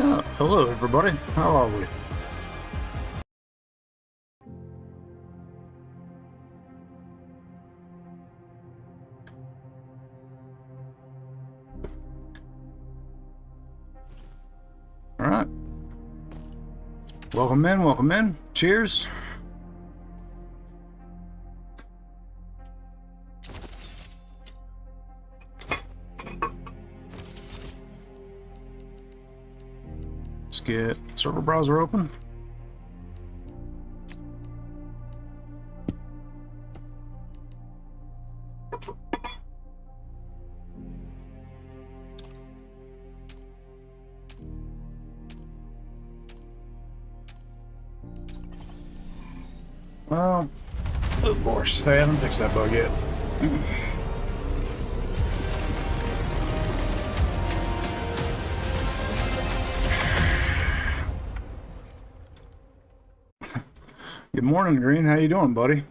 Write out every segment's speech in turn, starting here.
Hello everybody, how are we? Alright. Welcome in, welcome in. Cheers. Let's get server browser open. Well, of course, they haven't fixed that bug yet. Good morning, Green. How you doing, buddy?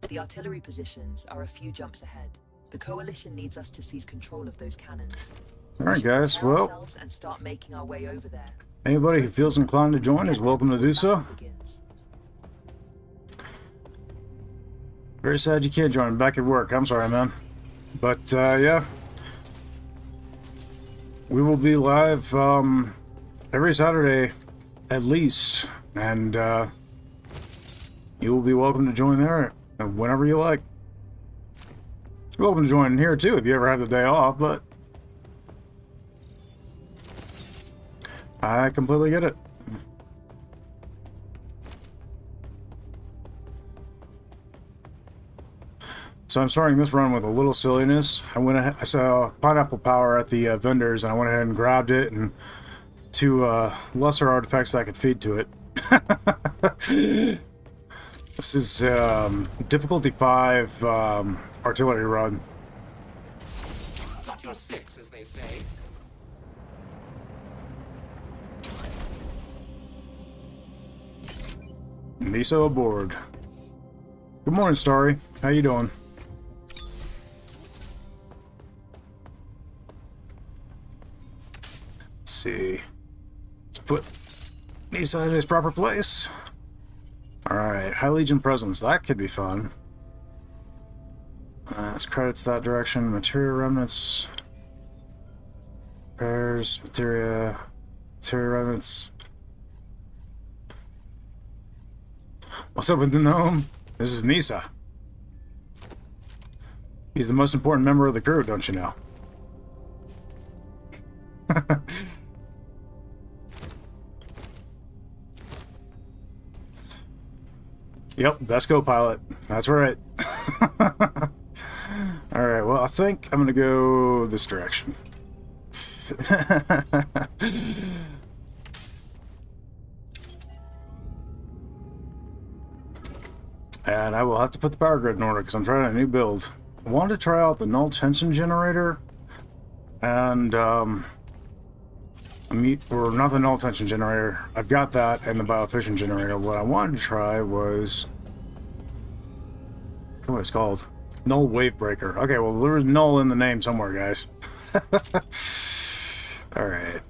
The artillery positions are a few jumps ahead. The coalition needs us to seize control of those cannons. All right, guys. Well, and start making our way over there. Anybody who feels inclined to join is welcome to do so. Very sad you can't join. Back at work. I'm sorry, man. But, yeah. We will be live, every Saturday, at least. And, you will be welcome to join there whenever you like. You're welcome to join here, too, if you ever have the day off, but I completely get it. So I'm starting this run with a little silliness. I saw pineapple power at the vendors, and I went ahead and grabbed it, and two lesser artifacts that I could feed to it. This is difficulty 5 artillery run. Got your 6, as they say. Miso aboard. Good morning, Starry. How you doing? Let's see. Let's put Nisa in his proper place. Alright, High Legion presence. That could be fun. Let's credits that direction. Materia remnants. Repairs. Materia remnants. What's up with the gnome? This is Nisa. He's the most important member of the crew, don't you know? Yep, best co-pilot. That's right. Alright, well, I think I'm gonna go this direction. And I will have to put the power grid in order because I'm trying a new build. I wanted to try out the null tension generator and or not the null tension generator. I've got that and the biofission generator. What I wanted to try was what it's called. Null wave breaker. Okay, well there's null in the name somewhere, guys. Alright.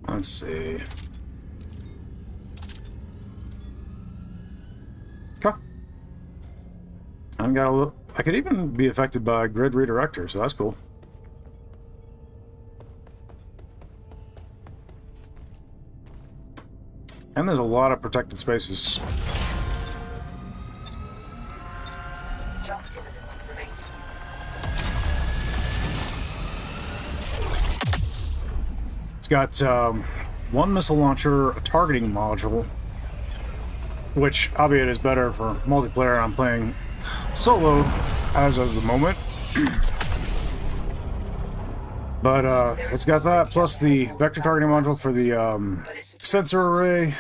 Let's see. Okay. I could even be affected by grid redirector, so that's cool. And there's a lot of protected spaces. It's got one missile launcher, a targeting module, which, albeit, is better for multiplayer. I'm playing solo as of the moment. But it's got that, plus the vector targeting module for the sensor array,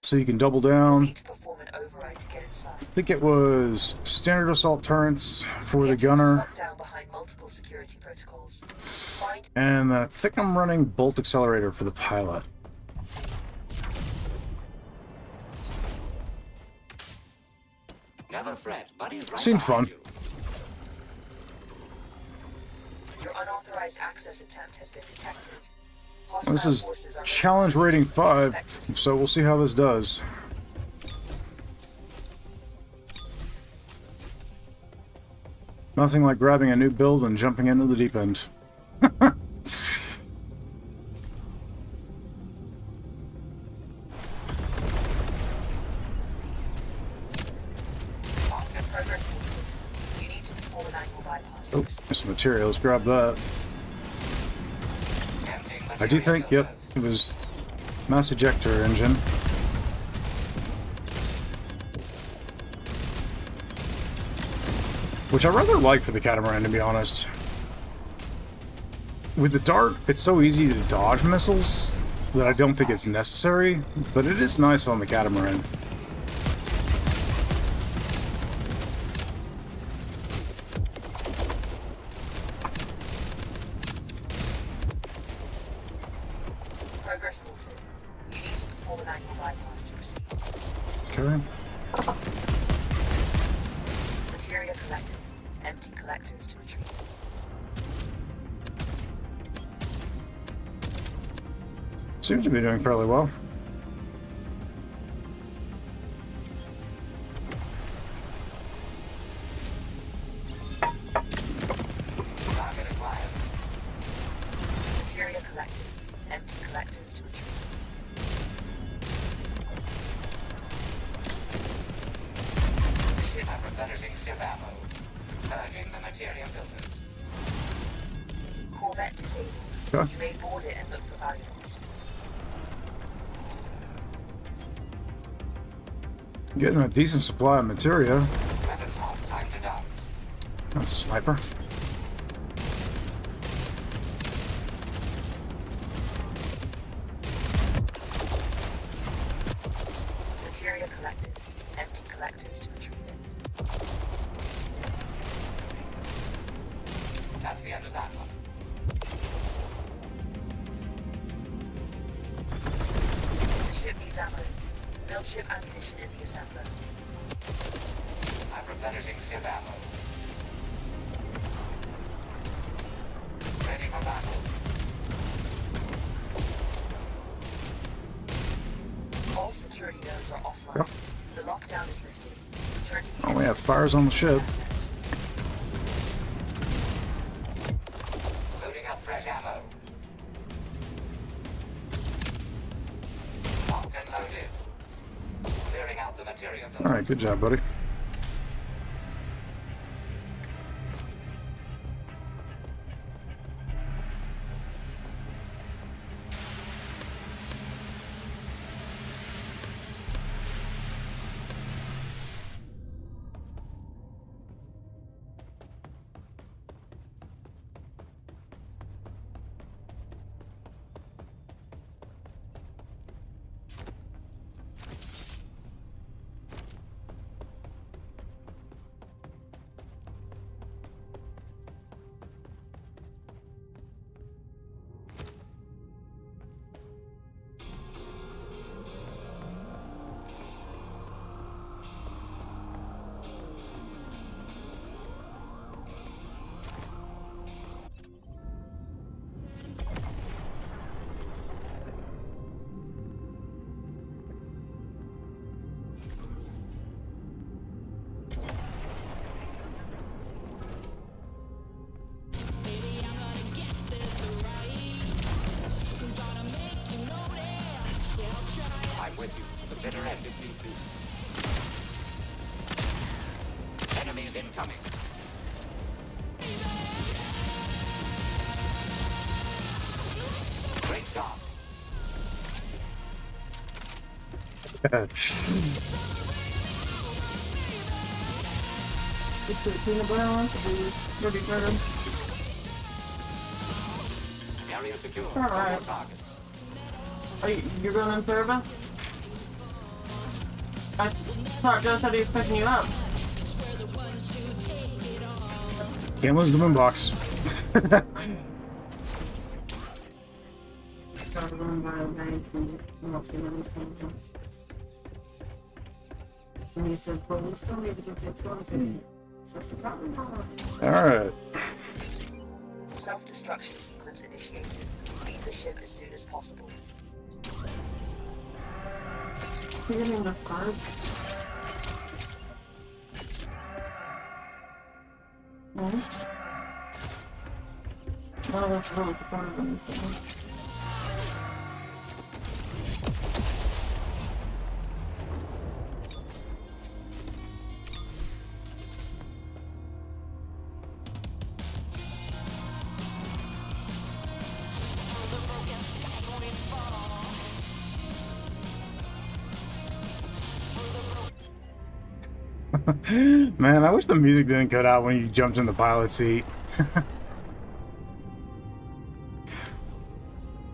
so you can double down. I think it was standard assault turrets for the gunner. security protocols. Find And I think I'm running bolt accelerator for the pilot. Never fret, buddy's right Seemed behind fun. you. your unauthorized access attempt has been detected. This Hostile is forces are challenge rating 5, Expect- so we'll see how this does. Nothing like grabbing a new build and jumping into the deep end. Progress halted. You need to perform an angle bypass. Oh, there's some material. Let's grab that. Tempting I do material think, yep, filters. it was mass ejector engine. Which I rather like for the catamaran, to be honest. With the dart, it's so easy to dodge missiles that I don't think it's necessary, but it is nice on the catamaran. Progress halted. You need to perform an angle bypass to proceed. Okay. Materia collected. Empty collectors to retrieve. Seems to be doing fairly well. Target acquired. Materia collected. Empty collectors to retrieve. Ship I'm replenishing ship ammo. Purging the material filters. Corvette disabled. Okay. You may board it and look for valuables. Getting a decent supply of materia. Weapons hot. Time to dance. That's a sniper. Materia collected. Empty collectors to retrieve it. That's the end of that one. The ship needs ammo. Build ship ammunition in the assembler. I'm replenishing ship ammo. Ready for battle. All security nodes are offline. Yep. The lockdown is lifted. Return to the Oh, we have engine fires on the ship. assets. Loading up fresh ammo. Locked and loaded. Clearing out the material filters. Alright, good job, buddy. I'm with you. The bitter end if need be. Enemies incoming. Great shot. Just put peanut butter on to be ready for them. Area secure. All right. All targets. Are you're going in service? I thought Joe said he was picking you up. Can't lose the boombox. Started going by a bank and I'm not seeing where he's coming from. And he said, well, we still need to get the explosive. So I said, probably not. Alright. Self-destruction sequence initiated. Leave the ship as soon as possible. He didn't have enough carbs. No? No, that's really the part of them. Man, I wish the music didn't cut out when you jumped in the pilot seat.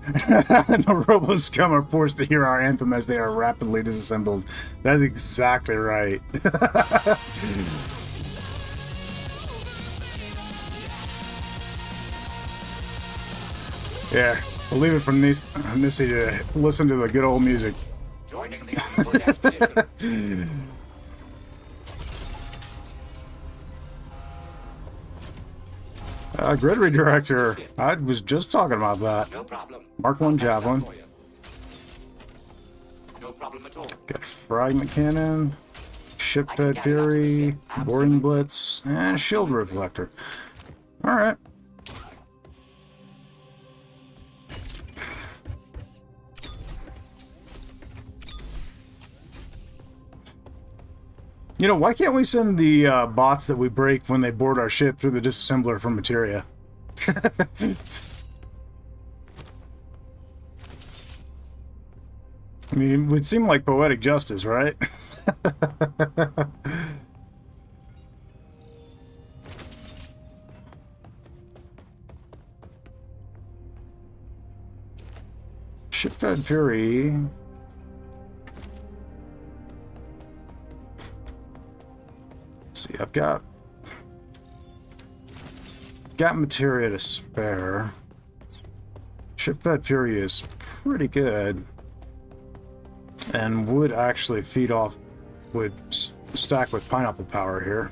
The robo-scum are forced to hear our anthem as they are rapidly disassembled. That's exactly right. Yeah, we'll leave it for Nissy to listen to the good old music. Joining the ambush expedition. Grid redirector. I was just talking about that. No problem. Mark 1 javelin. For you. No problem at all. Got fragment cannon, ship-fed fury, boarding blitz, and shield reflector. All right. You know, why can't we send the bots that we break when they board our ship through the disassembler for materia? I mean, it would seem like poetic justice, right? Ship-fed fury. See, I've got materia to spare. Ship-fed fury is pretty good, and would actually feed off, would stack with pineapple power here.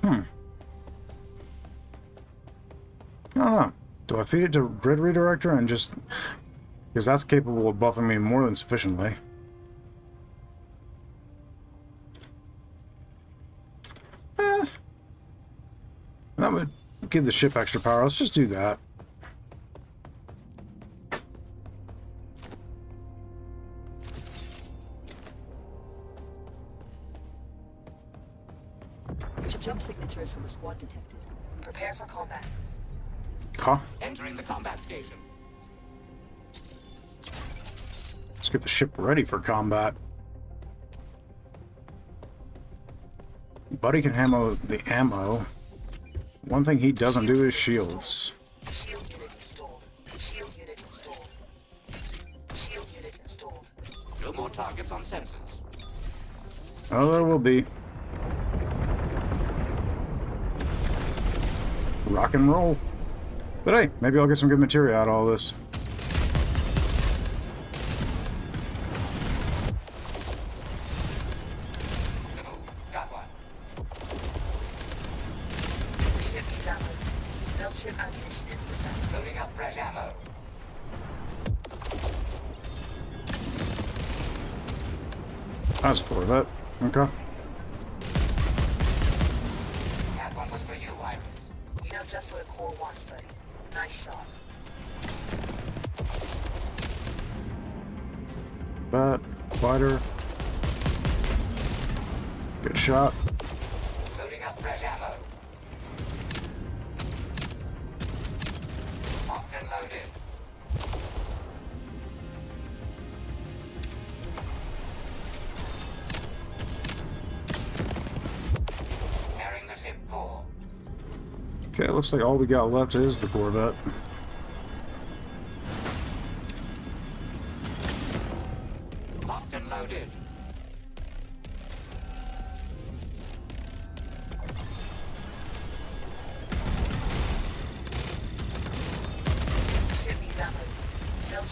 I don't know. Do I feed it to grid redirector and just... because that's capable of buffing me more than sufficiently. That would give the ship extra power. Let's just do that. Jump signatures from a squad detected. Prepare for combat. Entering the combat station. Let's get the ship ready for combat. Buddy can ammo the ammo. One thing he doesn't do is shields. Shield unit installed. Shield unit installed. Shield unit installed. No more targets on sensors. Oh, there will be. Rock and roll. But hey, maybe I'll get some good material out of all this. Got one. Ship needs ammo. Melt ship ammunition in the center. Loading up fresh ammo. That's cool, that. Okay. That one was for you, Iris. You know just what a core wants, buddy. Nice shot. Bat, fighter. Good shot. Loading up fresh ammo. Locked and loaded. Carrying the ship core. Okay, it looks like all we got left is the Corvette. Locked and loaded.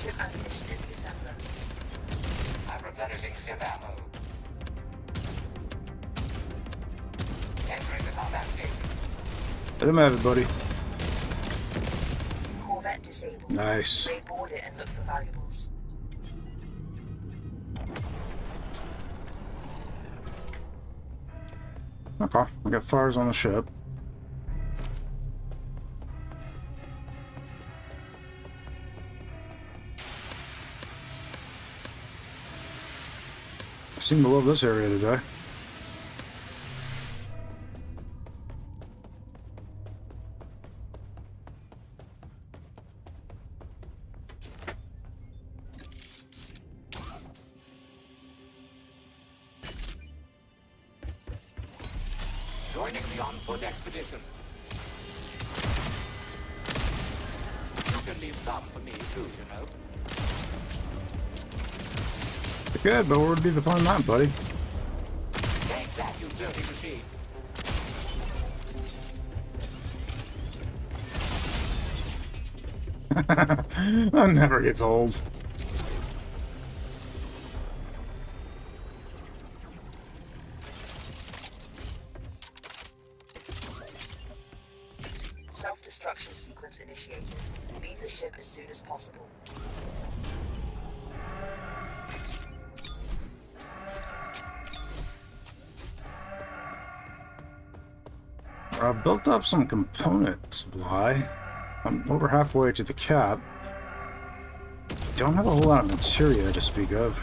ship ammunition in the assembler. I'm replenishing ship ammo. Entering the combat station. Let him have it, buddy. Corvette disabled. Nice. They board it and look for valuables. Okay, we got fires on the ship. I seem to love this area today. Joining the on-foot expedition. You can leave some for me too, you know. Good, but where would be the fun in that, buddy? Take that, you dirty machine. That never gets old. Self-destruction sequence initiated. Leave the ship as soon as possible. I've built up some component supply. I'm over halfway to the cap. Don't have a whole lot of materia to speak of.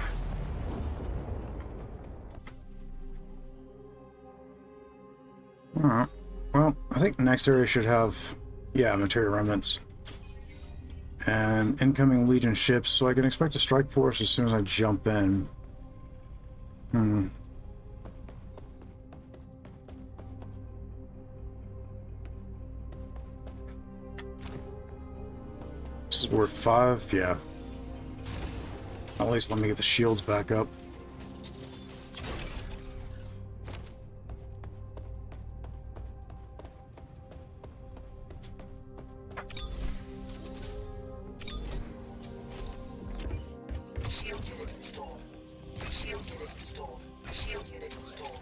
Alright. Well, I think the next area should have, yeah, materia remnants. And incoming Legion ships, so I can expect a strike force as soon as I jump in. This is worth 5, yeah. At least let me get the shields back up. Shield unit installed. Shield unit installed. Shield unit installed.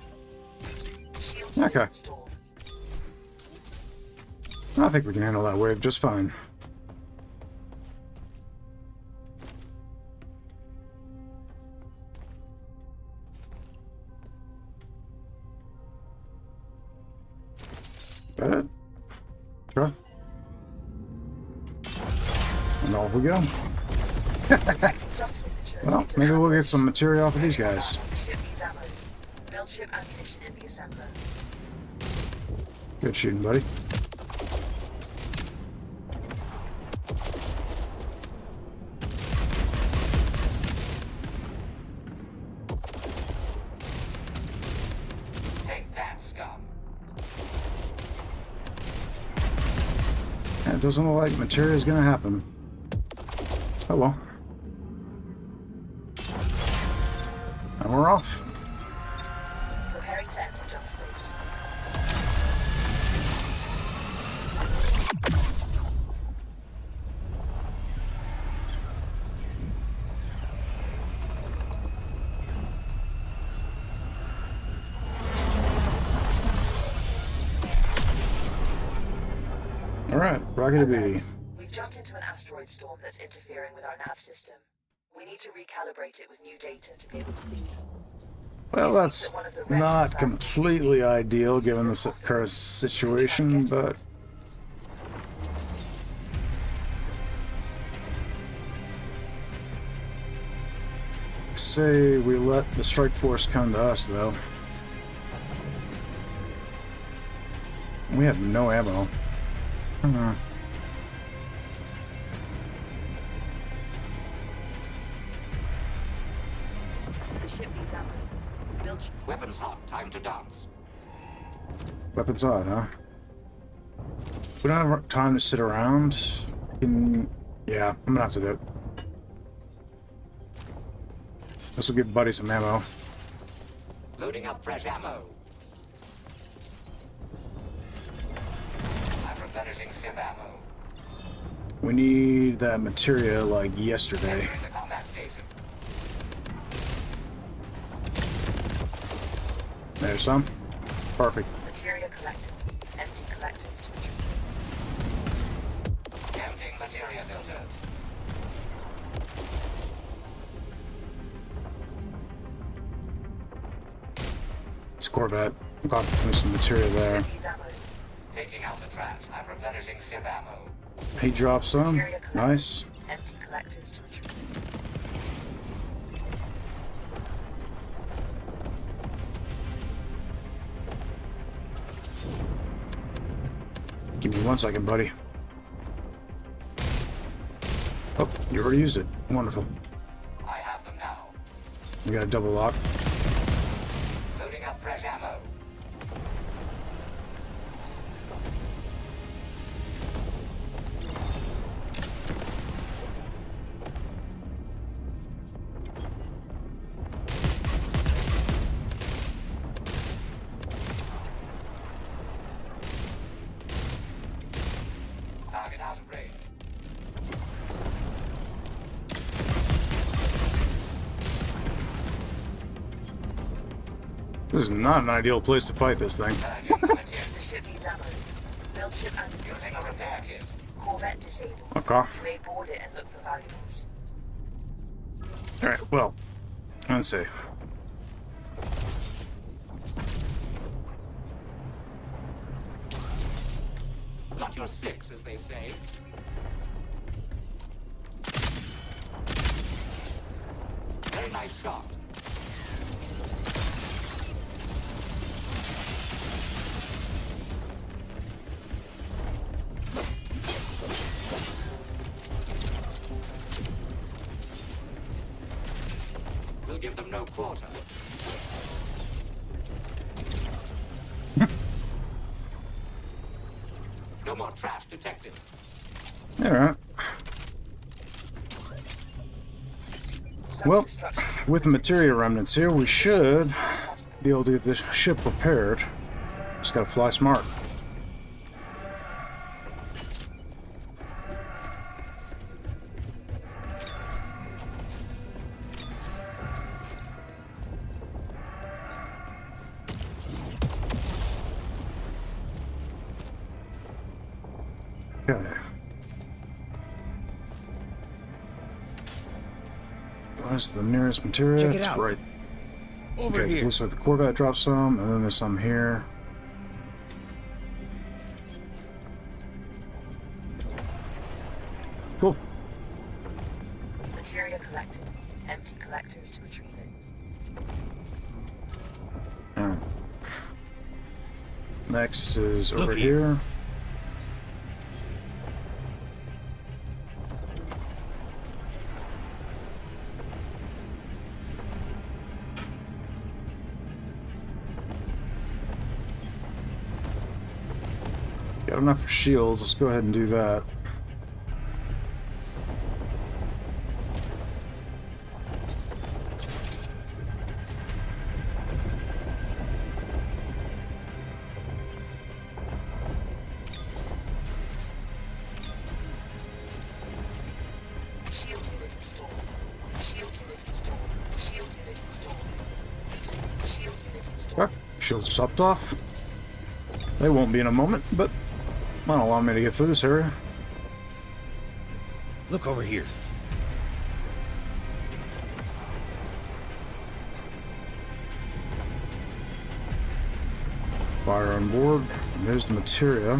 Shield unit Okay. installed. I think we can handle that wave just fine. Got it? Sure. And off we go. Jump signatures. Well, maybe we'll get some material off of these guys. Ship needs ammo. Build ship ammunition in the assembler. Good shooting, buddy. Take that, scum. Yeah, it doesn't look like material is gonna happen. Oh well. And we're off. Preparing to enter jump space. Alright, rocket B. We've jumped into an asteroid storm that's interfering with our nav system. We need to recalibrate it with new data to be able to leave. Well, that's not completely ideal given the current situation, but say we let the strike force come to us, though. We have no ammo. The ship needs ammo. Build ship. Weapons hot. Time to dance. Weapons on, huh? We don't have time to sit around. Yeah, I'm gonna have to do it. This will give Buddy some ammo. Loading up fresh ammo. I'm replenishing ship ammo. We need that materia like yesterday. Entering the combat station. There's some. Perfect. Materia collected. Empty collectors to retrieve. Emptying materia filters. It's Corvette. Got some materia there. Ship needs ammo. Taking out the trash. I'm replenishing ship ammo. He dropped some. Materia collected. Nice. Empty collectors to retrieve. Give me 1 second, buddy. Oh, you already used it. Wonderful. I have them now. We got a double lock. Loading up fresh ammo. Target out of range. This is not an ideal place to fight this thing. Urging the material. The ship needs ammo. Build ship under Using a repair kit. Corvette disabled. Okay. You may board it and look for valuables. Alright, well, let's see. Got your six, as they say. Very nice shot. We'll give them no quarter. No more trash detected. Alright. Well, Self-destruction. with the materia remnants here, we should be able to get this ship repaired. Just gotta fly smart. Okay. Where's the nearest materia? Check it It's out. right. Over Okay, here. looks like the Corvette dropped some, and then there's some here. Cool. Materia collected. Empty collectors to retrieve it. Alright. Next is over Look here. Got enough for shields. Let's go ahead and do that. Shield unit installed. Shield unit installed. Shield unit installed. Shield unit installed. Okay. Shields are topped off. They won't be in a moment, but that'll allow me to get through this area. Look over here. Fire on board. And there's the materia.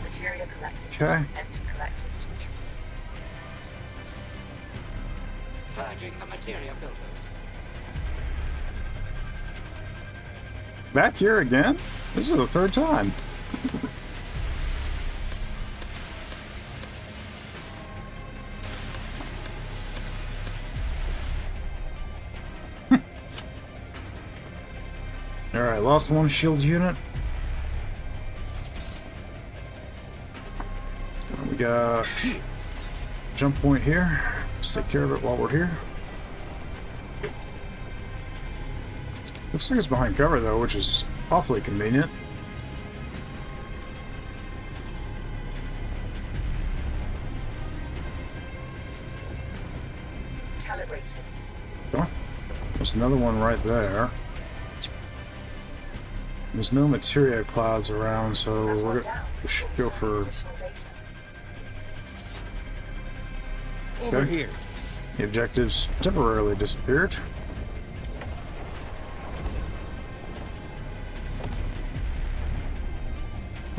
Materia collected. Okay. Empty collectors to retrieve. Purging the materia filters. Back here again? This is the third time. Alright, lost one shield unit. We got jump point here. Let's take care of it while we're here. Looks like it's behind cover, though, which is awfully convenient. Calibrating. Oh, there's another one right there. There's no materia clouds around, so we should go for... Additional data. Over Okay. here. The objectives temporarily disappeared.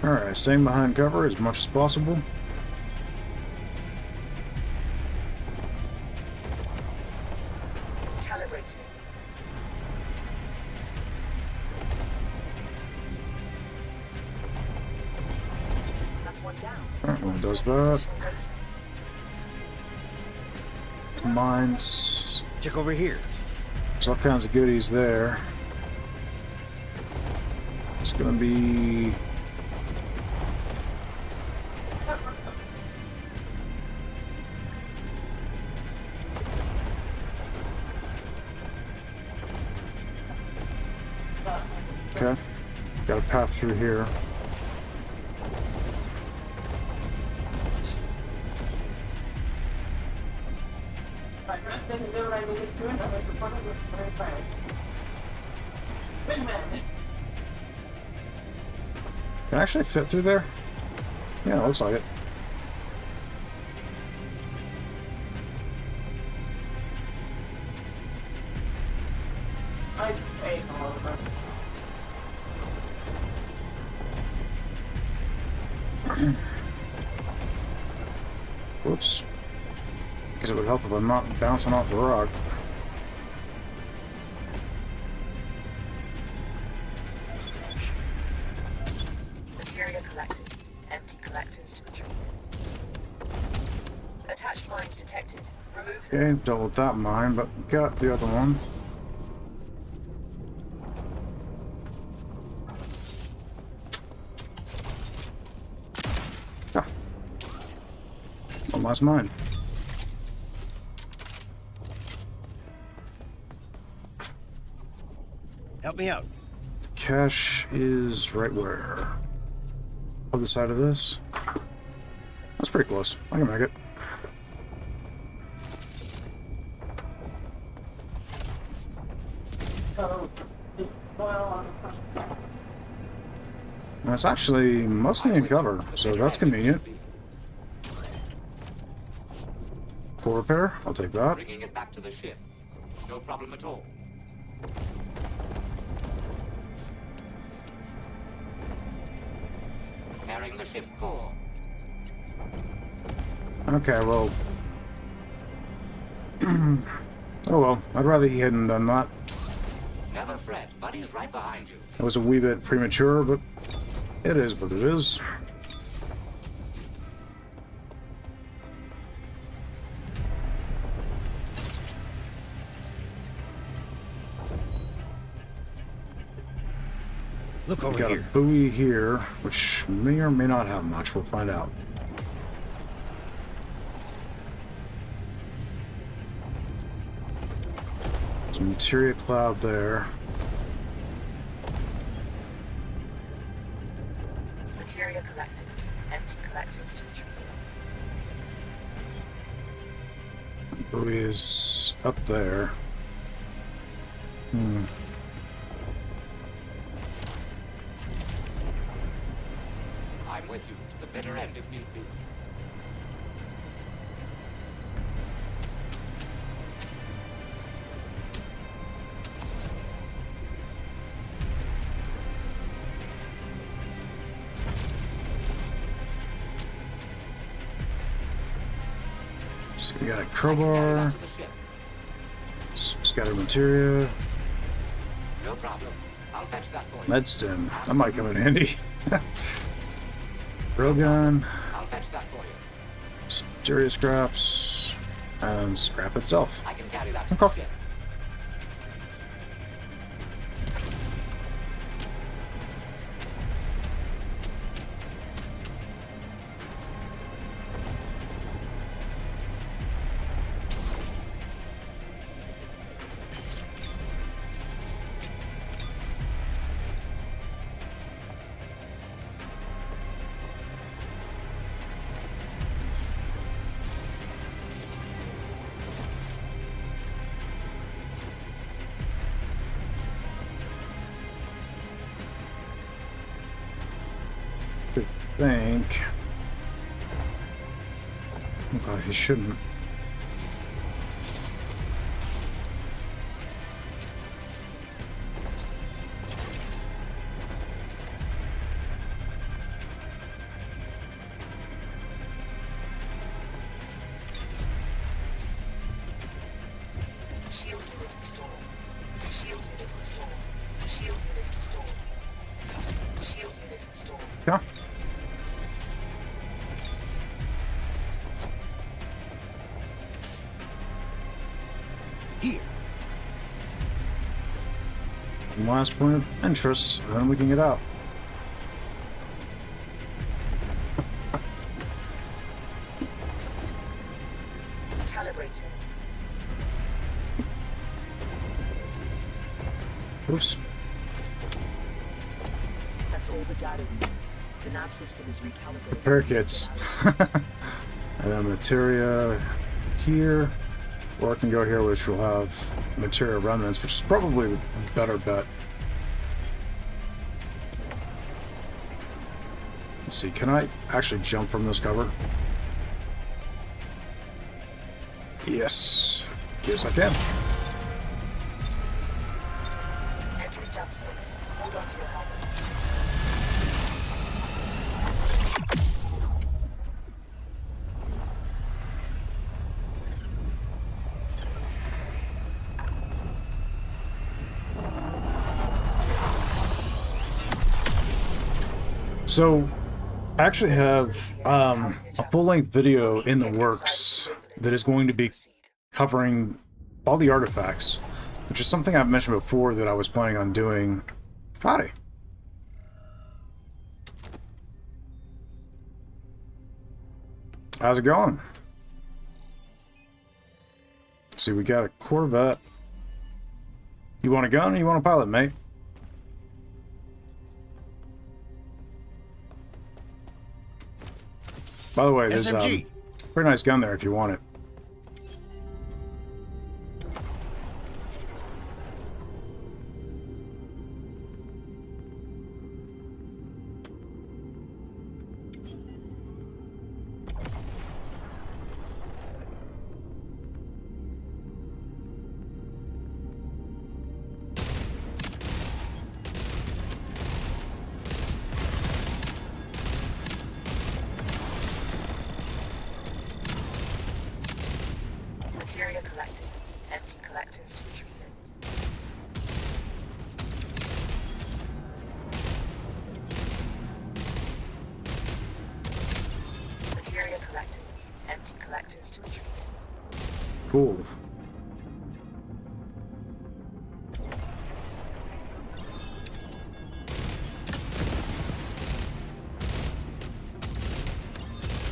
Alright, staying behind cover as much as possible. Calibrating. That's one down. Alright, one does that. Additional data. Mines. Check over here. There's all kinds of goodies there. It's gonna be... Okay. Got a path through here. But just didn't do what I needed to, and I was supported with very fast. Wait a minute. Can I actually fit through there? Yeah, it looks like it. I ate all of them. Whoops. Because it would help if I'm not bouncing off the rock. Materia collected. Empty collectors to retrieve. Attached mines detected. Remove them. Okay, dealt with that mine, but got the other one. Ah. One last mine. Help me out. Cache is right where? Other side of this? That's pretty close. I can make it. So, the oil on the front. And it's actually mostly in cover, so that's convenient. Full repair, I'll take that. Bringing it back to the ship. No problem at all. Carrying the ship core. Okay, well... oh well, I'd rather he hadn't done that. Never fret, Buddy's right behind you. It was a wee bit premature, but it is what it is. Look We over got a here. buoy here, which may or may not have much. We'll find out. There's a materia cloud there. Materia collected. Empty collectors to retrieve. Buoy is up there. Hmm. I'm with you to the bitter end if need be. So we got a Carry crowbar, that to the ship. scattered materia, No problem. I'll fetch that for you. med stem. That might come in handy. Railgun, I'll fetch that for you. some materia scraps, and scrap itself. I can carry that to Okay. the ship. think... Okay, he shouldn't. Shield unit installed. Shield unit installed. Shield unit installed. Shield unit installed. Yeah. Here. One last point of interest, and then we can get out. Calibrating. Oops. That's all the data we need. The nav system is recalibrated. Repair kits. And then materia here. Or I can go here, which will have materia remnants, which is probably the better bet. Let's see, can I actually jump from this cover? Yes. Yes, I can. Entering jump space. Hold on to your helmets. So, I actually have a full-length video in the works that is going to be covering all the artifacts, which is something I've mentioned before that I was planning on doing. Howdy. How's it going? See, we got a Corvette. You want a gun or you want a pilot, mate? By the way, there's a SMG. pretty nice gun there if you want it. Materia collected. Empty collectors to retrieve it. Materia collected. Empty collectors to retrieve it. Cool.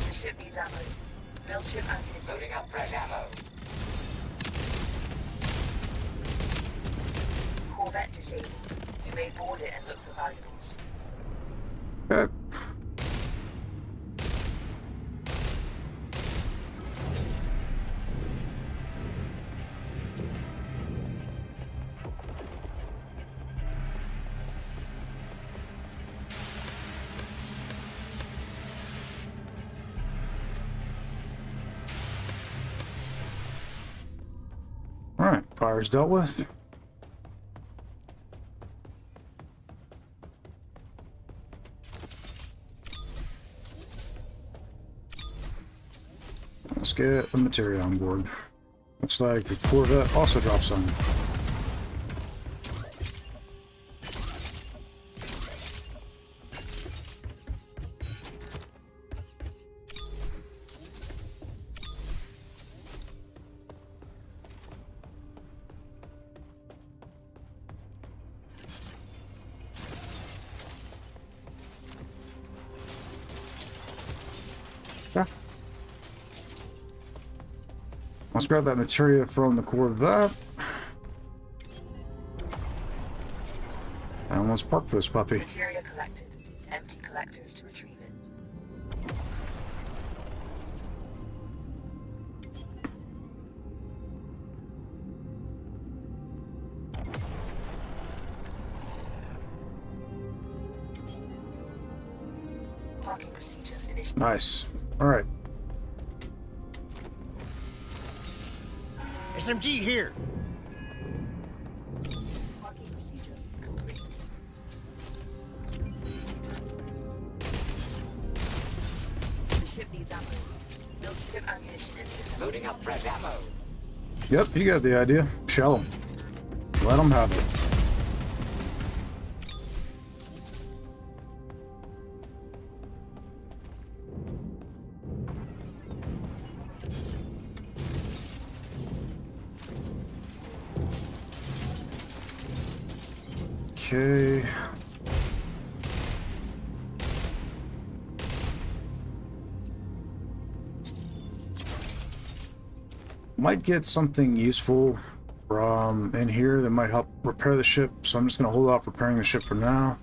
The ship needs ammo. Build ship ammo. Loading up fresh ammo. Corvette disabled. You may board it and look for valuables. Okay. Alright, fire's dealt with. Let's get the materia on board. Looks like the Corvette also drops some. Yeah. Let's grab that materia from the Corvette. And let's park this puppy. Materia collected. Empty collectors to retrieve it. Parking procedure initiated. Nice. Alright. SMG here. Parking procedure complete. The ship needs ammo. Build ship ammunition in the assembly. Loading up fresh ammo. Yep, you got the idea. Shell them. Let them have it. Okay. Might get something useful from in here that might help repair the ship, so I'm just going to hold off repairing the ship for now.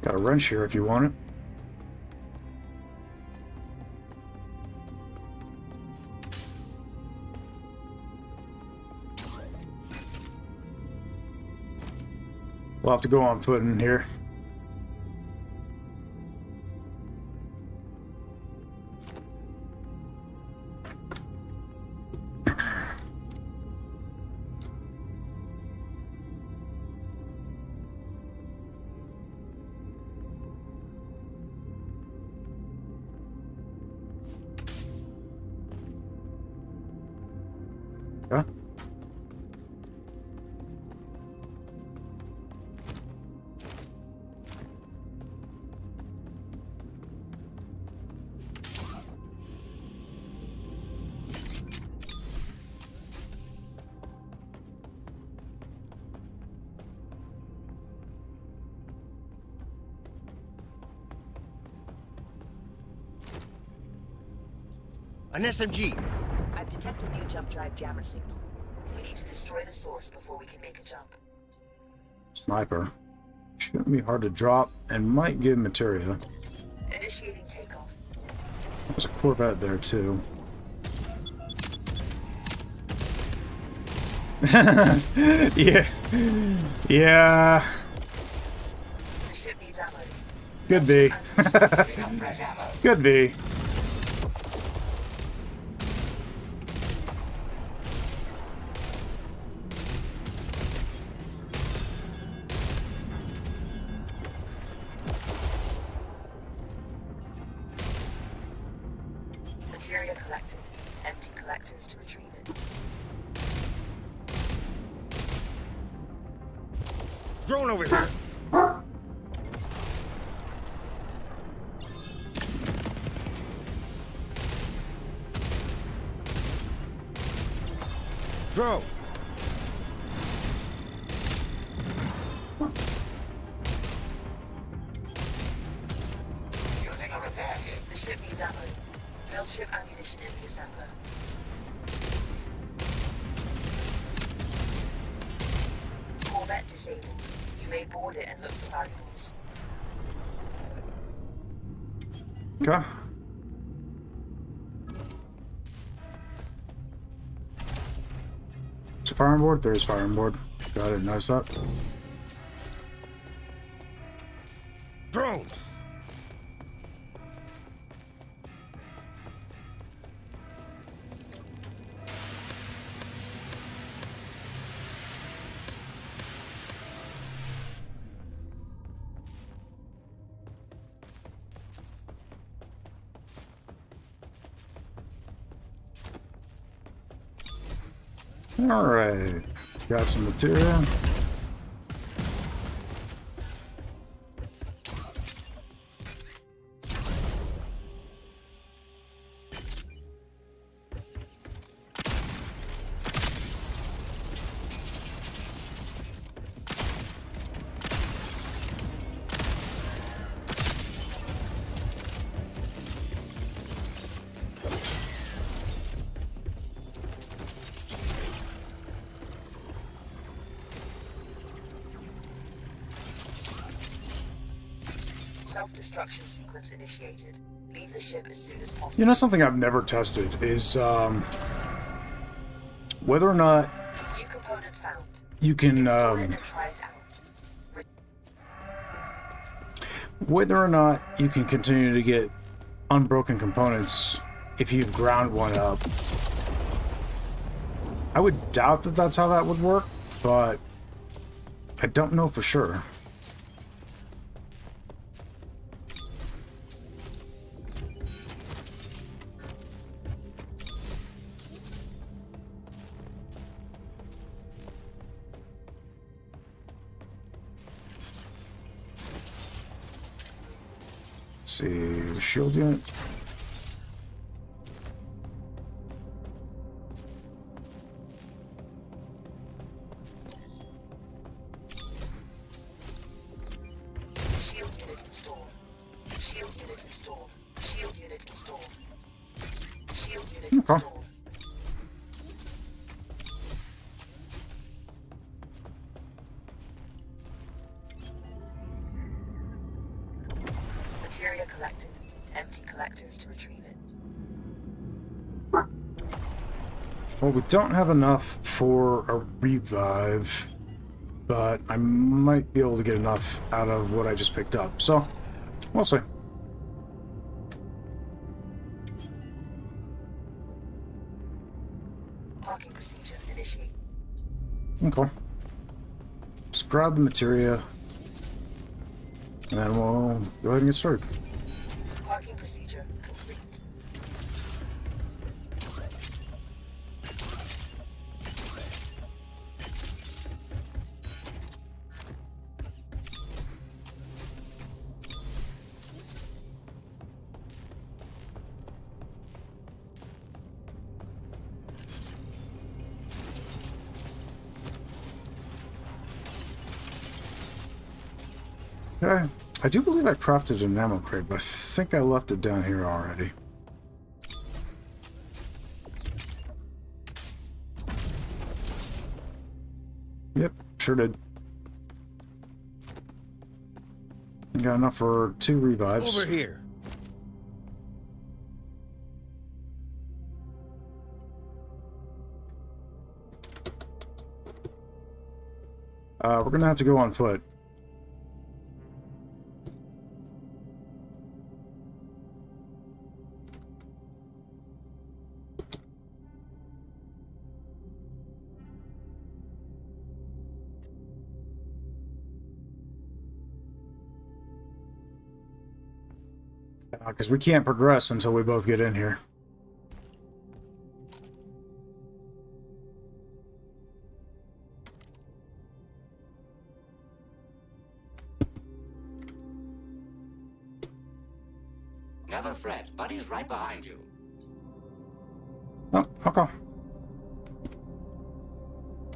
Got a wrench here if you want it. We'll have to go on foot in here. Yeah. An SMG. I've detected new jump drive jammer signal. We need to destroy the source before we can make a jump. Sniper. Shouldn't be hard to drop and might give materia. Initiating takeoff. There's a Corvette there too. Yeah. Yeah. The ship needs ammo. Could be. Loading up fresh ammo. Could be. Materia collected. Empty collectors to retrieve it. Drone over here. Drone. Using a repair kit. The ship needs ammo. Build ship ammunition in the assembler. Corvette disabled. You may board it and look for valuables. Okay. Is there fire on board? There is fire on board. Got it. Nice up. Drones. Alright. Got some material. Self-destruction sequence initiated. Leave the ship as soon as possible. You know, something I've never tested is whether or not New component found. you can Install it and try it out. whether or not you can continue to get unbroken components if you've ground one up. I would doubt that that's how that would work, but I don't know for sure. Let's see, shield unit. Shield unit installed. Shield unit installed. Shield unit installed. Shield unit Okay. installed. Material collected. Empty collectors to retrieve it. Well, we don't have enough for a revive, but I might be able to get enough out of what I just picked up, so we'll see. Parking procedure initiate. Okay. Just grab the materia, and then we'll go ahead and get started. Parking procedure complete. Okay. I do believe I crafted an ammo crate, but I think I left it down here already. Yep, sure did. Got enough for 2 revives. Over here. We're gonna have to go on foot. Because we can't progress until we both get in here. Never fret, Buddy's right behind you. Oh, okay.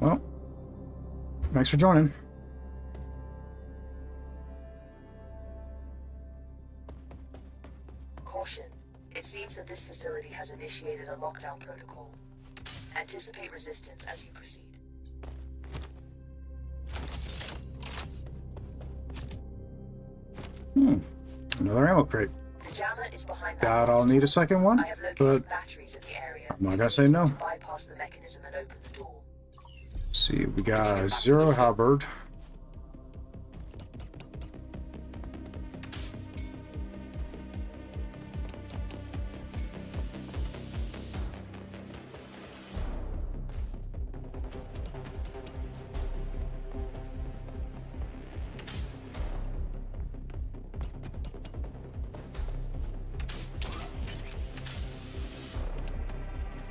Well, thanks for joining. Caution. It seems that this facility has initiated a lockdown protocol. Anticipate resistance as you proceed. Another ammo crate. The jammer is behind that. God, I'll need a second one, I have located but batteries in the area. I'm not gonna say no. To bypass the mechanism and open the door. Let's see, we got a Zero Halberd.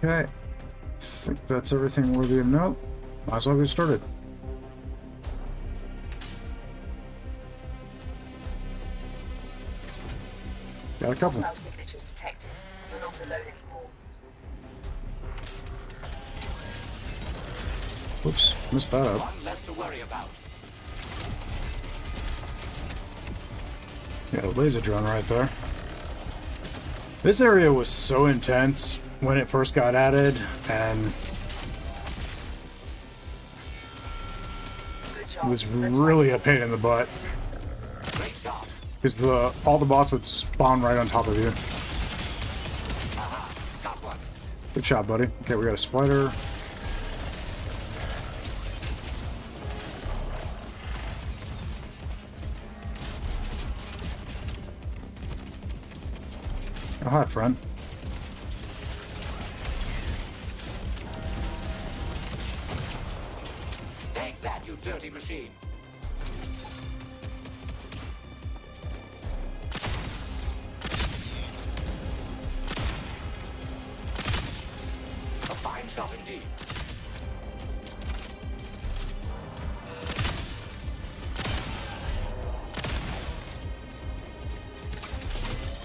Okay, I think that's everything worthy of note. Might as well get started. Got a couple. Hostile signatures detected. You're not alone anymore. Whoops, messed that up. One less to worry about. Got a laser drone right there. This area was so intense when it first got added, and Good it job. was Let's really a pain in the butt. Great job. Because all the bots would spawn right on top of you. Aha, got one. Good shot, buddy. Okay, we got a spider. Oh, hi, friend. Take that, you dirty machine. A fine shot indeed.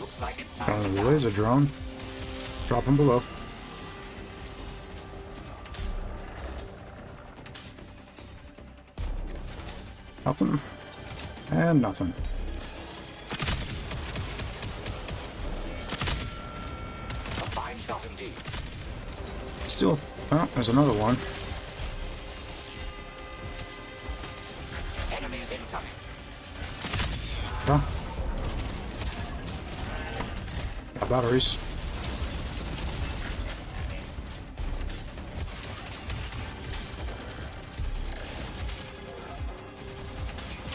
Looks like it's time to The die. laser drone. Drop him below. Nothing. And nothing. A fine shot indeed. Still. Oh, there's another one. Enemies incoming. Oh. Got batteries.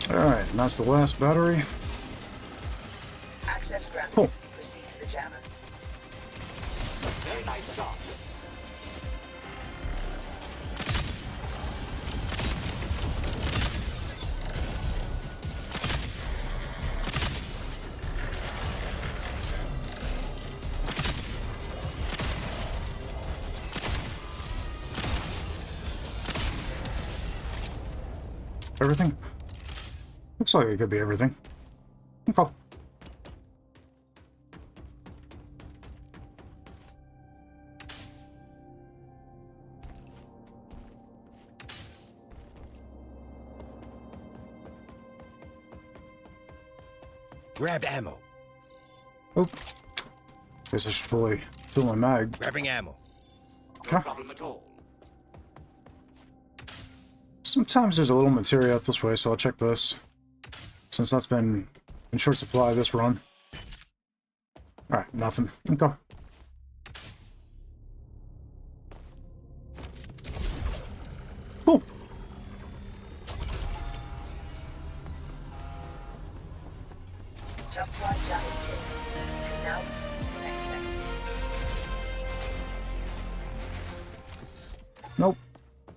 Alright, and that's the last battery. Access granted. Cool. Proceed to the jammer. Very nice shot. Everything? Looks like it could be everything. Okay. Grab ammo. Oh. Guess I should fully fill my mag. Grabbing ammo. No Okay. problem at all. Sometimes there's a little materia up this way, so I'll check this. Since that's been in short supply this run. Alright, nothing. Okay. Cool. Jump drive jammer disabled. You can now proceed to the next sector. Nope.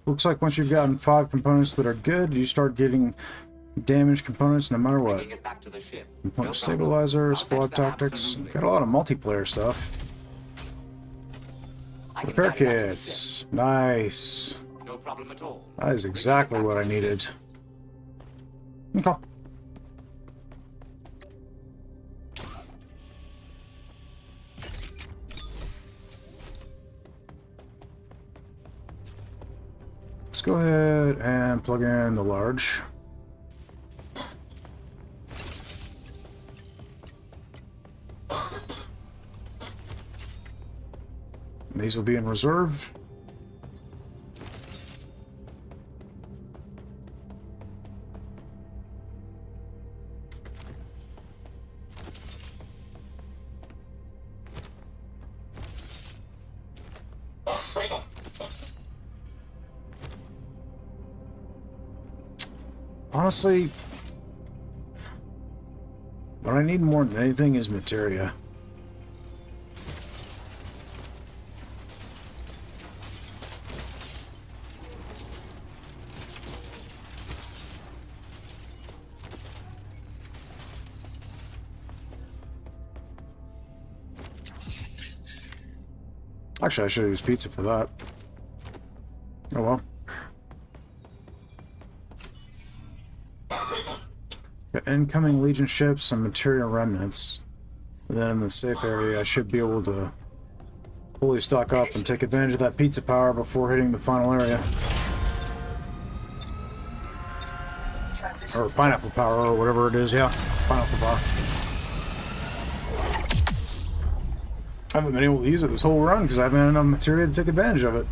Looks like once you've gotten 5 components that are good, you start getting damaged components no matter what. Bringing it back to the ship. Component No problem. stabilizer, I'll squad fix that tactics. absolutely. Got a lot of multiplayer stuff. I can Repair carry that to the kits. Nice. ship. No problem at all. That is exactly what I needed. Okay. Let's go ahead and plug in the large. These will be in reserve. Honestly, what I need more than anything is materia. Actually, I should have used pizza for that. Oh well. Got incoming Legion ships and material remnants. And then in the safe area, I should be able to fully stock up and take advantage of that pizza power before hitting the final area. Transition Or to pineapple transit. power, or whatever it is, yeah. Pineapple power. I haven't been able to use it this whole run because I haven't had enough material to take advantage of it.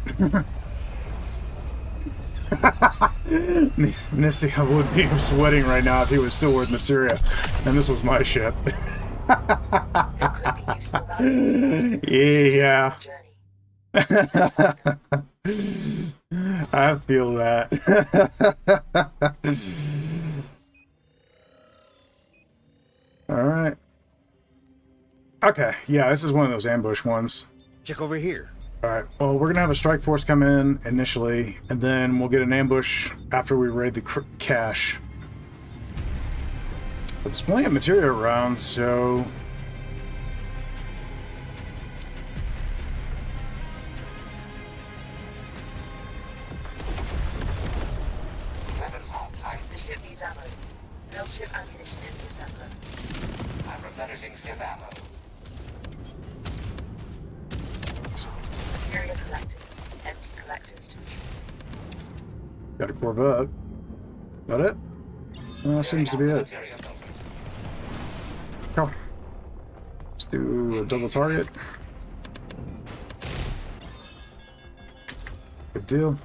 Nissy, I would be sweating right now if he was still with materia, and this was my ship. There could be useful valuables Yeah, journey. I feel that. All right. Okay, yeah, this is one of those ambush ones. Check over here. Alright, well, we're gonna have a strike force come in initially, and then we'll get an ambush after we raid the cache. But there's plenty of material around, so... Weapons Hauk. The ship needs ammo. Build ship ammunition in the assembler. I'm replenishing ship ammo. Material collected. Empty collectors to retrieve. Got a Corvette. That it? That seems to be it. Material filters. Go. Let's do a double target. Good deal.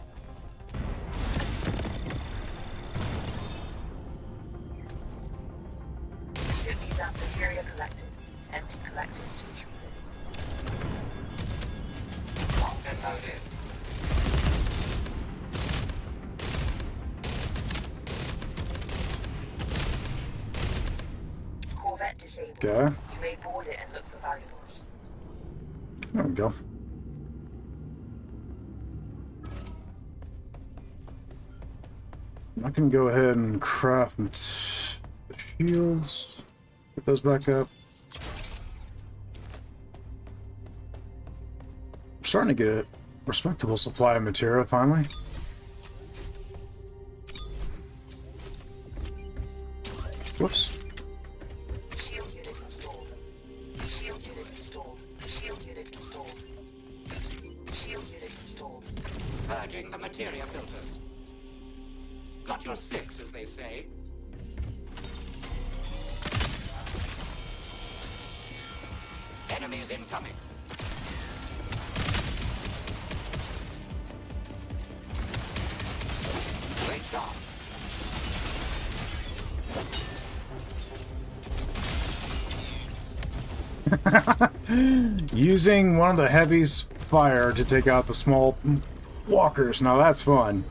The ship needs material collected. Empty collectors to retrieve it. Locked and loaded. Corvette disabled. Okay. You may board it and look for valuables. There we go. I can go ahead and craft the shields. Get those back up. We're starting to get a respectable supply of material finally. Whoops. Shield unit installed. Shield unit installed. Shield unit installed. Shield unit installed. Purging the materia filters. Got your six, as they say. Enemies incoming. Great shot. Using one of the heavies fire to take out the small walkers. Now that's fun.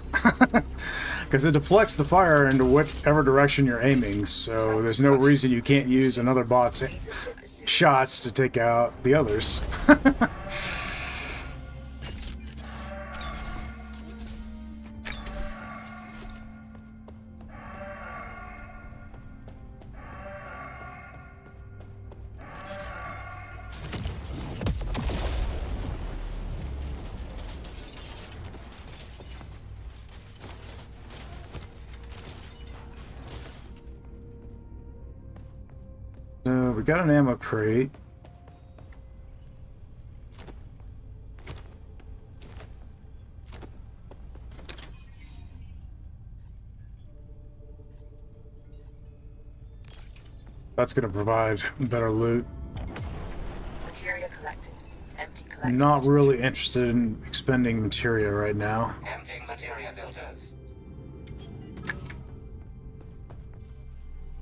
Because it deflects the fire into whichever direction you're aiming, so there's no reason you can't use another bot's shots to take out the others. So we got an ammo crate. That's going to provide better loot. Material collected. Empty collectors. Not really interested in expending materia right now. Emptying materia filters.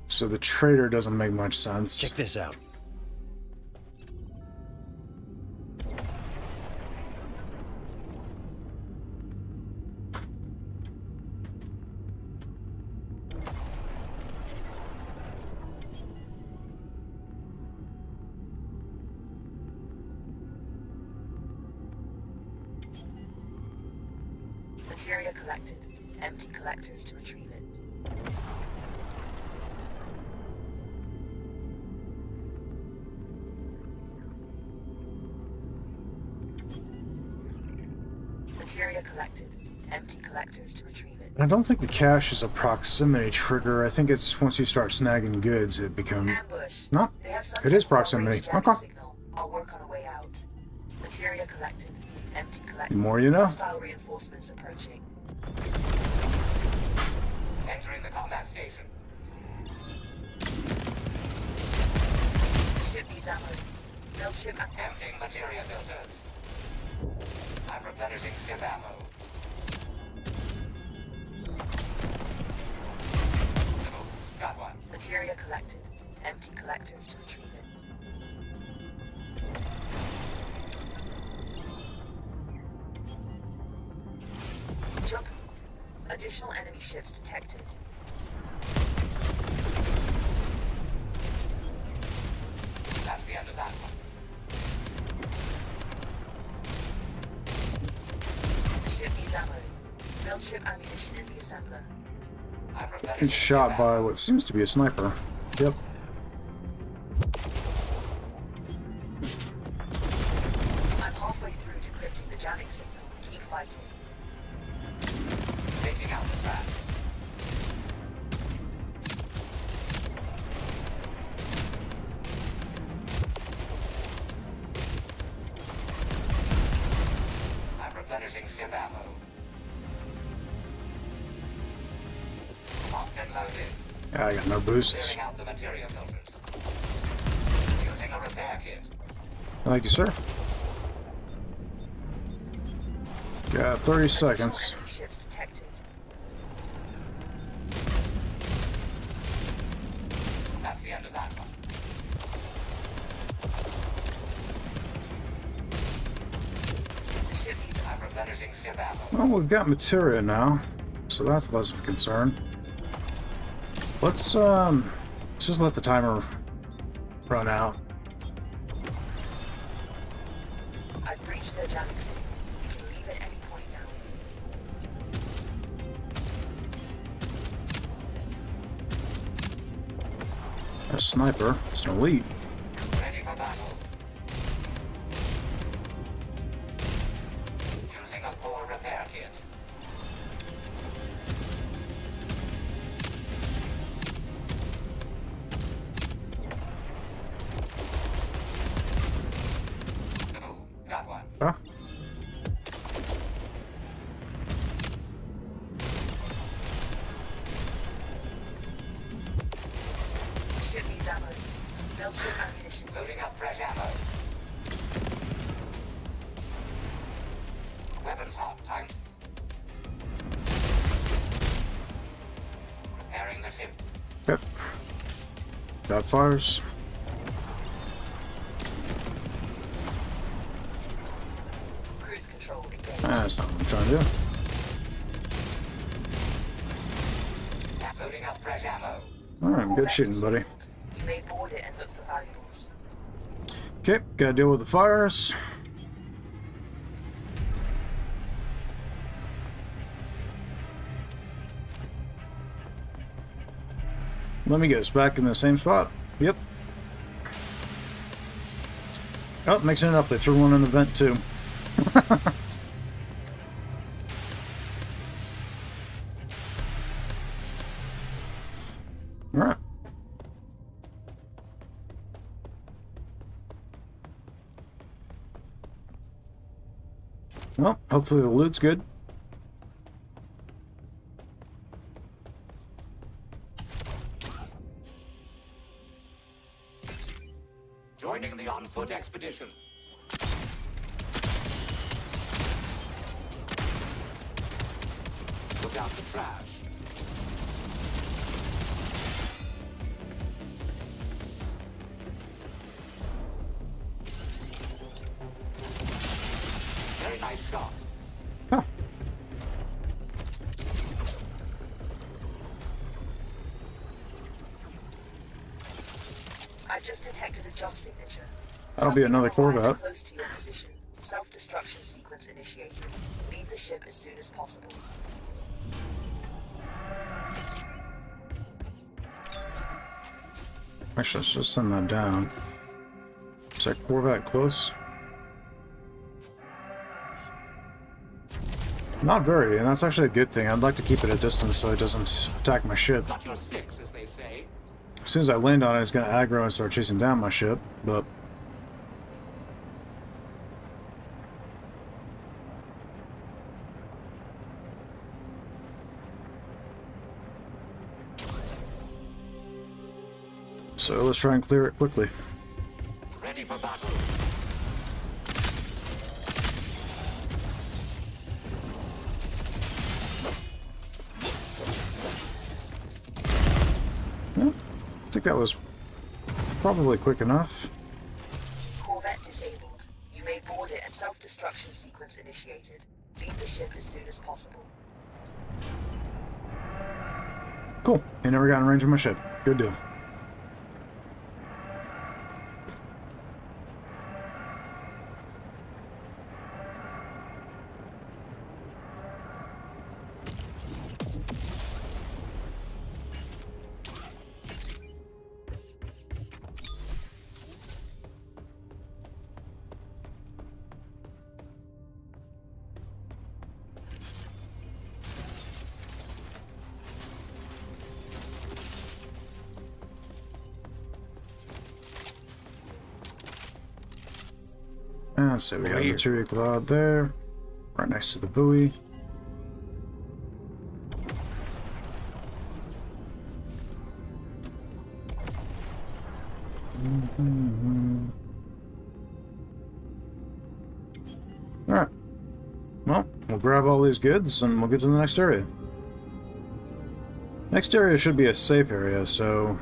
So the trader doesn't make much sense. Check this out. Material collected. Empty collectors to retrieve it. Material collected. Empty collectors to retrieve it. I don't think the cache is a proximity trigger. I think it's once you start snagging goods, it becomes... Ambush. No, They have some it is sort of proximity. long-range jamming Okay. signal. I'll work on a way out. Material collected. Empty The collected. more you know. Hostile reinforcements approaching. Entering the combat station. Ship needs ammo. Build ship ammo. Emptying materia filters. I'm replenishing ship ammo. Oh, got one. Material collected. Empty collectors to retrieve it. Jump. Additional enemy ships detected. That's the end of that one. ship ammunition in the assembler. I'm Been replenishing shot ship by ammo. what seems to be a sniper. Yep. I'm halfway through decrypting the jamming signal. Keep fighting. Taking out the trash. I'm replenishing ship ammo. Locked and loaded. Yeah, I got no boosts. Clearing out the material filters. Using a repair kit. Thank you, sir. Got 30 seconds. Enemy ships detected. That's the end of that one. The ship needs I'm replenishing ship ammo. Well, we've got materia now, so that's less of a concern. Let's just let the timer run out. I've breached their jamming signal. We can leave at any point now. A sniper. It's an elite. Ready for battle. Using a core repair kit. Ooh, got one. Huh? The ship needs ammo. Build ship ammunition. Loading up fresh ammo. Weapons hot. Time. Repairing the ship. Yep. Got fires. Cruise control engaged. That's not what I'm trying to do. Loading up fresh ammo. Alright, good Corvette shooting, buddy. disabled. You may board it and look for valuables. Okay, gotta deal with the fires. Let me get us back in the same spot. Yep. Oh, mixing it up. They threw one in the vent, too. Alright. Well, hopefully the loot's good. Joining the on-foot expedition. Look out the trash. Very nice shot. Huh. I've just detected a jump signature. That'll be another Something arrived Corvette. close to your position. Self-destruction sequence initiated. Leave the ship as soon as possible. Actually, let's just send that down. Is that Corvette close? Not very, and that's actually a good thing. I'd like to keep it at a distance so it doesn't attack my ship. Got your six, as they say. As soon as I land on it, it's going to aggro and start chasing down my ship, but... So let's try and clear it quickly. Ready for battle. Yeah, I think that was probably quick enough. Corvette disabled. You may board it and self-destruction sequence initiated. Leave the ship as soon as possible. Cool. You never got in range of my ship. Good deal. So we got a Here. material cloud there, right next to the buoy. Alright. Well, we'll grab all these goods and we'll get to the next area. Next area should be a safe area, so...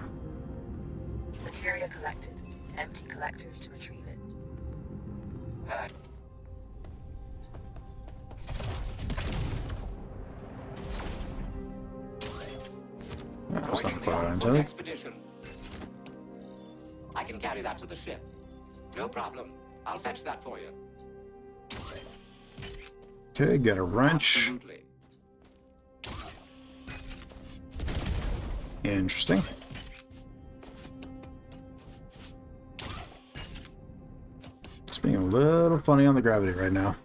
Materia collected. Empty collectors to retrieve it. That's not Joining the quite what I on-foot intended. expedition. I can carry that to the ship. No problem. I'll fetch that for you. Okay, got a wrench. Absolutely. Interesting. Just being a little funny on the gravity right now.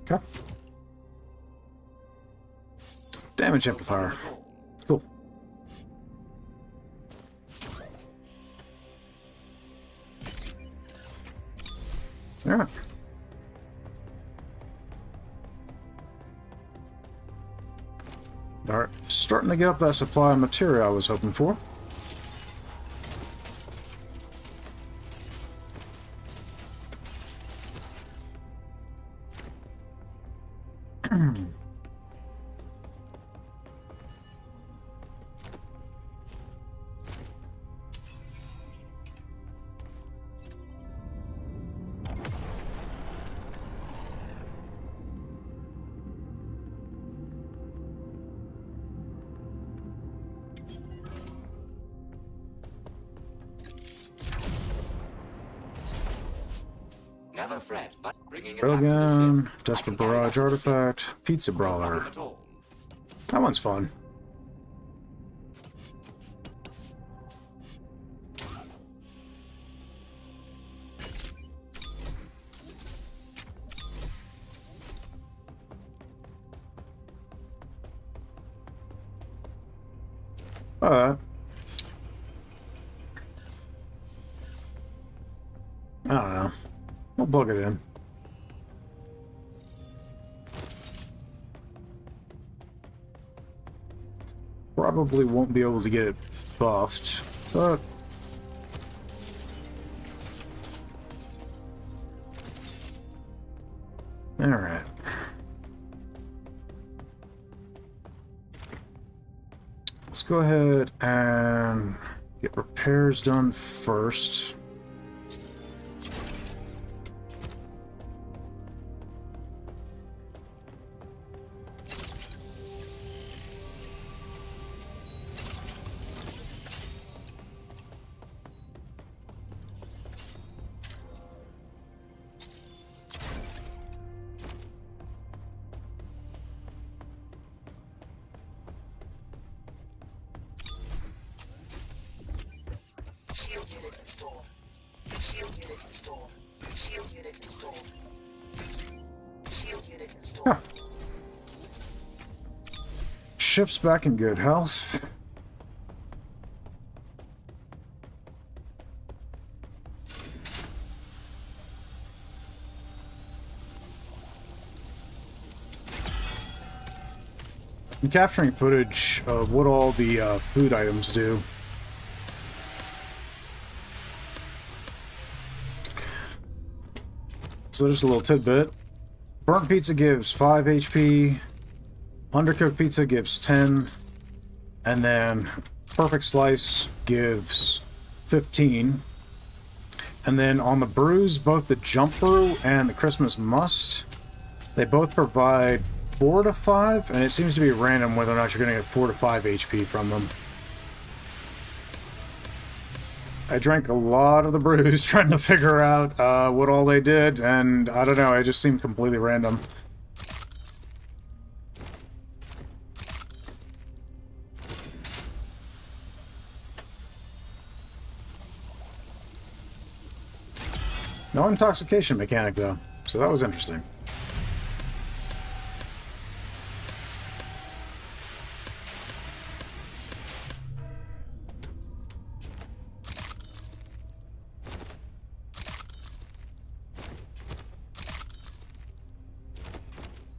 Okay. Damage amplifier. Cool. Alright. Alright, starting to get up that supply of material I was hoping for. Never fret, but bringing it back to the Railgun, ship. Desperate I can carry Barrage that to the ship. Artifact, Pizza No Brawler. problem at all. That one's fun. But I don't know. We'll plug it in. Probably won't be able to get it buffed, but alright. Let's go ahead and get repairs done first. Shield unit installed. Shield unit installed. Shield unit installed. Shield unit installed. Huh. Ship's back in good health. I'm capturing footage of what all the food items do. So just a little tidbit. Burnt pizza gives 5 HP. Undercooked pizza gives 10. And then perfect slice gives 15. And then on the brews, both the jump brew and the Christmas must, they both provide 4 to 5, and it seems to be random whether or not you're going to get 4 to 5 HP from them. I drank a lot of the brews trying to figure out what all they did, and I don't know, it just seemed completely random. No intoxication mechanic, though, so that was interesting.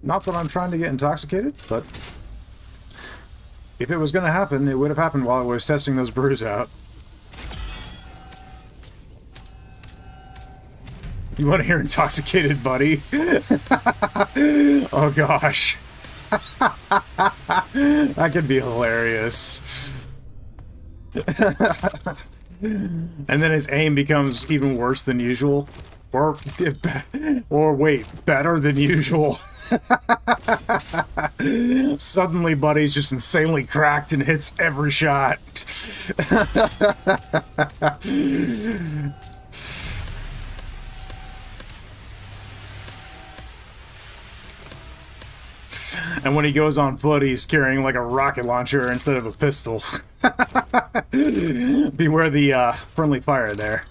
Not that I'm trying to get intoxicated, but if it was going to happen, it would have happened while I was testing those brews out. You want to hear intoxicated, buddy? Oh gosh. That could be hilarious. And then his aim becomes even worse than usual. Or wait, better than usual. Suddenly, Buddy's just insanely cracked and hits every shot. And when he goes on foot, he's carrying like a rocket launcher instead of a pistol. Beware the friendly fire there.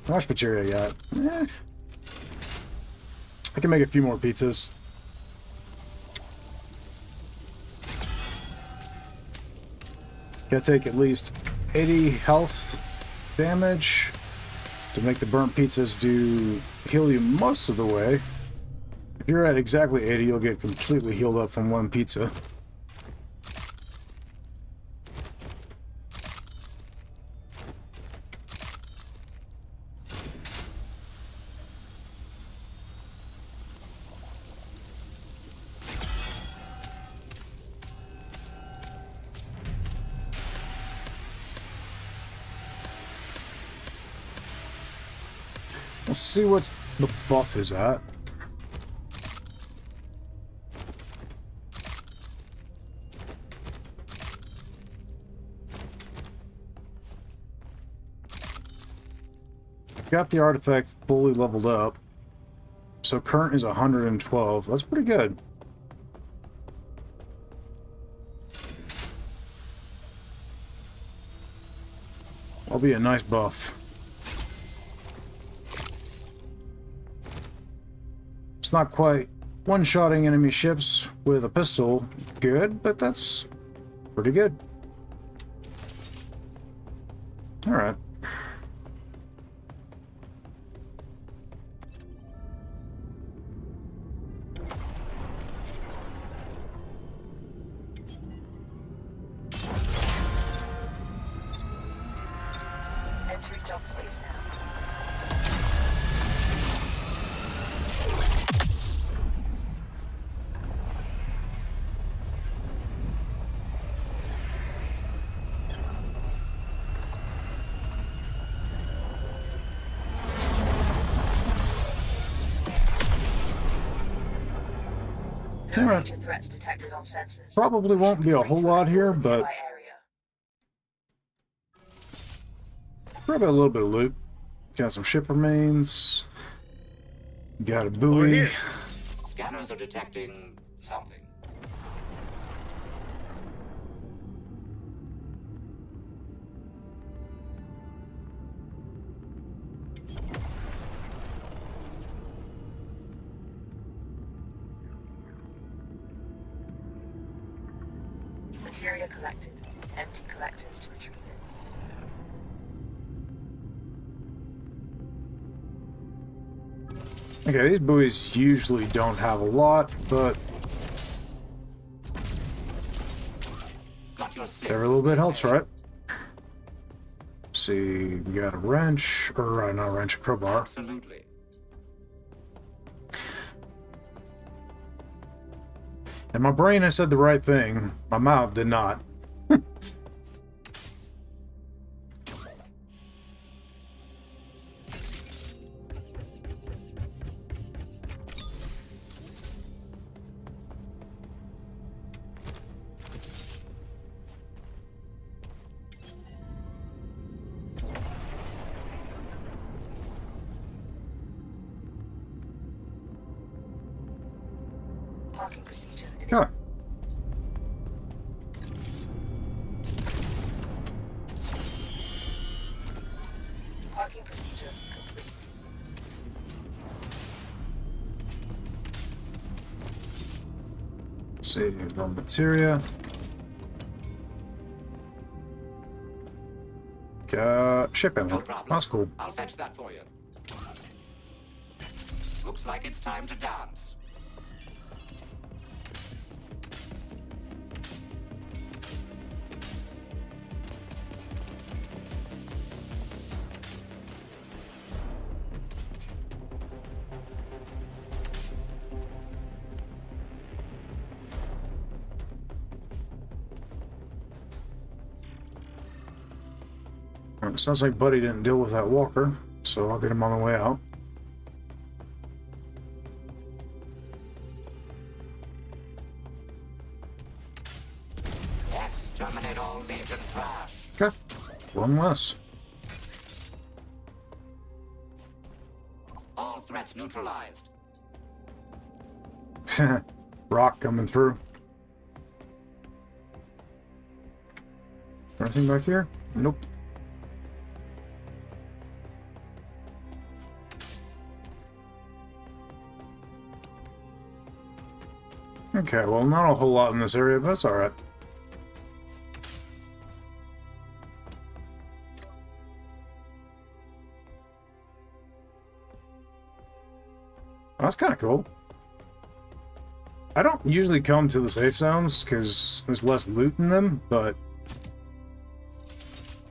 How much material I got? I can make a few more pizzas. Gotta take at least 80 health damage to make the burnt pizzas heal you most of the way. If you're at exactly 80, you'll get completely healed up from one pizza. Let's see what the buff is at. Got the artifact fully leveled up. So current is 112. That's pretty good. That'll be a nice buff. It's not quite one-shotting enemy ships with a pistol good, but that's pretty good. Alright. Entering jump space now. No major threats detected on sensors. Probably won't be a whole lot here, but probably a little bit of loot. Got some ship remains. Got a buoy. Scanners are detecting something. Material collected. Empty collectors to retrieve it. Okay, these buoys usually don't have a lot, but every little bit helps, right? Let's see, we got a wrench, or not a wrench, a crowbar. Absolutely. And my brain has said the right thing. My mouth did not. Parking procedure. Huh. the materia. Ship ammo. No problem. That's cool. I'll fetch that for you. Looks like it's time to dance. Alright, sounds like Buddy didn't deal with that walker, so I'll get him on the way out. Exterminate all Legion trash. Okay, one less. All threats neutralized. Rock coming through. Anything back here? Nope. Okay, well, not a whole lot in this area, but it's alright. That's kind of cool. I don't usually come to the safe zones because there's less loot in them, but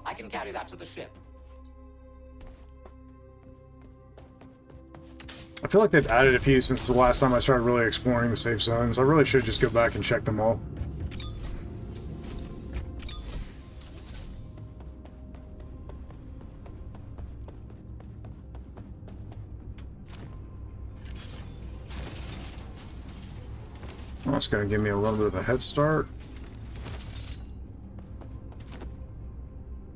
I can carry that to the ship. I feel like they've added a few since the last time I started really exploring the safe zones. I really should just go back and check them all. Well, that's going to give me a little bit of a head start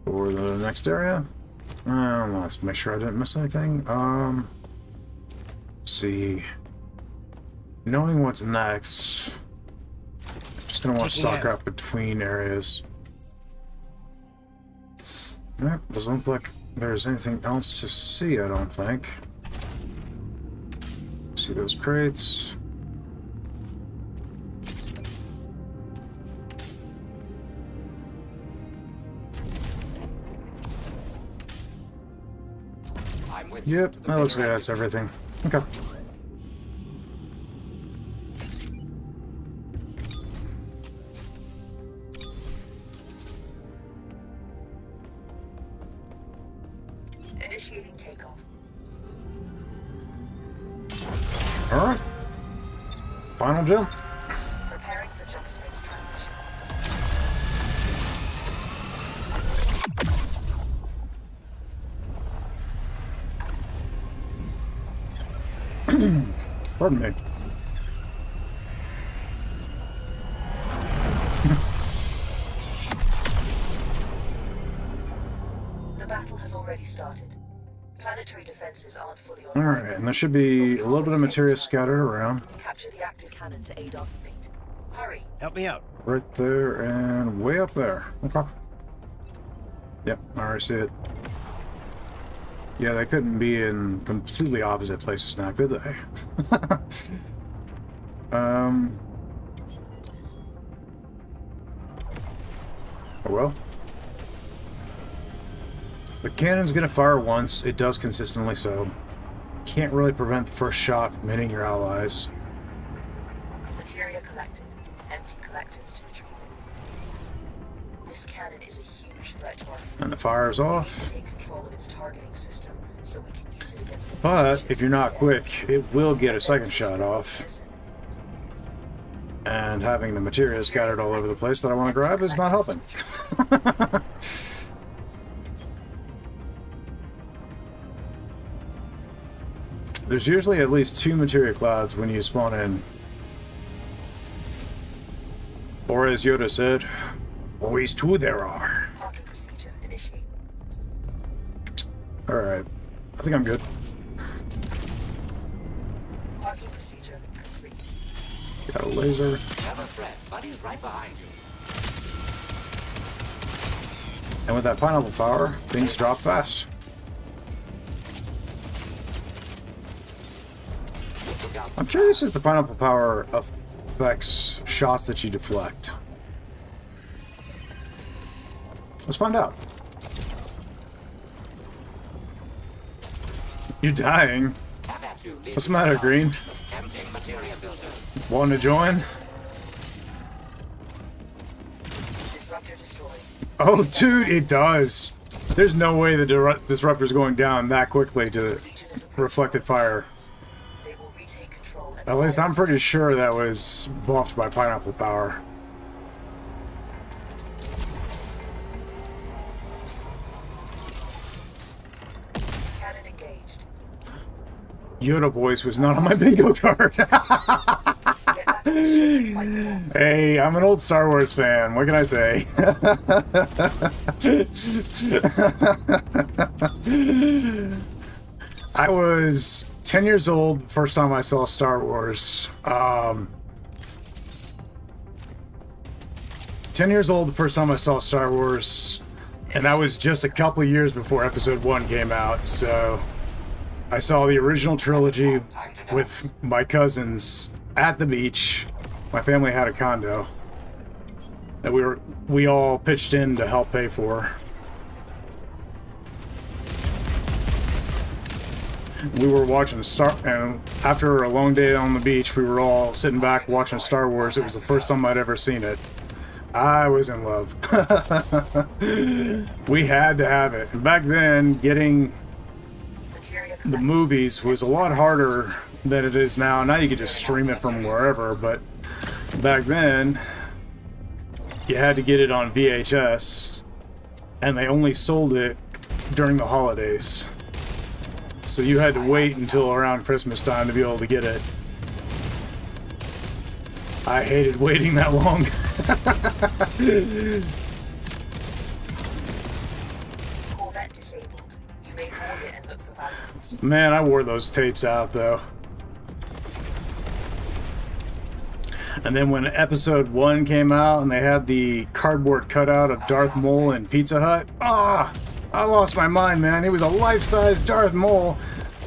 for the next area. Let's make sure I didn't miss anything. Let's see. Knowing what's next, I'm just going to want to stock up between areas. Yep, doesn't look like there's anything else to see, I don't think. See those crates. I'm with you. Yep, To the that looks like bitter that's end. everything. Okay. Initiating takeoff. Alright. Final jump. Preparing for jump space transition. Pardon me. The battle has already started. Planetary defenses aren't fully on. Alright, and there should be a little bit of materia scattered around. Capture the active cannon to aid our fleet. Hurry. Help me out. Right there and way up there. Okay. Yep, I already see it. Yeah, they couldn't be in completely opposite places now, could they? Oh well. The cannon's gonna fire once. It does consistently so. Can't really prevent the first shot from hitting your allies. Materia collected. Empty collectors to retrieve it. This cannon is a huge threat to our fleet. And the fire's We off. need to take control of its targeting system so we can use it against the But if you're not instead. quick, it will get a second shot off. Listen. And having the materia scattered all over the place that I want to grab is not helping. There's usually at least 2 materia clouds when you spawn in. Or as Yoda said, always 2 there are. Parking procedure initiate. Alright, I think I'm good. Parking procedure complete. Got a laser. Never fret. Buddy's right behind you. And with that pineapple power, things drop fast. Look out. I'm curious if the pineapple power affects shots that you deflect. Let's find out. You're dying. What's the matter, Green? Emptying materia filters. Want to join? Disruptor destroyed. Oh, dude, it does. There's no way the disruptor's going down that quickly to Legion is approaching. reflected fire. They will retake control. And At least I'm pretty sure that was buffed by pineapple power. Cannon engaged. Yoda voice was not on my bingo card. Get back on the ship and fight them all. Hey, I'm an old Star Wars fan. What can I say? I was 10 years old the first time I saw Star Wars. 10 years old the first time I saw Star Wars, and that was just a couple years before Episode 1 came out, so I saw the original trilogy with my cousins at the beach. My family had a condo that we all pitched in to help pay for. We were watching and after a long day on the beach, we were all sitting back watching Star Wars. It was the first time I'd ever seen it. I was in love. We had to have it. And back then, getting Materia the collected. movies was a lot harder than it is now. Now you can just stream it from wherever, but back then, you had to get it on VHS, and they only sold it during the holidays. So you had to wait until around Christmas time to be able to get it. I hated waiting that long. Corvette disabled. You may board it and look for valuables. Man, I wore those tapes out, though. And then when Episode 1 came out and they had the cardboard cutout of Darth Maul in Pizza Hut, I lost my mind, man. He was a life-size Darth Maul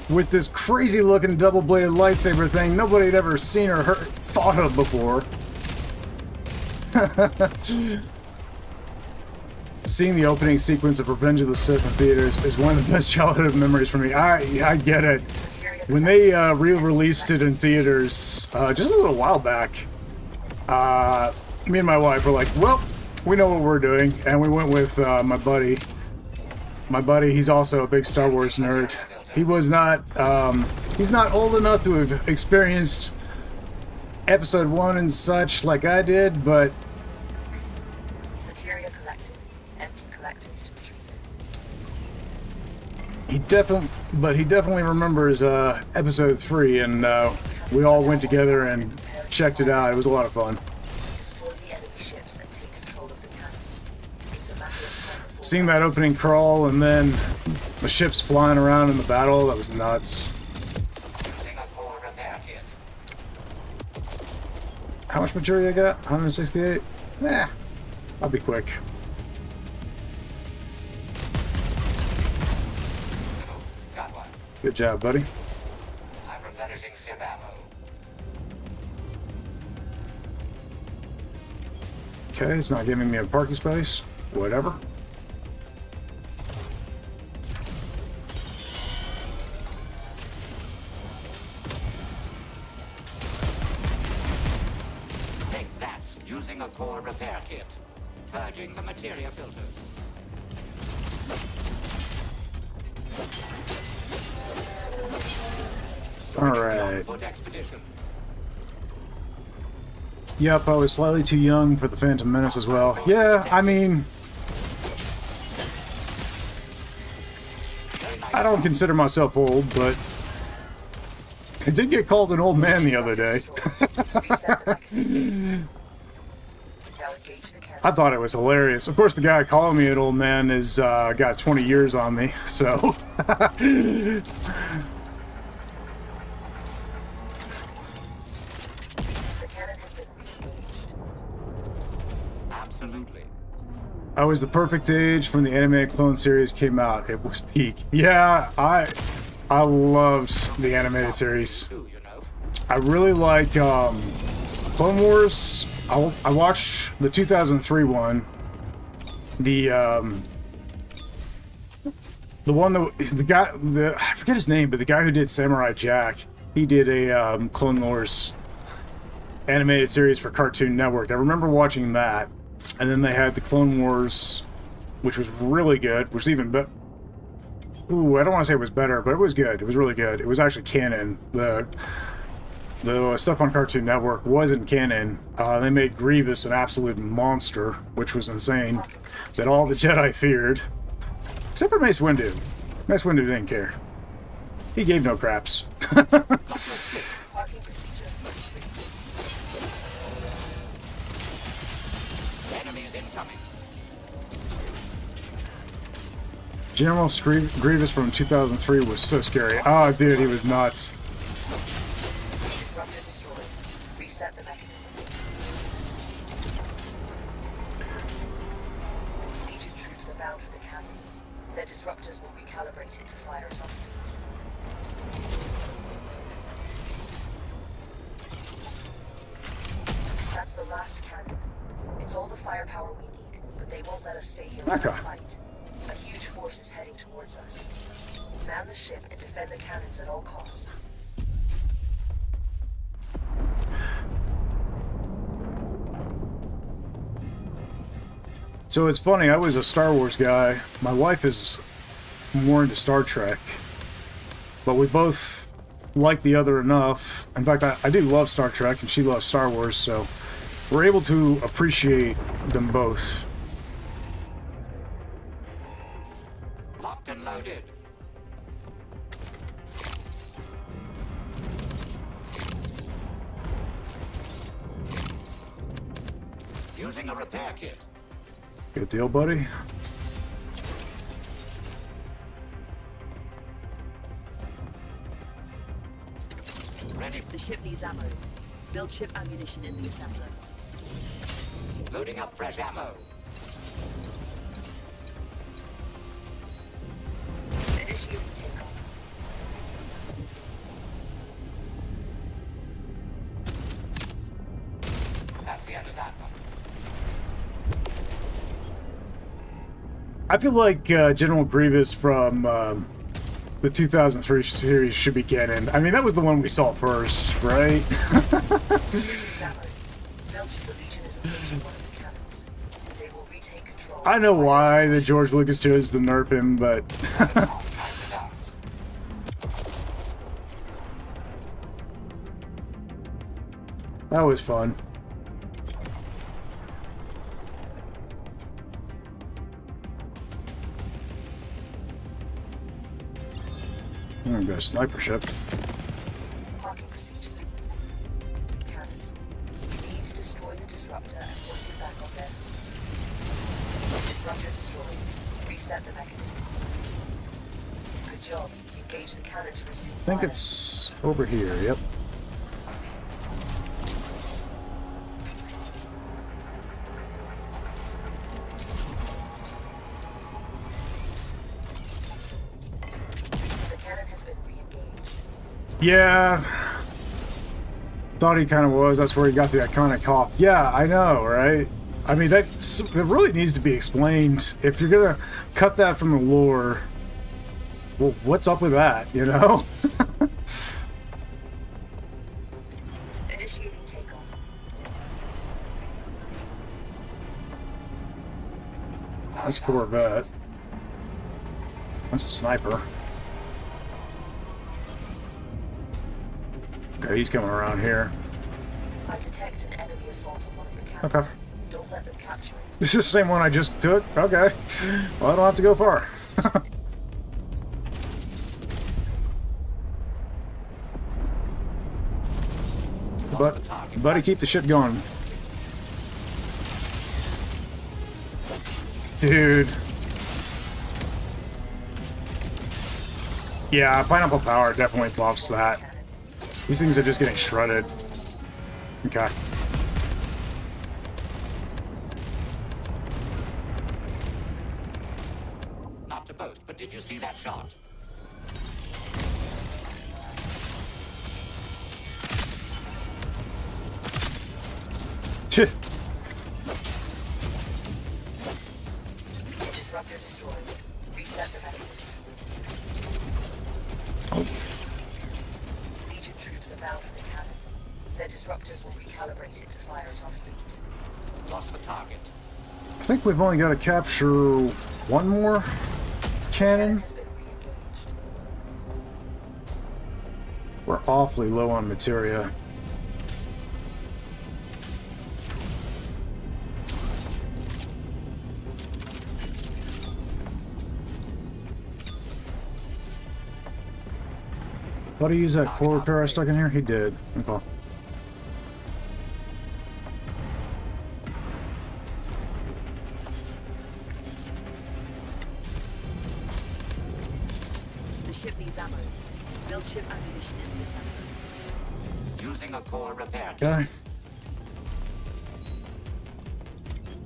with this crazy-looking double-bladed lightsaber thing nobody had ever seen or thought of before. Seeing the opening sequence of Revenge of the Sith in theaters is one of the best childhood memories for me. I get it. Materia When they re-released it in theaters just a little while back, me and my wife were like, well, we know what we're doing, and we went with my buddy. My buddy, he's also a big Star Wars nerd. He was not, he's not old enough to have experienced Episode 1 and such like I did, but Materia collected. Empty collectors to be treated. he definitely remembers Episode 3, and we all went together and checked it out. It was a lot of fun. Destroy the enemy ships and take control of the cannons. It's a matter of time. Seeing that opening crawl and then the ships flying around in the battle, that was nuts. Using a core repair kit. How much material I got? 168? I'll be quick. Got one. Good job, buddy. I'm replenishing ship ammo. Okay, it's not giving me a parking space. Whatever. Take that. Using a core repair kit. Purging the materia filters. Alright. Foot expedition. Yep, I was slightly too young for the Phantom Menace as well. Yeah, I mean, I don't consider myself old, but I did get called an old man the other day. Reset the mechanism. Now engage the cannon. I thought it was hilarious. Of course, the guy calling me an old man is got 20 years on me, so... The cannon has been re-engaged. Absolutely. I was the perfect age when the animated clone series came out. It was peak. Yeah, I loved the animated series. Too, you know. I really like Clone Wars, I watched the 2003 one. The one that I forget his name, but the guy who did Samurai Jack, he did a Clone Wars animated series for Cartoon Network. I remember watching that, and then they had the Clone Wars, which was really good, which was even better. Ooh, I don't want to say it was better, but it was good. It was really good. It was actually canon. The stuff on Cartoon Network wasn't canon. They made Grievous an absolute monster, which was insane, that all the Jedi feared. Except for Mace Windu. Mace Windu didn't care. He gave no craps. Parking procedure. Enemies incoming. General Grievous from 2003 was so scary. Oh, dude, he was nuts. Disruptor destroyed. Reset the mechanism. Legion troops are bound for the cannon. Their disruptors will recalibrate it to fire it on fleet. That's the last cannon. It's all the firepower we need, but they won't let us stay here without a Okay. fight. A huge force is heading towards us. Man the ship and defend the cannons at all costs. So it's funny, I was a Star Wars guy. My wife is more into Star Trek. But we both like the other enough. In fact, I do love Star Trek, and she loves Star Wars, so we're able to appreciate them both. Locked and loaded. Using a repair kit. Good deal, buddy. Ready. The ship needs ammo. Build ship ammunition in the assembler. Loading up fresh ammo. Initiating takeoff. That's the end of that one. I feel like General Grievous from the 2003 series should be canon. I mean, that was the one we saw first, right? I know why that George Lucas chose to nerf him, but that was fun. I'm gonna go sniper ship. Parking procedure. Cannon. You need to destroy the disruptor and point it back on them. Disruptor destroyed. Reset the mechanism. Good job. Engage the cannon to resume I think fire. it's over here, yep. The cannon has been re-engaged. Yeah. Thought he kind of was. That's where he got the iconic cough. Yeah, I know, right? I mean, it really needs to be explained. If you're gonna cut that from the lore, well, what's up with that, you know? Initiating takeoff. That's a Corvette. That's a sniper. Okay, he's coming around here. I detect an enemy assault on one of the cannons. Okay. Don't let them capture it. This is the same one I just took? Okay. Well, I don't have to go far. But, buddy, keep the ship going. Dude. Yeah, Pineapple Power definitely buffs that. These things are just getting shredded. Okay. Not to boast, but did you see that shot? Disruptor destroyed. Reset the mechanism. Oh, Legion troops are bound for the cannon. Their disruptors will recalibrate it to fire it on fleet. Lost the target. I think we've only got to capture one more cannon. Has been re-engaged. We're awfully low on materia. Thought he used that core repair I stuck in here? He did. Okay. The ship needs ammo. Build ship ammunition in the assembly. Using a core repair kit. Okay.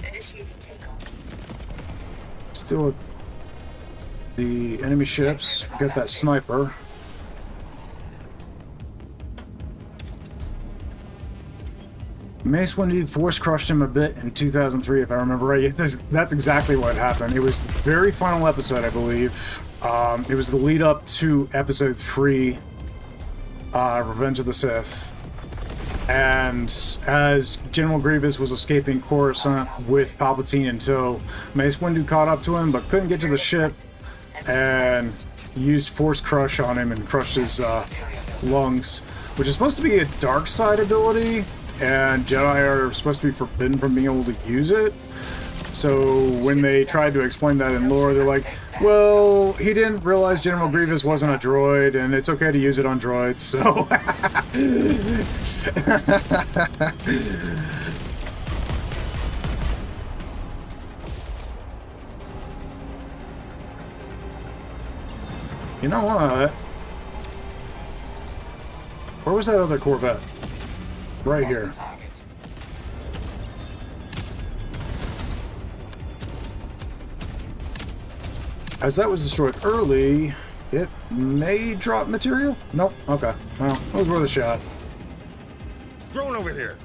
Initiating takeoff. Still with the enemy ships. Got that sniper. Mace Windu force crushed him a bit in 2003, if I remember right. That's exactly what happened. It was the very final episode, I believe. It was the lead up to episode 3, Revenge of the Sith. And as General Grievous was escaping Coruscant with Palpatine in tow, Mace Windu caught up to him but couldn't get to the ship and used Force Crush on him and crushed his lungs, which is supposed to be a dark side ability, and Jedi are supposed to be forbidden from being able to use it. So when they tried to explain that in lore, they're like, well, he didn't realize General Grievous wasn't a droid, and it's okay to use it on droids, so... You know what? Where was that other Corvette? Right here. As that was destroyed early, it may drop material? Nope. Okay. Well, it was worth a shot. Drone over here.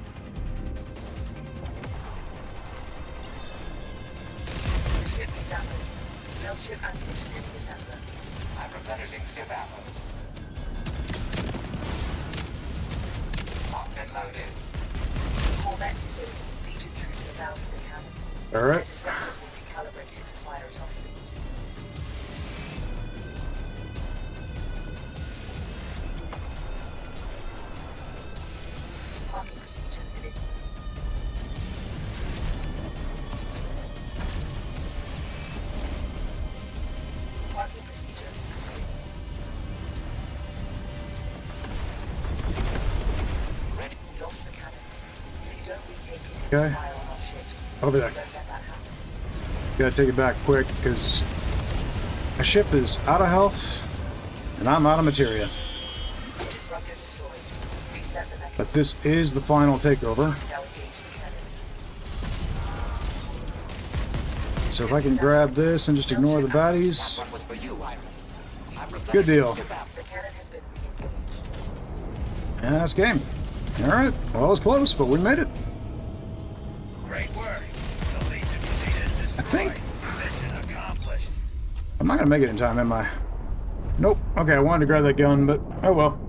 The ship needs ammo. Build ship ammunition in the assembler. I'm replenishing ship ammo. Locked and loaded. Corvette is in. Legion troops are bound for the cannon. All Their right. disruptors will recalibrate it to fire it on fleet. Parking procedure in. Parking procedure complete. Ready. We lost the cannon. If you don't retake it, Okay. fire on our ships. I'll be back. Don't let that happen. Gotta take it back quick, because my ship is out of health, and I'm out of materia. Disruptor destroyed. Reset the mechanism. But this is the final takeover. Now engage the cannon. So if I can grab this and just ignore the baddies, One was for you, Iris. I'm replenishing good deal. ship ammo. The cannon has been re-engaged. And that's game. Alright, well, it was close, but we made it. Great work. The Legion defeated, I think mission accomplished. I'm not gonna make it in time, am I? Nope. Okay, I wanted to grab that gun, but oh well.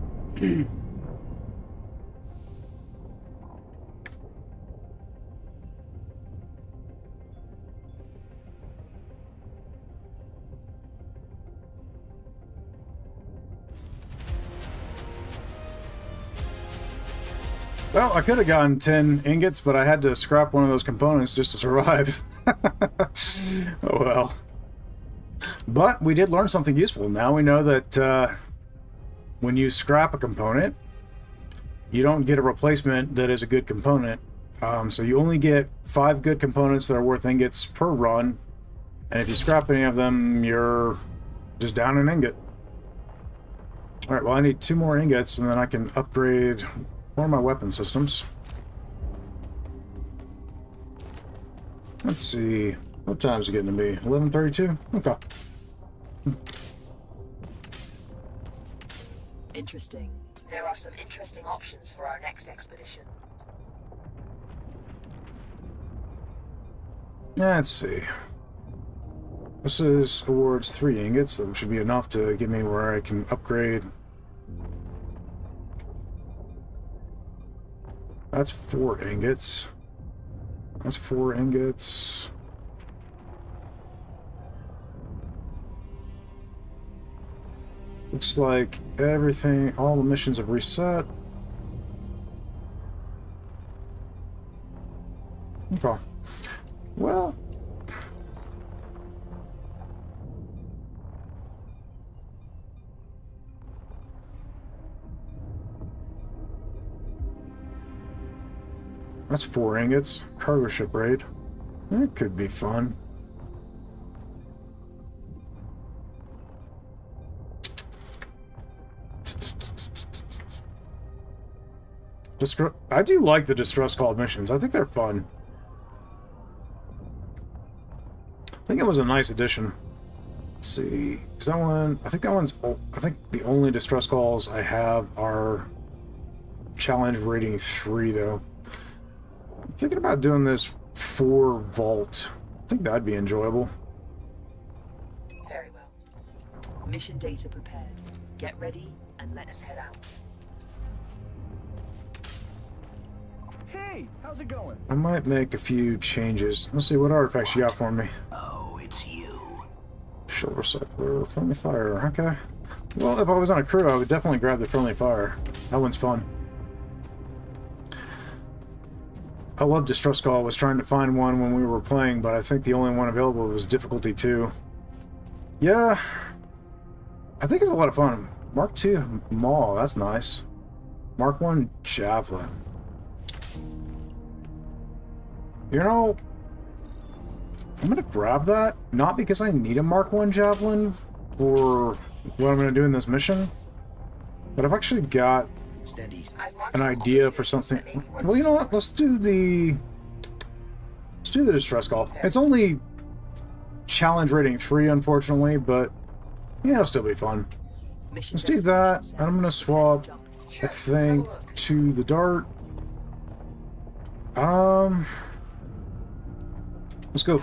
Well, I could have gotten 10 ingots, but I had to scrap one of those components just to survive. Oh well. But we did learn something useful. Now we know that when you scrap a component, you don't get a replacement that is a good component. So you only get 5 good components that are worth ingots per run. And if you scrap any of them, you're just down an ingot. Alright, well I need 2 more ingots and then I can upgrade one of my weapon systems. Let's see. What time is it getting to be? 11:32? Okay. Interesting. There are some interesting options for our next expedition. Let's see. This is awards 3 ingots, so it should be enough to get me where I can upgrade. That's 4 ingots. That's 4 ingots. Looks like everything, all the missions have reset. Okay. Well, that's 4 ingots. Cargo ship raid. That could be fun. I do like the distress call missions. I think they're fun. I think it was a nice addition. Let's see. Is that one? I think that one's. I think the only distress calls I have are challenge rating 3, though. I'm thinking about doing this for Vault. I think that'd be enjoyable. Very well. Mission data prepared. Get ready and let us head out. Hey, how's it going? I might make a few changes. Let's see what artifacts you got for me. Oh, it's you. Shield recycler, friendly fire. Okay. Well, if I was on a crew, I would definitely grab the friendly fire. That one's fun. I love Distress Call. I was trying to find one when we were playing, but I think the only one available was difficulty 2. Yeah. I think it's a lot of fun. Mark 2 Maul, that's nice. Mark 1 Javelin. You know, I'm gonna grab that, not because I need a Mark 1 Javelin for what I'm gonna do in this mission, but I've actually got an idea for something. Well, you know what? Let's do the distress call. It's only challenge rating 3, unfortunately, but yeah, it'll still be fun. Let's do that, and I'm gonna swap, I think, to the dart. Let's go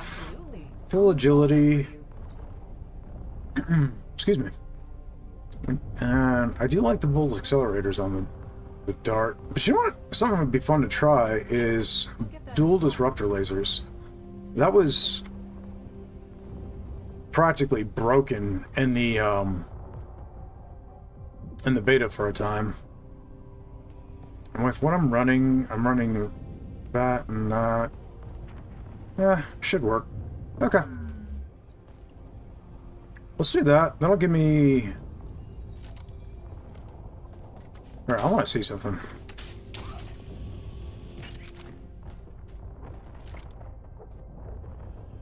full agility. Excuse me. And I do like the bolt accelerators on the dart. But you know what? Something would be fun to try is dual disruptor lasers. That was practically broken in the beta for a time. And with what I'm running that and that. Yeah, should work. Okay. Let's do that. That'll give me... Alright, I want to see something.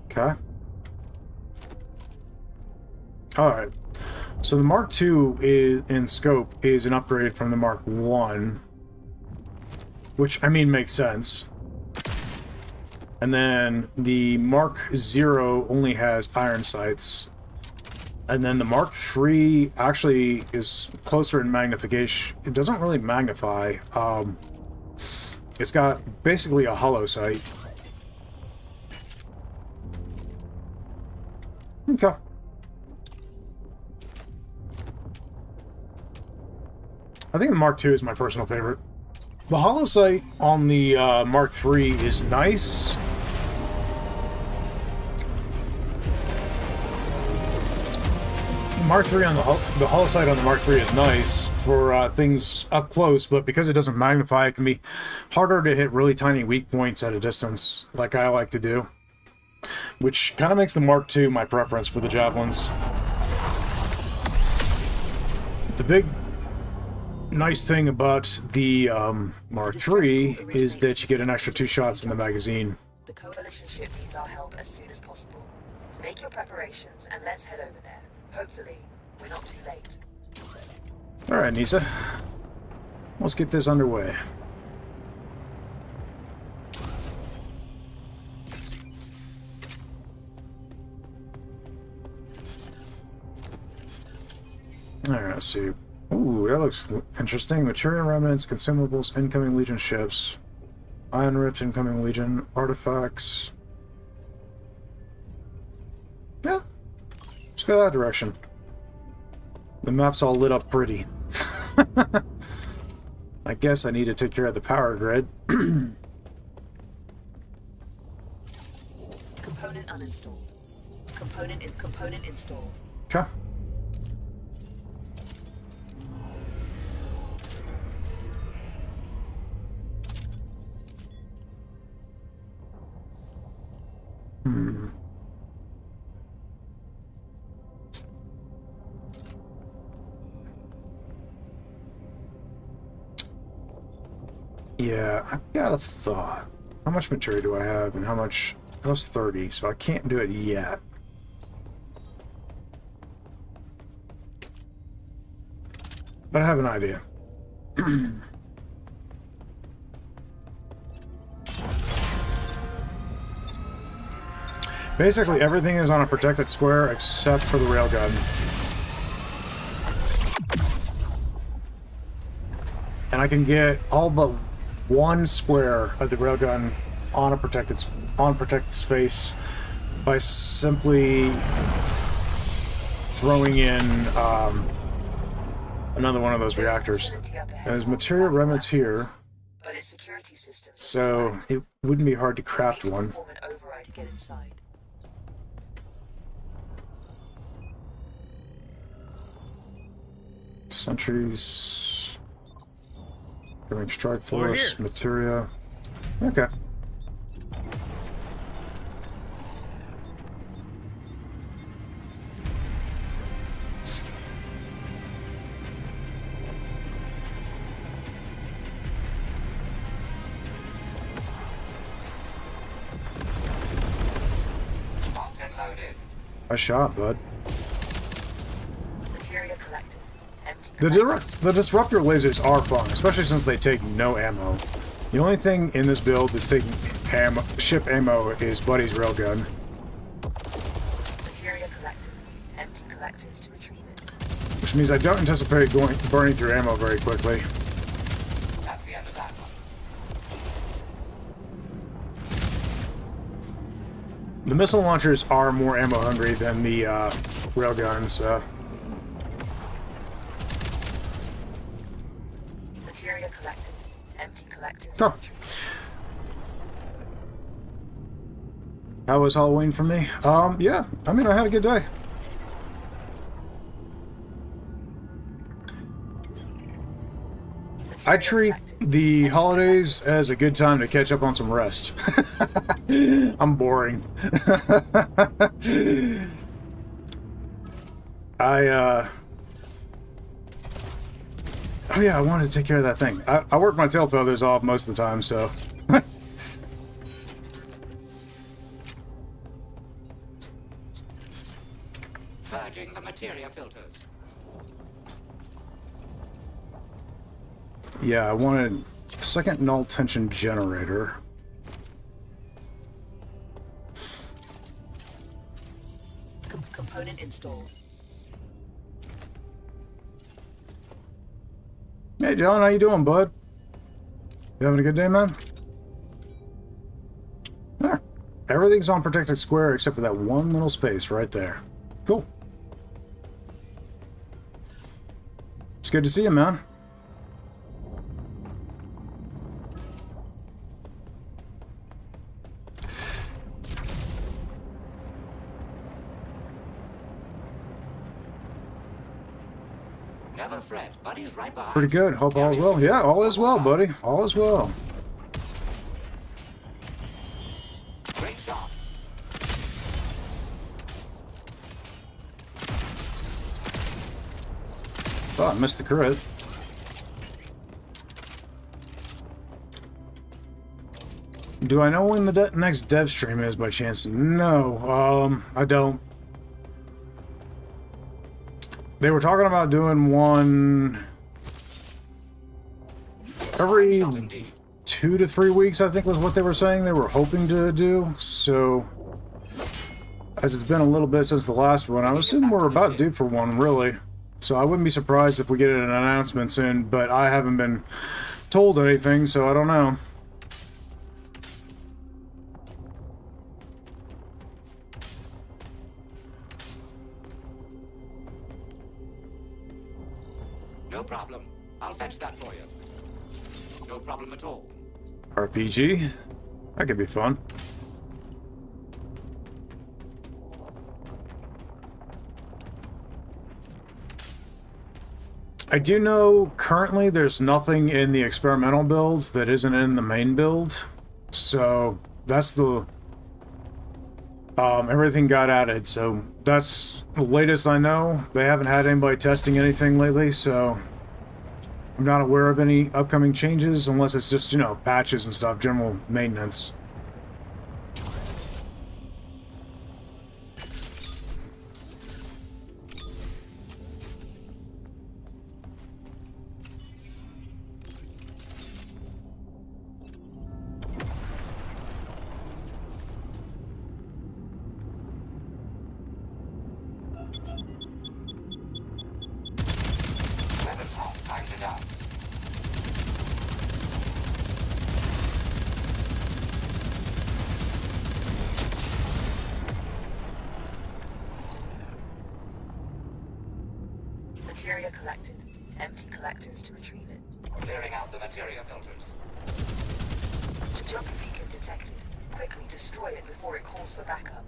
Okay. Alright. So the Mark II is, in scope is an upgrade from the Mark I. Which, I mean, makes sense. And then the Mark 0 only has iron sights. And then the Mark III actually is closer in magnification. It doesn't really magnify. It's got basically a hollow sight. Okay. I think the Mark II is my personal favorite. The hollow sight on the Mark III is nice. Mark III on the hollow sight on the Mark III is nice for things up close, but because it doesn't magnify, it can be harder to hit really tiny weak points at a distance, like I like to do. Which kind of makes the Mark II my preference for the javelins. The big nice thing about the Mark III is that you get an extra 2 shots in the magazine. The Coalition ship needs our help as soon as possible. Make your preparations and let's head over there. Hopefully, we're not too late. Alright, Nisa. Let's get this underway. Alright, let's see. Ooh, that looks interesting. Material remnants, consumables, incoming Legion ships. Iron Rift, incoming Legion, artifacts. Yeah. Let's go that direction. The map's all lit up pretty. I guess I need to take care of the power grid. Component uninstalled. Component installed. Okay. Yeah, I've got a thought. How much material do I have and how much? That was 30, so I can't do it yet. But I have an idea. Basically, everything is on a protected square except for the railgun. And I can get all but one square of the railgun on a protected space by simply throwing in another one of those reactors. There's material remnants here, But its security systems so it wouldn't be hard to craft one. perform an override to get inside. Sentries. Gonna strike Over force, here. materia. Okay. Locked and loaded. Nice shot, bud. Materia collected. Empty The disruptor lasers are fun, especially since they take no ammo. The only thing in this build that's taking ship ammo is Buddy's railgun. Materia collected. Empty collectors to retrieve it. Which means I don't anticipate burning through ammo very quickly. That's the end of that one. The missile launchers are more ammo hungry than the railguns. Materia collected. Empty collectors Oh. to retrieve it. How was Halloween for me? Yeah. I mean, I had a good day. I treat the holidays as a good time to catch up on some rest. I'm boring. Oh yeah, I wanted to take care of that thing. I work my tail feathers off most of the time, so... Purging the materia filters. Yeah, I wanted a second null tension generator. Component installed. Hey John, how you doing, bud? You having a good day, man? There. Everything's on protected square except for that one little space right there. Cool. It's good to see you, man. Never fret, Buddy's right behind. Pretty good. Hope all is well. Yeah, all is well, buddy. All is well. Great shot. Oh, I missed the crit. Do I know when the next dev stream is by chance? No, I don't. They were talking about doing one every Shot indeed. 2 to 3 weeks, I think was what they were saying they were hoping to do. So, as it's been a little bit since the last one, I assume we're about due for one, really. So I wouldn't be surprised if we get an announcement soon, but I haven't been told anything, so I don't know. No problem. I'll fetch that for you. No problem at all. RPG? That could be fun. I do know currently there's nothing in the experimental build that isn't in the main build. So that's the... everything got added, so that's the latest I know. They haven't had anybody testing anything lately, so I'm not aware of any upcoming changes unless it's just, you know, patches and stuff, general maintenance. Weapons off. Time to dance. Materia collected. Empty collectors to retrieve it. Clearing out the materia filters. Jumpy beacon detected. Quickly destroy it before it calls for backup.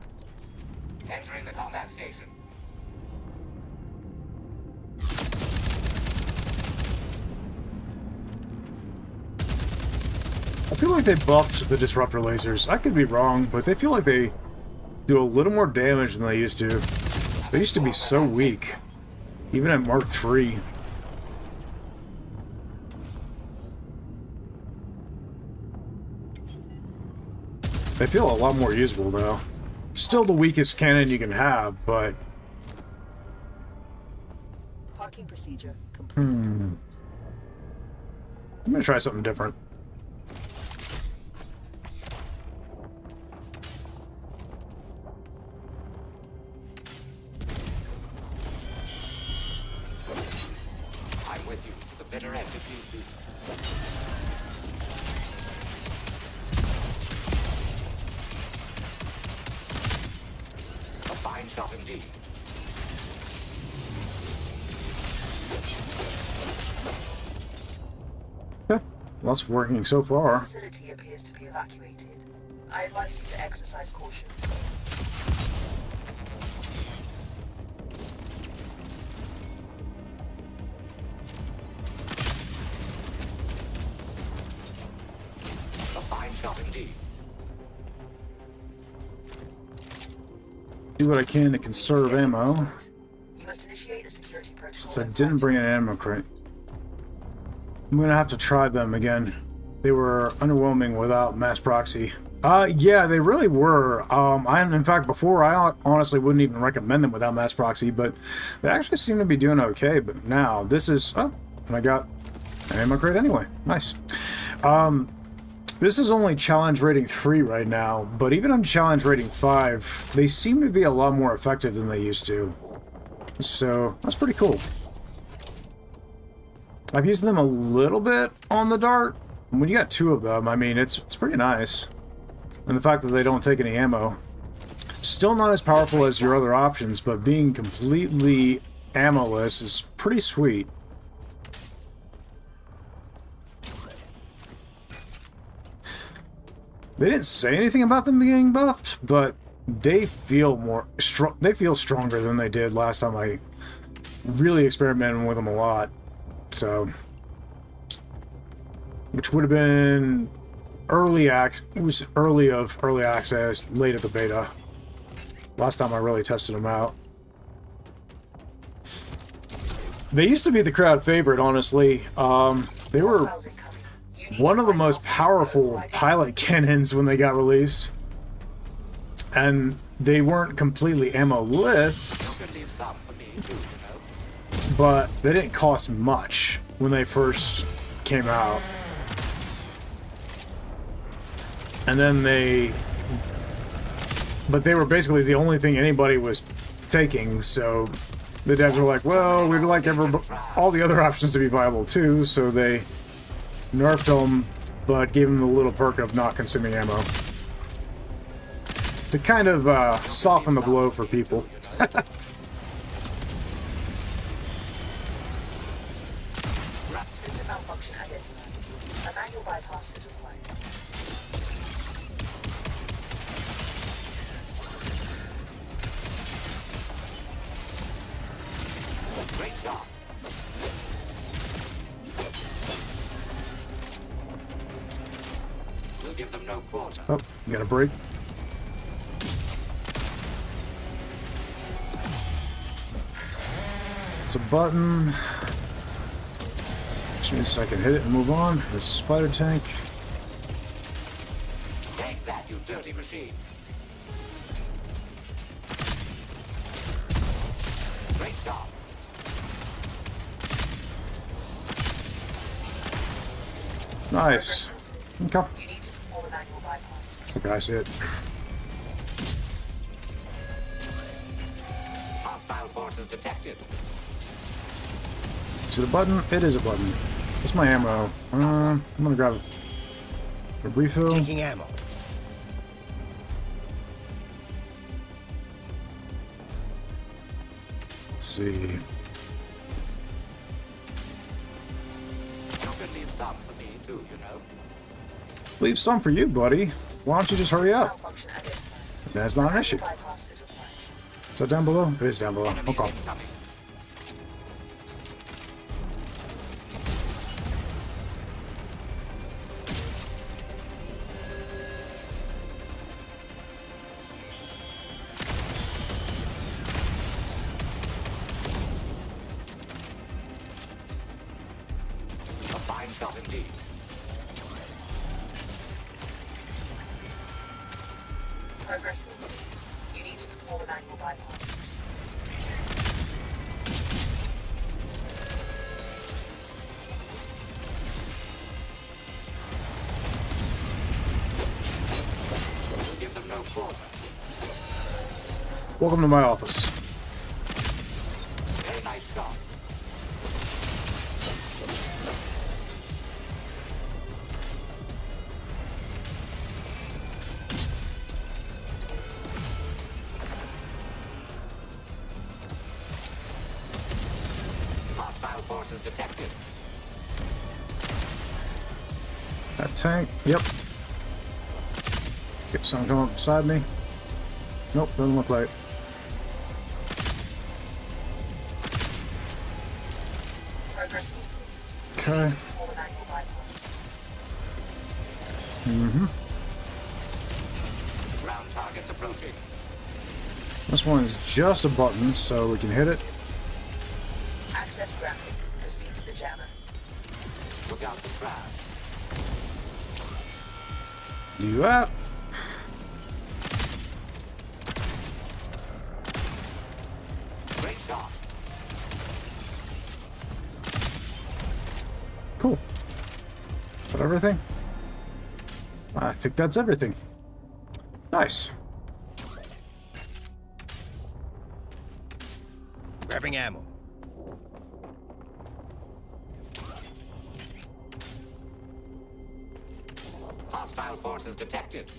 Entering the combat station. I feel like they buffed the disruptor lasers. I could be wrong, but they feel like they do a little more damage than they used to. They used to be so weak, even at Mark III. They feel a lot more usable, though. Still the weakest cannon you can have, but... Parking procedure complete. I'm gonna try something different. I'm with you to the bitter end if you do. A fine shot indeed. Okay, well, that's working so far. The facility appears to be evacuated. I advise you to exercise caution. A fine shot indeed. Do what I can to conserve ammo, You must initiate a security protocol. since I didn't bring an ammo crate. I'm gonna have to try them again. They were underwhelming without mass proxy. Yeah, they really were. In fact, before, I honestly wouldn't even recommend them without mass proxy, but they actually seem to be doing okay. But now, this is... Oh, and I got an ammo crate anyway. Nice. This is only challenge rating 3 right now, but even on challenge rating 5, they seem to be a lot more effective than they used to. So, that's pretty cool. I've used them a little bit on the dart. When you got 2 of them, I mean, it's pretty nice. And the fact that they don't take any ammo. Still not as powerful as your other options, but being completely ammo-less is pretty sweet. They didn't say anything about them being buffed, but they feel they feel stronger than they did last time I really experimented with them a lot. So, which would have been early access. It was early access, late at the beta. Last time I really tested them out. They used to be the crowd favorite, honestly. They were one of the most powerful pilot cannons when they got released. And they weren't completely ammo-less, Could leave some for me too, you know. but they didn't cost much when they first came out. And then but they were basically the only thing anybody was taking, so the devs were like, well, we'd like all the other options to be viable too, so they nerfed them, but gave them the little perk of not consuming ammo. To kind of soften the blow for people. Malfunction identified. A manual bypass is required. Great job. We'll give them no quarter. Oh, got a break. It's a button. Which means I can hit it and move on. There's a spider tank. Take that, you dirty machine. Great job. Nice. Okay. You need to perform a manual bypass. Okay, I see it. Hostile forces detected. Is it a button? It is a button. What's my ammo? I'm gonna grab a refill. Taking ammo. Let's see. You could leave some for me too, you know. Leave some for you, buddy. Why don't you just hurry up? Malfunction identified. That's not an issue. Bypass is required. Is that down below? It is down below. Enemies Okay. incoming. A fine shot indeed. Progress limited. You need to perform a manual bypass. We'll give them no quarter. Welcome to my office. Very nice job. Hostile forces detected. That tank. Yep. Get someone come up beside me. Nope, doesn't look like. Progress limited. Okay. Perform a manual bypass. Mm-hmm. Ground targets approaching. This one is just a button, so we can hit it. Access granted. Proceed to the jammer. Look out for trash. Do that. Great shot. Cool. Is that everything? I think that's everything. Nice. Grabbing ammo. Hostile forces detected.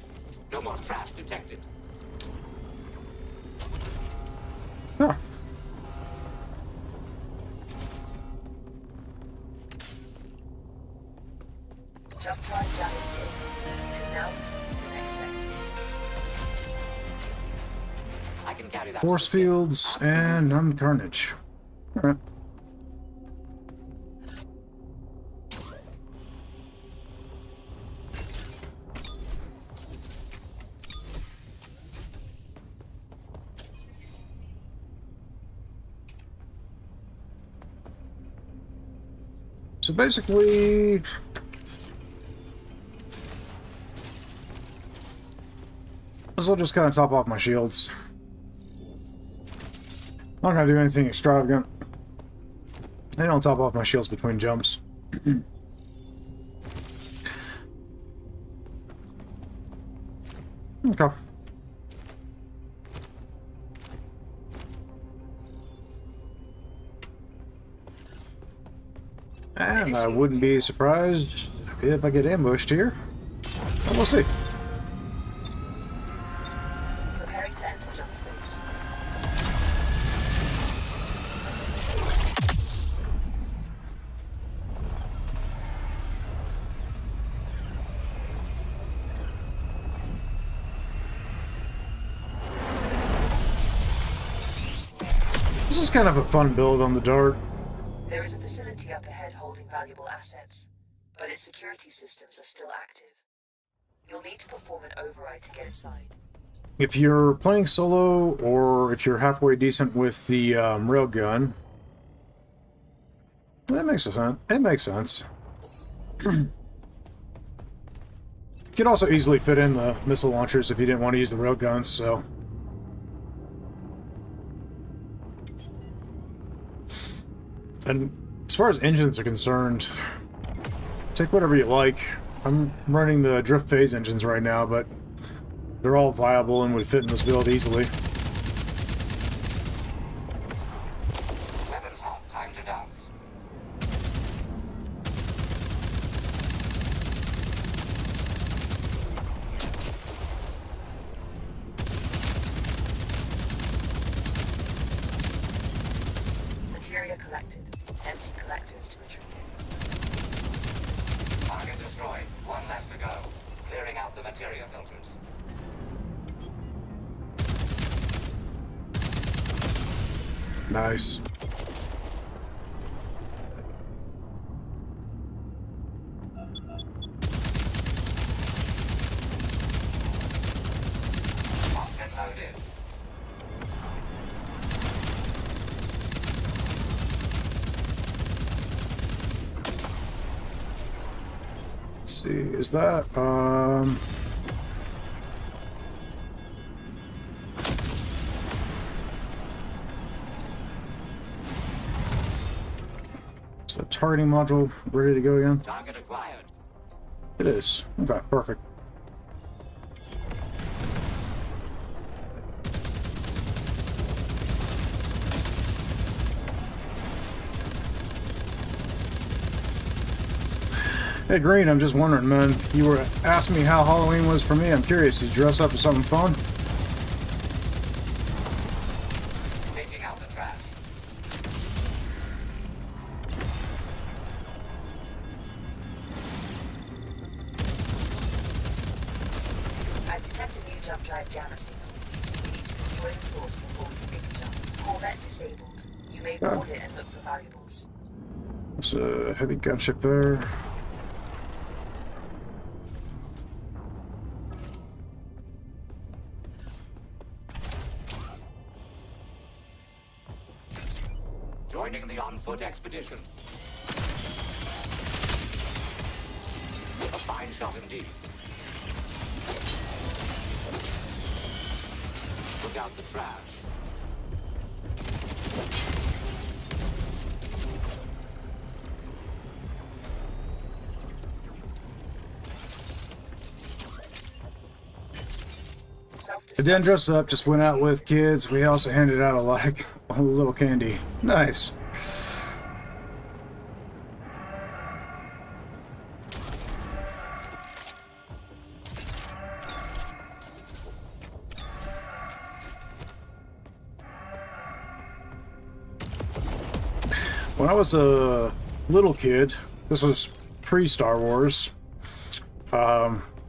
No more trash detected. Yeah. Jump drive jammer disabled. You can now proceed to the next sector. I can carry that. Force fields and carnage. Alright. So basically, this will just kind of top off my shields. I'm not gonna do anything extravagant. And I'll top off my shields between jumps. Okay. And I wouldn't be surprised if I get ambushed here. But we'll see. Preparing to enter jump space. is kind of a fun build on the Dart. There is a facility up ahead holding valuable assets, but its security systems are still active. You'll need to perform an override to get inside. If you're playing solo, or if you're halfway decent with the railgun, that makes sense. It makes sense. You could also easily fit in the missile launchers if you didn't want to use the railguns, so... And as far as engines are concerned, take whatever you like. I'm running the drift phase engines right now, but they're all viable and would fit in this build easily. Weapons hot. Time to dance. Materia collected. Empty collectors to retrieve it. Target destroyed. One left to go. Clearing out the materia filters. Nice. Locked and loaded. Let's see, is that, is the targeting module ready to go again? Target acquired. It is. Okay, perfect. Hey Green, I'm just wondering, man. You were asking me how Halloween was for me. I'm curious. Did you dress up as something fun? Taking out the trash. I've detected new jump drive jammer signal. We need to destroy the source before we can make a jump. Corvette disabled. You may board it and look for valuables. There's a heavy gunship there. Joining the on-foot expedition. A fine shot indeed. Look out the trash. I didn't dress up, just went out with kids. We also handed out a little candy. Nice. When I was a little kid, this was pre-Star Wars.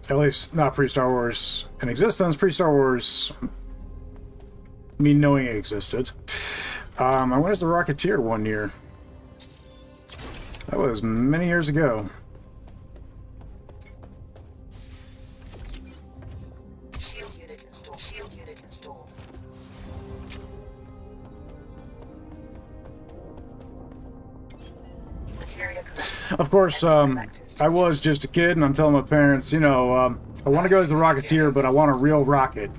At least not pre-Star Wars in existence. Pre-Star Wars, me knowing it existed. I went as the Rocketeer one year. That was many years ago. Shield unit installed. Shield unit installed. Materia collected. Of course, I was just a kid, and I'm telling my parents, you know, I want to go as the Rocketeer, but I want a real rocket.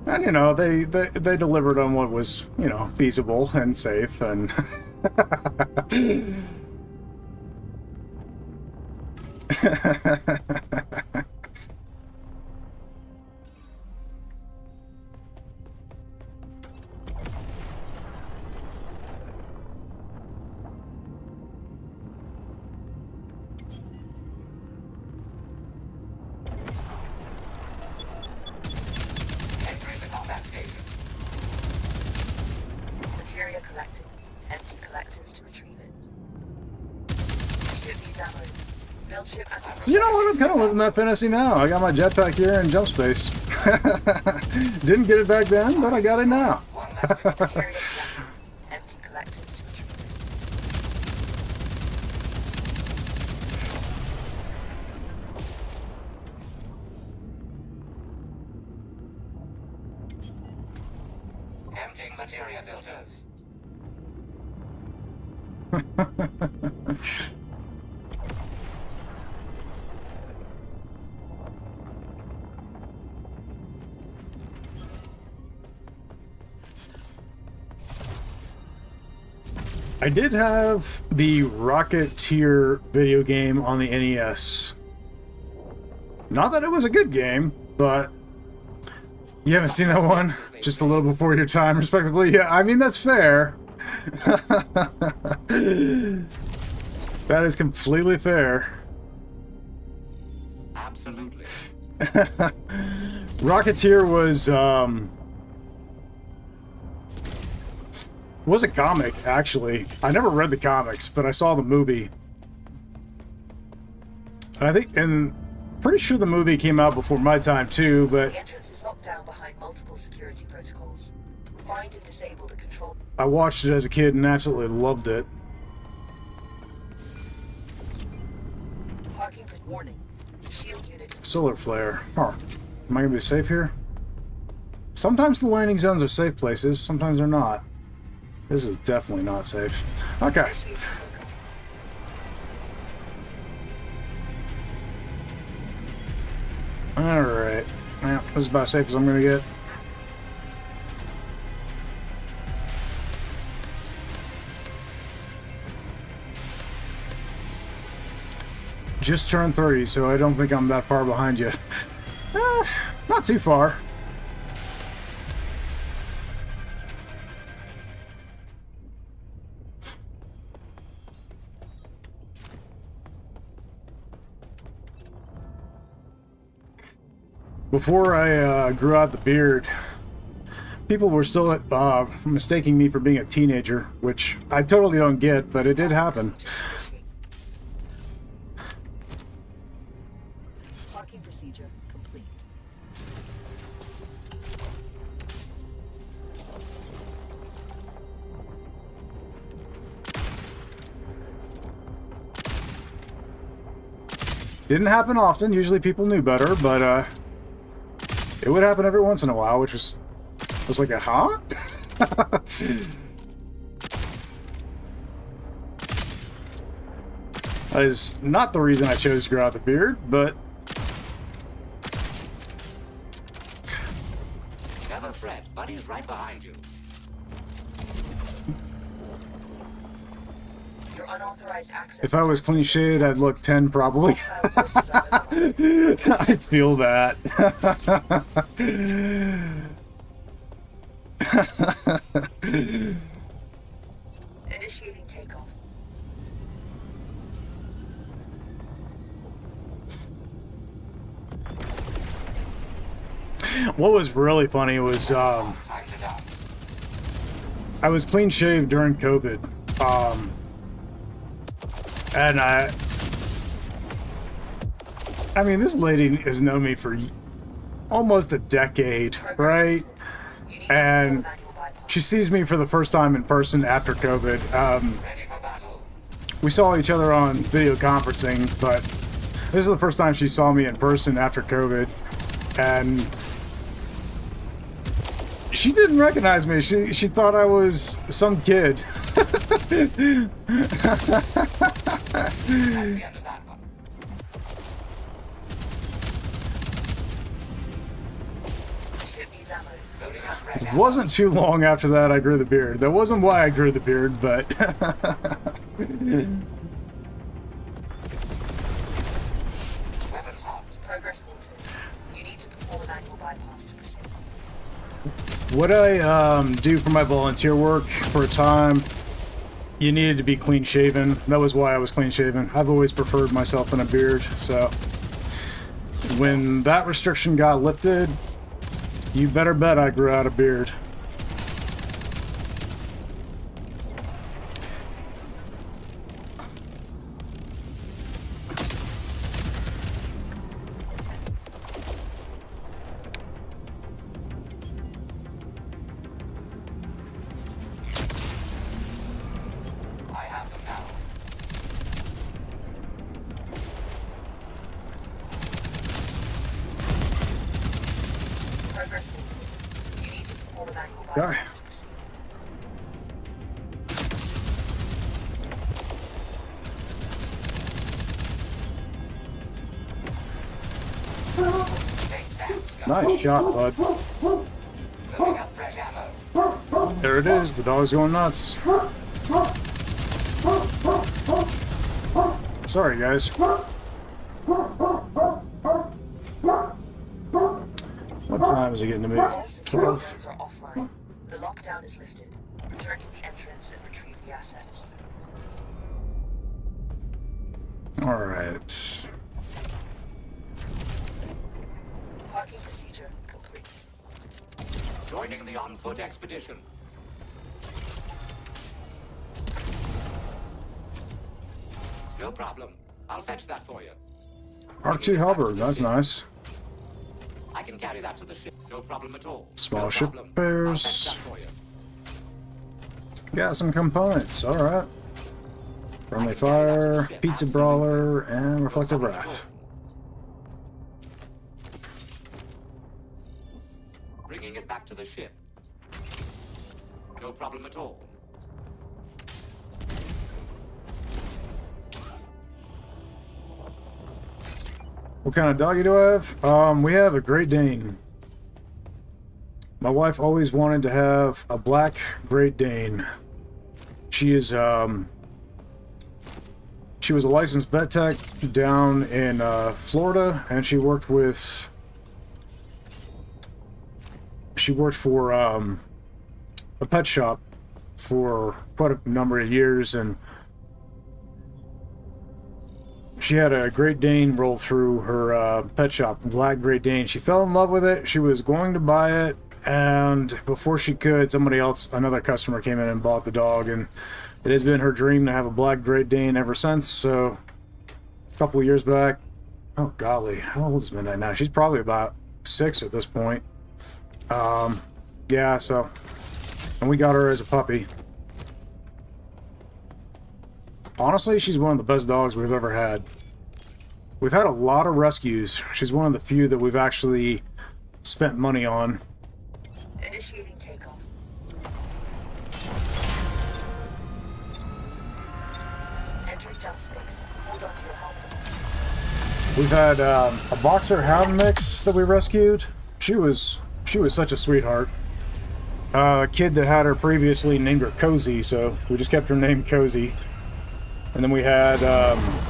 And, you know, they delivered on what was, you know, feasible and safe, and... Entering the combat station. Materia collected. Empty collectors to retrieve it. Ship needs ammo. Build ship and So you know what? I'm kind of living that fantasy now. I got my jetpack here in jump space. Didn't get it back then, but I got it now. One less to material collected. Empty collectors to retrieve. emptying materia filters. I did have the Rocketeer video game on the NES. Not that it was a good game, but you haven't seen that one? Just a little before your time, respectively? Yeah, I mean, that's fair. That is completely fair. Absolutely. Rocketeer was a comic, actually. I never read the comics, but I saw the movie. And pretty sure the movie came out before my time too, but The entrance is locked down behind multiple security protocols. Find and disable the control. I watched it as a kid and absolutely loved it. Parking for warning. Shield unit. Solar flare. Huh. Am I gonna be safe here? Sometimes the landing zones are safe places, sometimes they're not. This is definitely not safe. Okay. Initiate takeoff. Alright. Well, this is about as safe as I'm gonna get. Just turned 30, so I don't think I'm that far behind you. Not too far. Before I grew out the beard, people were still mistaking me for being a teenager, which I totally don't get, but it did happen. Parking procedure complete. Didn't happen often. Usually people knew better, but it would happen every once in a while, which was like a huh? That is not the reason I chose to grow out the beard, but Never fret, Buddy's right behind you. Your unauthorized access. if I was clean shaved, I'd look 10 probably. I feel that. Initiating takeoff. What was really funny was Time to dock. I was clean shaved during COVID, and I mean, this lady has known me for almost a decade, right? You need And to manual bypass. she sees me for the first time in person after COVID. Ready for battle. We saw each other on video conferencing, but this is the first time she saw me in person after COVID, and she didn't recognize me. She thought I was some kid. That's the end of that one. Ship needs ammo. Loading up fresh It ammo. wasn't too long after that I grew the beard. That wasn't why I grew the beard, but Weapons hot. Progress halted. You need to perform a manual bypass to proceed. what I do for my volunteer work for a time, you needed to be clean shaven. That was why I was clean shaven. I've always preferred myself in a beard, so when that restriction got lifted, you better bet I grew out a beard. Progress halted. You need to perform a manual Yeah. bypass to proceed. Take that, Scott. Nice shot, bud. Moving up fresh ammo. There it is. The dog's going nuts. Sorry, guys. What time is it getting to be? All security 12. nodes are offline. The lockdown is lifted. Return to the entrance and retrieve the assets. Alright. Parking procedure complete. Joining the on-foot expedition. No problem. I'll fetch that for you. R2 Halberd, that's nice. I can carry that to the ship. No problem at all. Small No ship problem. repairs. I'll fetch that for you. Got some components, alright. Friendly fire, pizza brawler, and reflective wrath. Bringing it back to the ship. No problem at all. What kind of doggy do I have? We have a Great Dane. My wife always wanted to have a black Great Dane. She is, she was a licensed vet tech down in Florida, and she worked with, for a pet shop for quite a number of years, and she had a Great Dane roll through her pet shop, black Great Dane. She fell in love with it. She was going to buy it, and before she could, somebody else, another customer came in and bought the dog, and it has been her dream to have a black Great Dane ever since. So a couple of years back, oh golly, how old is Midnight now? She's probably about 6 at this point. Yeah, so, and we got her as a puppy. Honestly, she's one of the best dogs we've ever had. We've had a lot of rescues. She's one of the few that we've actually spent money on. Initiating takeoff. Entering jump space. Hold on to your helmets. We've had a boxer hound mix that we rescued. She was such a sweetheart. A kid that had her previously named her Cozy, so we just kept her name Cozy. And then we had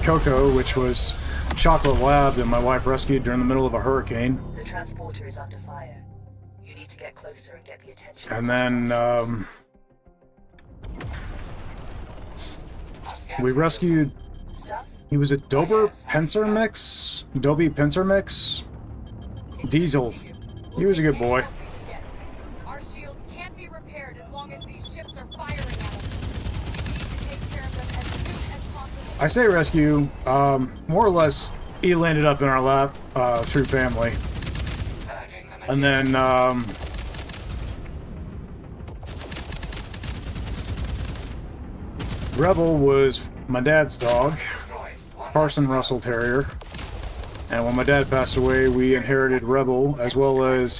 Coco, which was chocolate lab that my wife rescued during the middle of a hurricane. The transporter is under fire. You need to get closer and get the attention. And then we rescued. Stuff? He was a Dober Pincer mix, Dobie Pincer mix, Diesel. He was a good boy. Our shields can't be repaired as long as these ships are firing at us. We need to take care of them as soon as possible. I say rescue, more or less, he landed up in our lap through family. Purging the And then, Rebel was my dad's dog, destroyed. One Parson Russell Terrier. And when my dad passed away, we inherited Rebel, as well as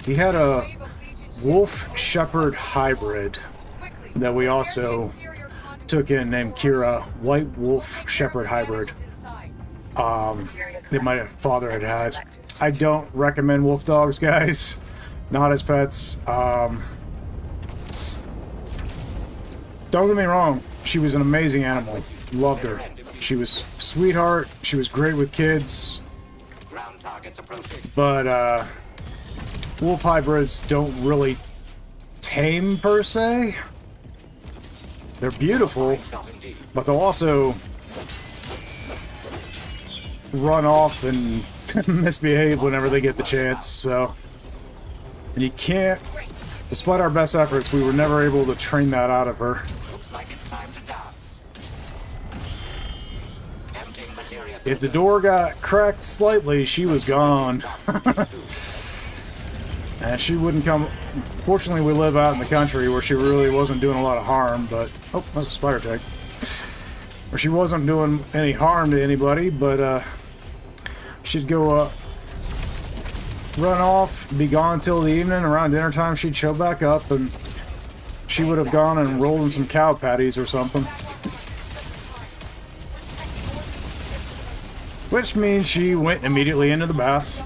he had a Wave of Legion Wolf Shepherd hybrid quickly. that we Repair the also exterior conduits took in, to named the doors. Kira, White We'll Wolf take care Shepherd of hybrid. damages inside. That my father had had. I don't recommend wolf dogs, guys. Not as pets. Don't get me wrong. She was an amazing animal. Loved her. She was sweetheart. She was great with kids. ground targets approaching. But wolf hybrids don't really tame per se. They're beautiful, Shot indeed. but they'll also run off and misbehave whenever they get the chance. So, and you can't, despite our best efforts, we were never able to train that out of her. Looks like it's time to dance. Emptying materia. If the door got cracked slightly, she was gone. And she wouldn't come. Fortunately, we live out in the country where she really wasn't doing a lot of harm, but oh, that's a spider tag. Where she wasn't doing any harm to anybody, but she'd go run off, be gone till the evening. Around dinner time, she'd show back up, and she would have gone and rolled in some cow patties or something. Which means she went immediately into the bath.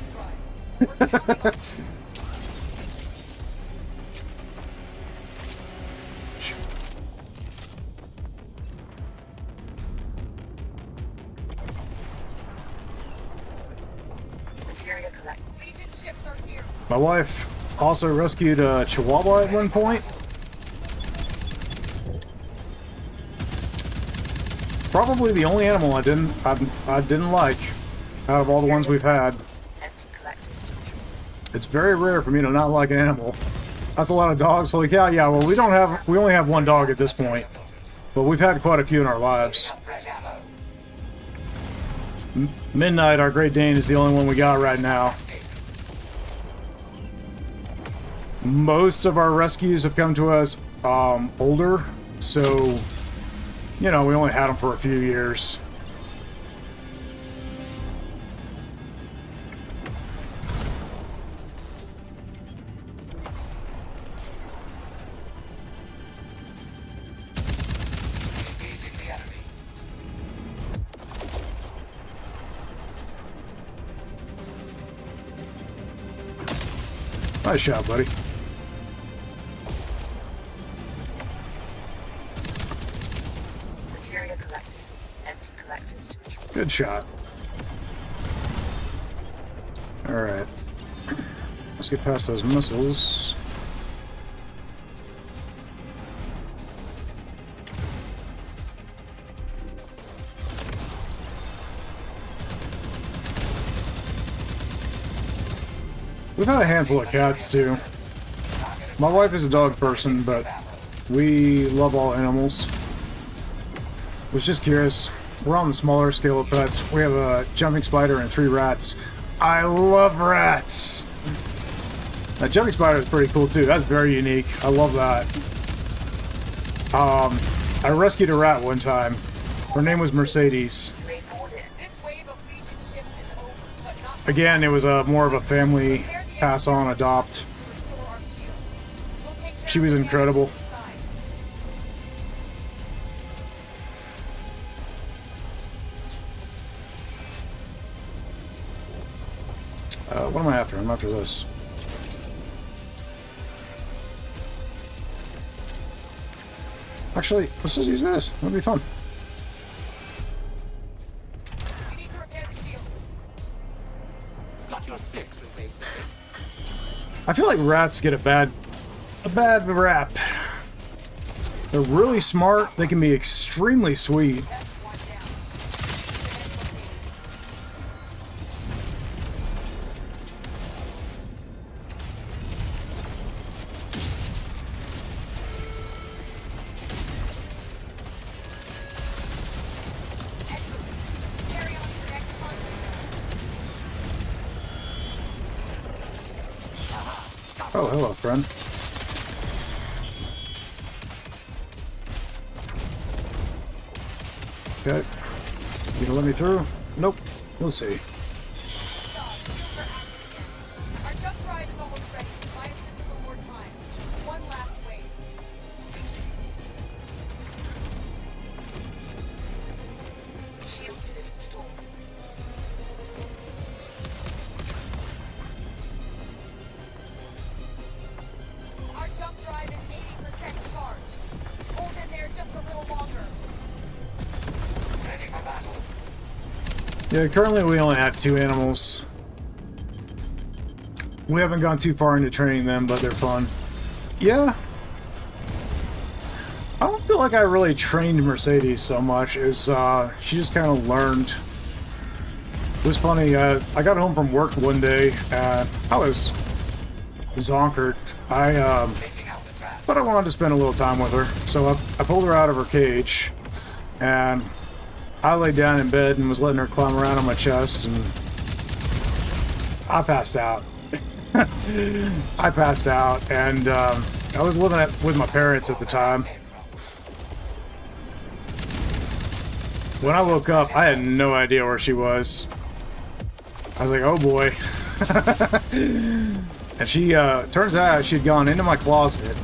Materia collect. Legion ships are here. My wife also rescued a Chihuahua at one point. Probably the only animal I didn't like out of all the ones we've had. Empty collectors to patrol. It's very rare for me to not like an animal. That's a lot of dogs. Holy cow! Yeah, well, we only have one dog at this point, but we've had quite a few in our lives. Fresh ammo. Midnight, our Great Dane, is the only one we got right now. Most of our rescues have come to us older, so you know we only had them for a few years. Engaging the enemy. Nice shot, buddy. Materia collected. Empty collectors to patrol. Good shot. Alright. Let's get past those missiles. We've had a handful of cats too. My wife is a dog person, but we love all animals. Was just curious. We're on the smaller scale of pets. We have a jumping spider and 3 rats. I love rats! That jumping spider is pretty cool too. That's very unique. I love that. I rescued a rat one time. Her name was Mercedes. You may board it. This wave of Legion ships is over, but not Again, it was more of a family pass on, adopt. to restore our shields. We'll take care She of was the incredible. damage inside. What am I after? I'm after this. Actually, let's just use this. That'll be fun. We need to repair the shields. Got your six, as they say. I feel like rats get a bad rap. They're really smart. They can be extremely sweet. One down. Excellent. Carry on to the next contact. Oh, hello, friend. Okay. You gonna let me through? Nope. We'll see. Our jump drive is almost ready. Buy us just a little more time. One last wave. Shield unit installed. Our jump drive is 80% charged. Hold in there just a little longer. Ready for battle. Yeah, currently we only have 2 animals. We haven't gone too far into training them, but they're fun. Yeah. I don't feel like I really trained Mercedes so much as she just kind of learned. It was funny, I got home from work one day and I was zonkered. Taking out the trap. But I wanted to spend a little time with her, so I pulled her out of her cage and I laid down in bed and was letting her climb around on my chest, and I passed out. I passed out, and I was living with my parents at the time. When I woke up, I had no idea where she was. I was like, oh boy. And she, turns out she'd gone into my closet.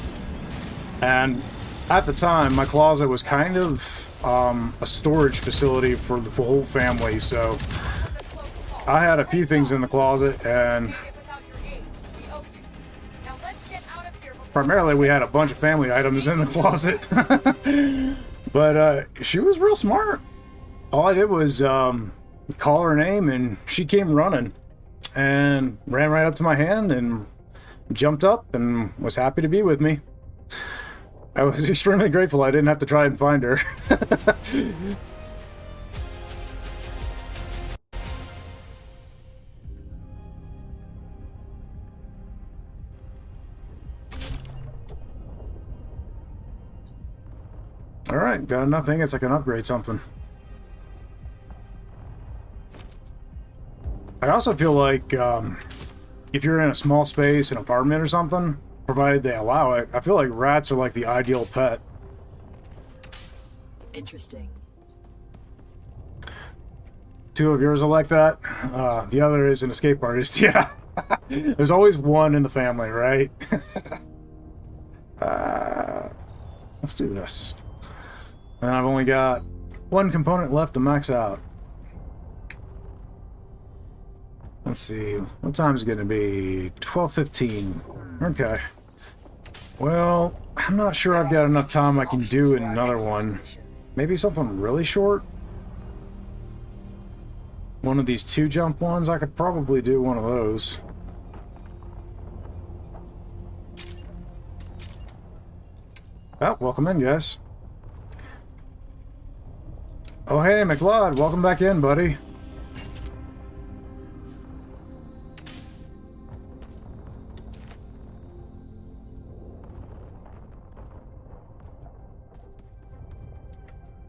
And at the time, my closet was kind of a storage facility for the whole family, so I had a few things in the closet, and primarily we had a bunch of family items in the closet. But she was real smart. All I did was call her name, and she came running and ran right up to my hand and jumped up and was happy to be with me. I was extremely grateful I didn't have to try and find her. Alright, got enough ingots I can upgrade something. I also feel like if you're in a small space, an apartment or something, provided they allow it, I feel like rats are like the ideal pet. Interesting. Two of yours are like that. The other is an escape artist. Yeah. There's always one in the family, right? Let's do this. And I've only got one component left to max out. Let's see. What time is it going to be? 12:15. Okay. Well, I'm not sure I've got enough time I can do another one. Maybe something really short? One of these 2-jump ones? I could probably do one of those. Oh, welcome in, guys. Oh, hey, McLeod. Welcome back in, buddy.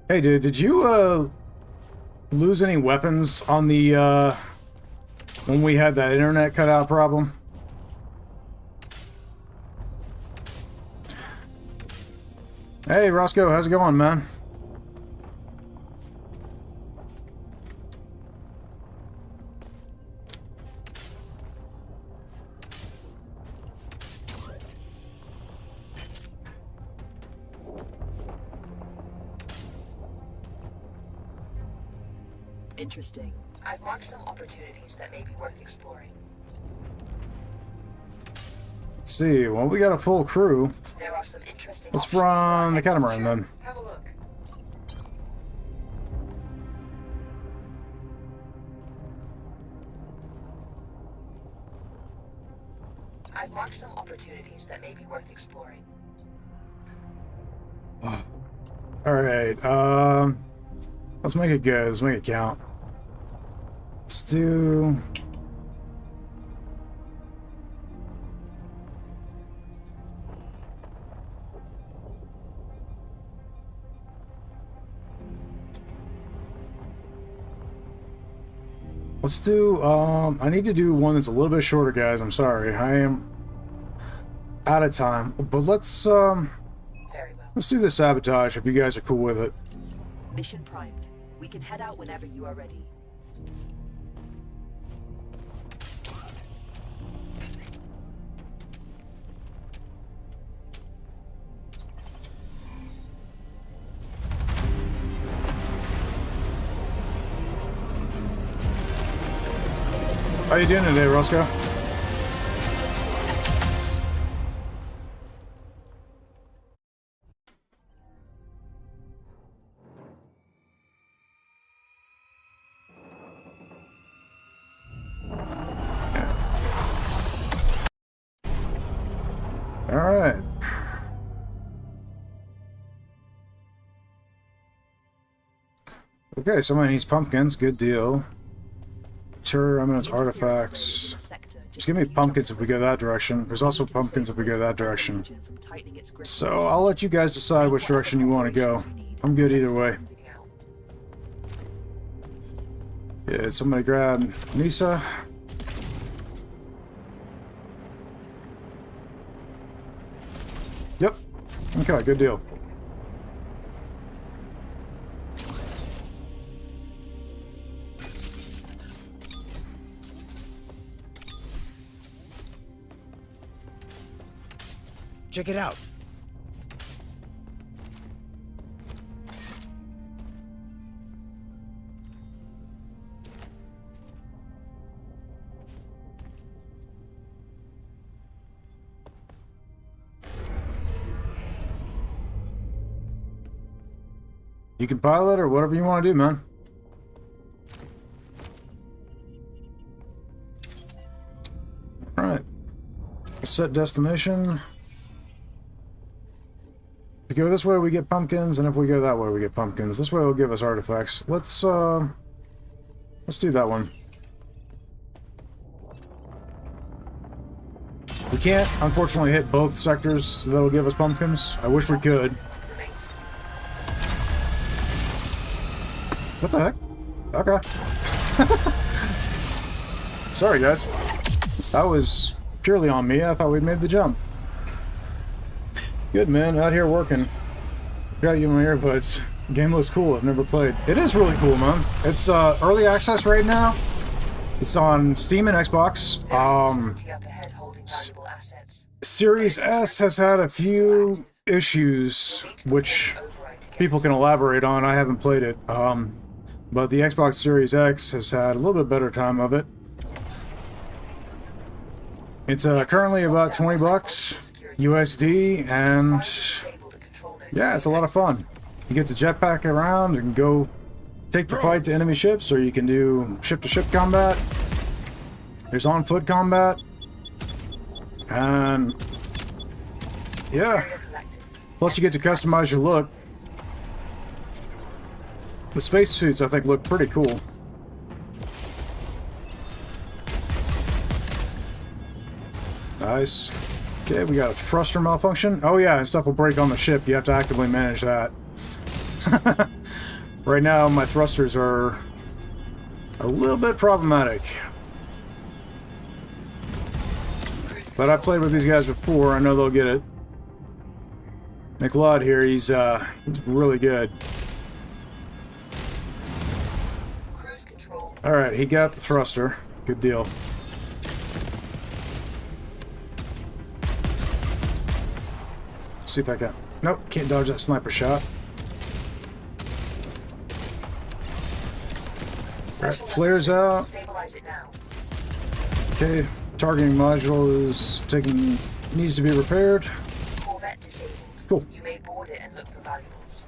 Hey, dude, did you, lose any weapons on the, when we had that internet cutout problem? Hey, Roscoe, how's it going, man? Interesting. I've marked some opportunities that may be worth exploring. Let's see, well, we got a full crew. There are some interesting Let's options run for the catamaran, then. Have a look. I've marked some opportunities that may be worth exploring. Alright, let's make it good. Let's make it count. Let's do... Let's do, I need to do one that's a little bit shorter, guys. I'm sorry. I am out of time. But let's, Very well. let's do the sabotage if you guys are cool with it. Mission primed. We can head out whenever you are ready. How you doing today, Roscoe? All right. Okay, somebody needs pumpkins. Good deal. Eminence artifacts. Just give me pumpkins if we go that direction. There's also pumpkins if we go that direction. So I'll let you guys decide which direction you want to go. I'm good either way. Yeah, did somebody grab Nisa? Yep. Okay, good deal. Check it out. You can pilot or whatever you want to do, man. Alright. Set destination. If we go this way, we get pumpkins, and if we go that way, we get pumpkins. This way will give us artifacts. Let's do that one. We can't, unfortunately, hit both sectors that'll give us pumpkins. I wish we could. What the heck? Okay. Sorry, guys. That was purely on me. I thought we'd made the jump. Good, man. Out here working. Got you in my earbuds. Game looks cool. I've never played. It is really cool, man. It's early access right now. It's on Steam and Xbox. Series S has had a few issues, which people can elaborate on. I haven't played it. But the Xbox Series X has had a little bit better time of it. It's currently about 20 bucks USD, and yeah, it's a lot of fun. You get to jetpack around and go take the fight to enemy ships, or you can do ship-to-ship combat. There's on-foot combat. And yeah, plus you get to customize your look. The spacesuits, I think, look pretty cool. Nice. Okay, we got a thruster malfunction. Oh yeah, and stuff will break on the ship. You have to actively manage that. Right now, my thrusters are a little bit problematic. But I've played with these guys before. I know they'll get it. McLeod here, he's really good. Alright, he got the thruster. Good deal. See if I can... Nope, can't dodge that sniper shot. Alright, flares out. Okay, targeting module is taking... needs to be repaired. Cool. You may board it and look for valuables.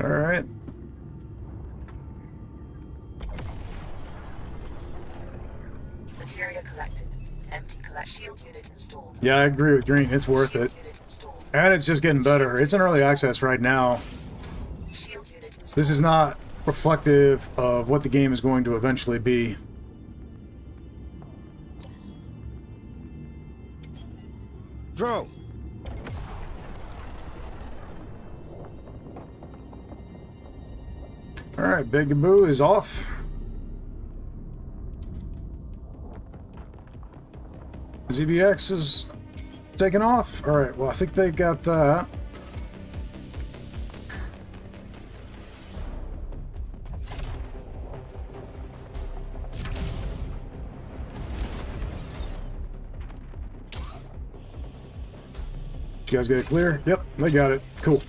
Alright. Material collected. Empty collect shield unit installed. Yeah, I agree with Green. It's worth it. And it's just getting better. It's in early access right now. This is not reflective of what the game is going to eventually be. Drone. Alright, Big Gaboo is off. ZBX is taking off. Alright, well, I think they got that. Did you guys get it clear? Yep, they got it. Cool.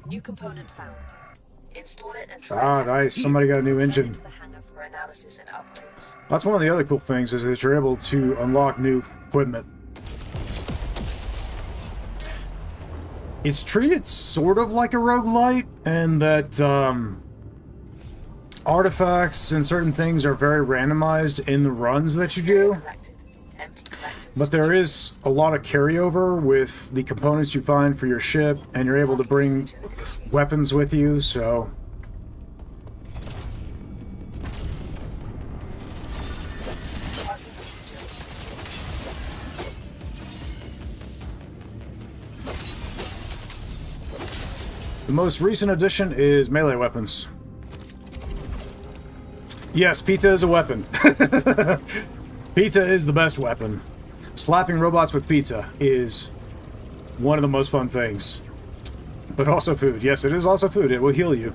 New component found. Install it and Ah, nice. Somebody got a new engine. to the hangar for analysis and upgrades. That's one of the other cool things, is that you're able to unlock new equipment. It's treated sort of like a roguelite, and that artifacts and certain things are very randomized in the runs that you do. But there is a lot of carryover with the components you find for your ship, and you're able to bring weapons with you, so... The most recent addition is melee weapons. Yes, pizza is a weapon. Pizza is the best weapon. Slapping robots with pizza is one of the most fun things. But also food. Yes, it is also food. It will heal you.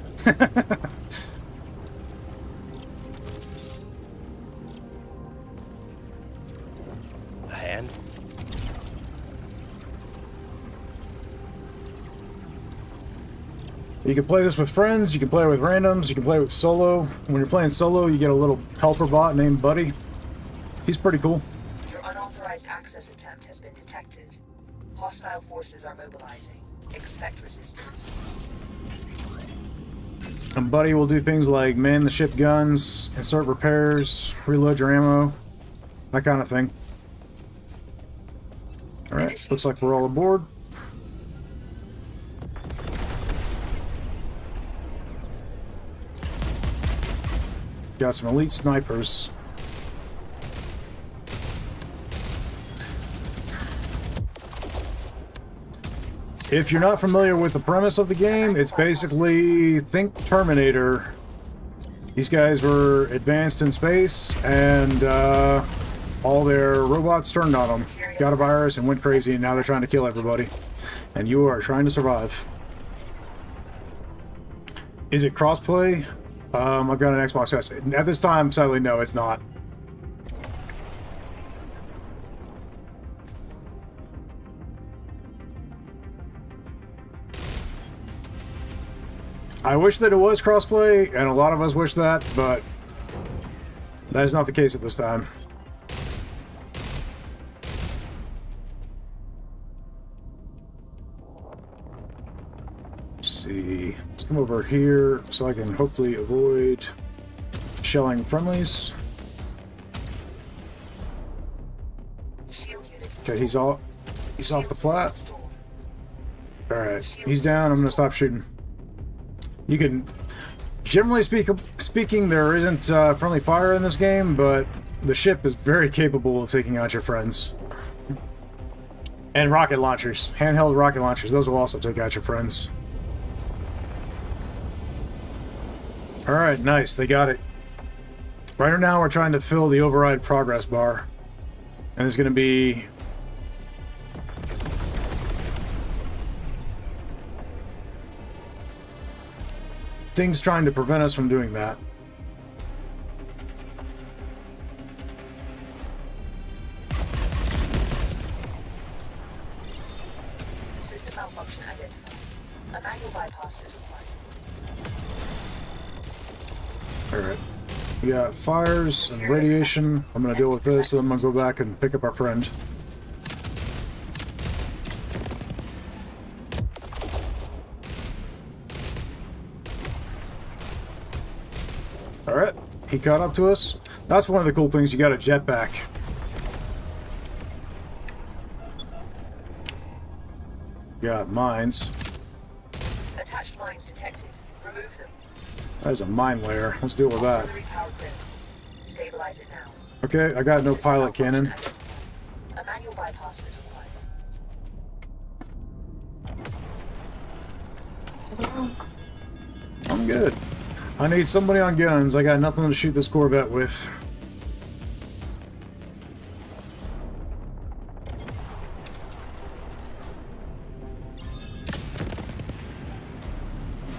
A hand? You can play this with friends, you can play with randoms, you can play with solo. When you're playing solo, you get a little helper bot named Buddy. He's pretty cool. Your unauthorized access attempt has been detected. Hostile forces are mobilizing. Expect resistance. And Buddy will do things like man the ship guns, insert repairs, reload your ammo, that kind of thing. Alright, looks like we're all aboard. Got some elite snipers. If you're not familiar with the premise of the game, it's basically, think Terminator. These guys were advanced in space, and all their robots turned on them, got a virus, and went crazy, and now they're trying to kill everybody. And you are trying to survive. Is it crossplay? I've got an Xbox S. At this time, sadly, no, it's not. I wish that it was crossplay, and a lot of us wish that, but that is not the case at this time. Let's see. Let's come over here so I can hopefully avoid shelling friendlies. Okay, he's off the plat. Alright, he's down. I'm gonna stop shooting. You can, generally speaking, there isn't friendly fire in this game, but the ship is very capable of taking out your friends. And rocket launchers. Handheld rocket launchers. Those will also take out your friends. Alright, nice. They got it. Right now we're trying to fill the override progress bar. And there's going to be... things trying to prevent us from doing that. System malfunction identified. A manual bypass is required. Alright. We got fires and radiation. I'm going to deal with this, and then I'm going to go back and pick up our friend. Alright, he caught up to us. That's one of the cool things, you got a jetpack. Got mines. Attached mines detected. Remove them. That is a mine layer. Let's deal with that. Auxiliary power grid. Stabilize it now. Okay, I got no System pilot malfunction cannon. identified. A manual bypass is required. I'm good. I need somebody on guns. I got nothing to shoot this Corvette with.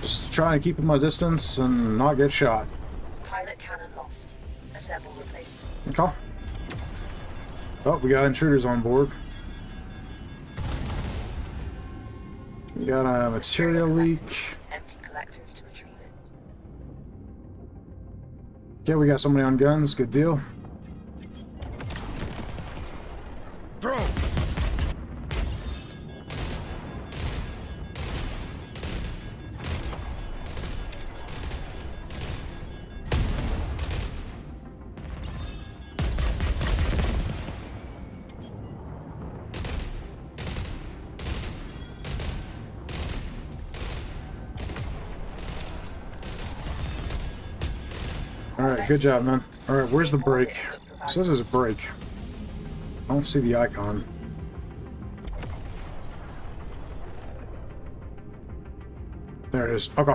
Just trying to keep at my distance and not get shot. Pilot cannon lost. Assemble replacement. Okay. Oh, we got intruders on board. We got a material leak. Empty collectors to retrieve it. Okay, we got somebody on guns. Good deal. Drone! Alright, good job, man. Alright, where's the break? It says there's a break. I don't see the icon. There it is. Okay.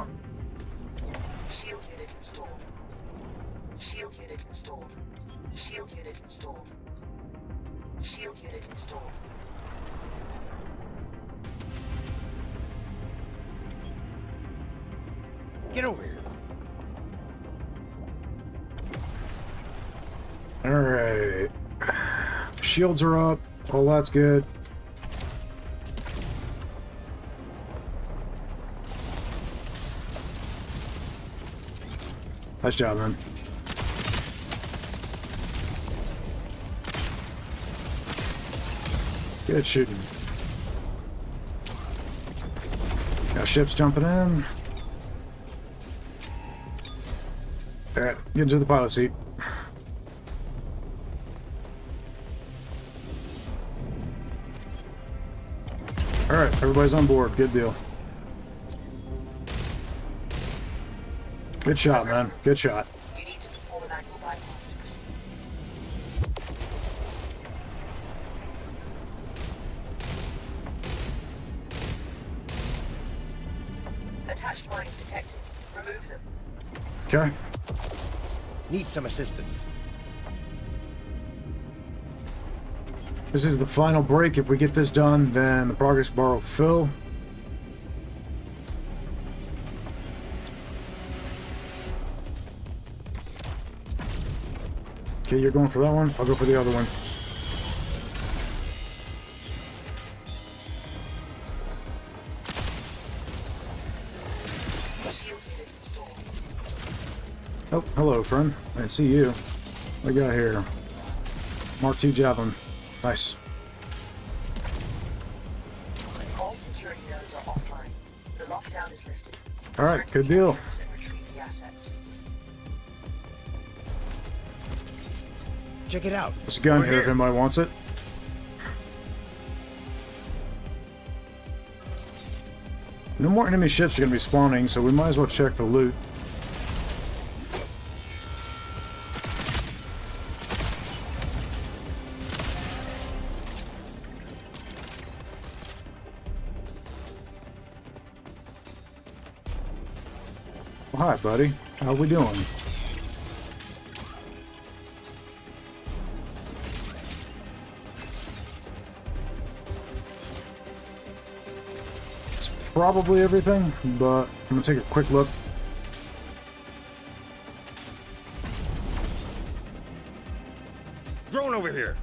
Shield unit installed. Shield unit installed. Shield unit installed. Shield unit installed. Get over here. Alright. Shields are up. All that's good. Nice job, man. Good shooting. Got ships jumping in. Alright, get into the pilot seat. Alright, everybody's on board. Good deal. Good shot, man. Good shot. You need to perform an angle bypass to proceed. Attached mines detected. Remove them. Okay. Need some assistance. This is the final break. If we get this done, then the progress bar will fill. Okay, you're going for that one. I'll go for the other one. Shield unit installed. Oh, hello, friend. I didn't see you. What we got here? Mark II Javelin. Nice. All security nodes are offline. The lockdown is lifted. Alright, Return to good the deal. entrance and retrieve the assets. Check it out. There's a gun We're here if anybody wants it. No more enemy ships are going to be spawning, so we might as well check for loot. Well, hi, buddy. How we doing? It's probably everything, but I'm gonna take a quick look. Drone over here.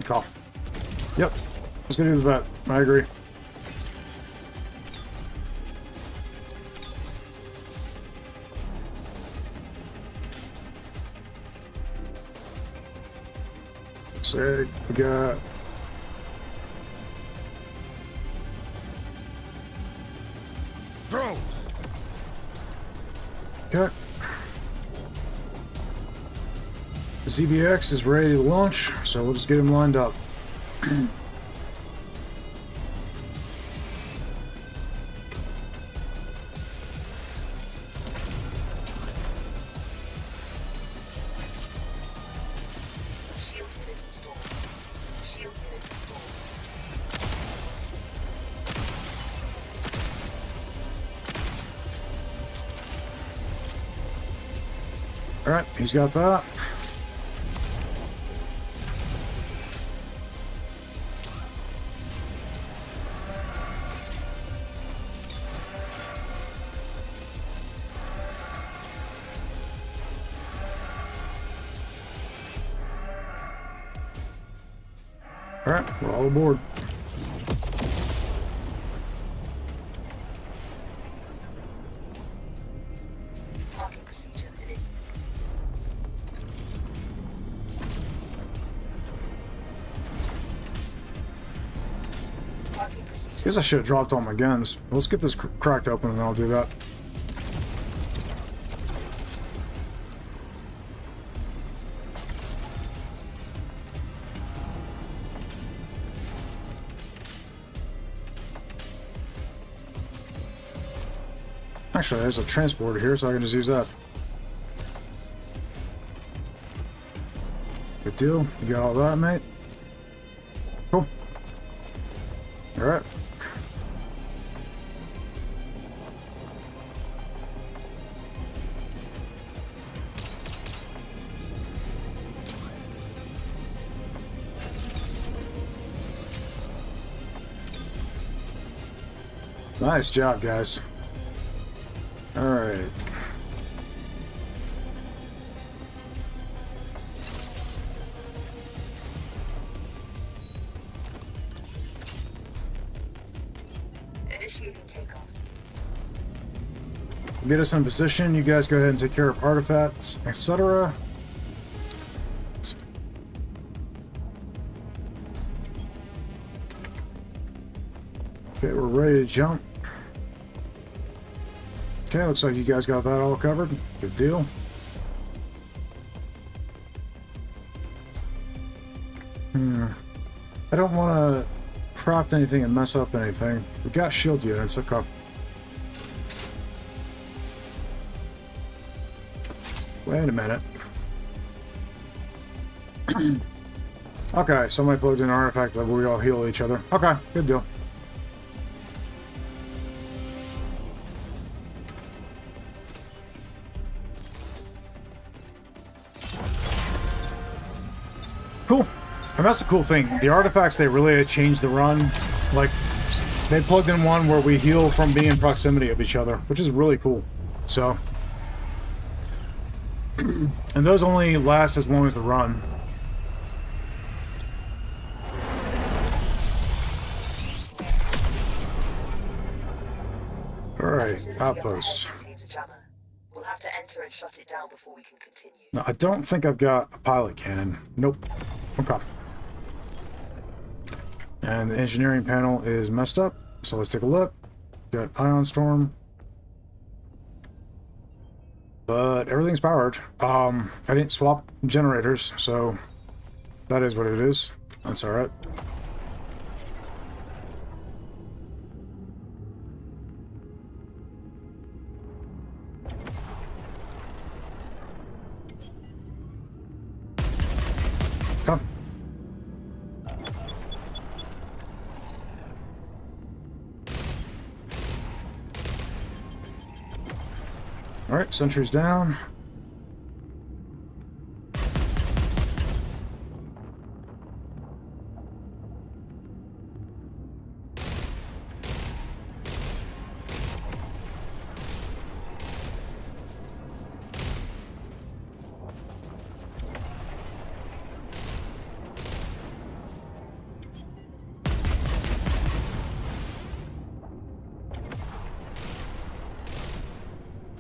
Call. Yep. Let's go do the vet. I agree. Say we got Drones. okay. ZBX is ready to launch, so we'll just get him lined up. Shield unit installed. Shield unit installed. Alright, he's got that. Alright, we're all aboard. Parking procedure in. Parking procedure. Guess I should have dropped all my guns. Let's get this cracked open and I'll do that. Actually, there's a transporter here, so I can just use that. Good deal. You got all that, mate? Cool. Alright. Nice job, guys. Alright. get us in position. You guys go ahead and take care of artifacts, etc. Okay, we're ready to jump. Okay, looks like you guys got that all covered. Good deal. I don't want to craft anything and mess up anything. We got shield units, okay. Wait a minute. Okay, somebody plugged in an artifact that we all heal each other. Okay, good deal. Cool. And that's the cool thing. The artifacts, they really changed the run. Like, they plugged in one where we heal from being in proximity of each other, which is really cool. So. And those only last as long as the run. Alright, outpost. We'll have to enter and shut it down before we can continue. No, I don't think I've got a pilot cannon. Nope. Okay. And the engineering panel is messed up, so let's take a look. Got ion storm. But everything's powered. I didn't swap generators, so that is what it is. That's alright. Come. Alright, sentry's down.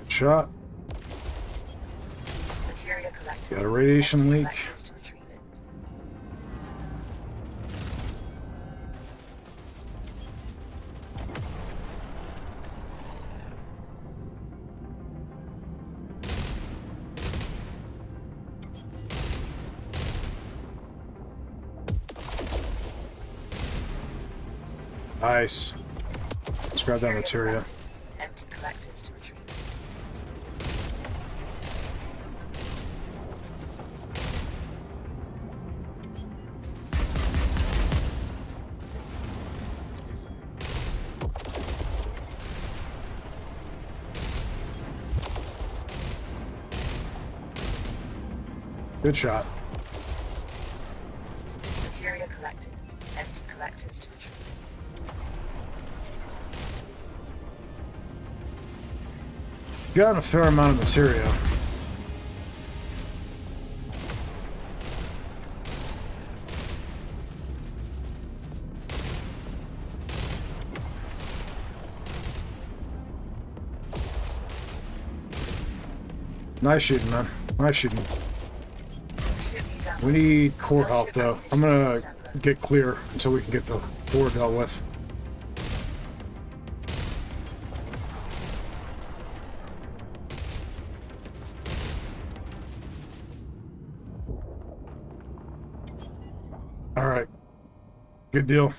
Shot. Got a radiation leak. Nice. Let's grab that materia. Empty collectors to retrieve. Good shot. Materia collected. Empty collectors to retrieve. Got a fair amount of materia. Nice shooting, man. Nice shooting. We need core help, though. I'm gonna get clear until we can get the core dealt with. Alright. Good deal.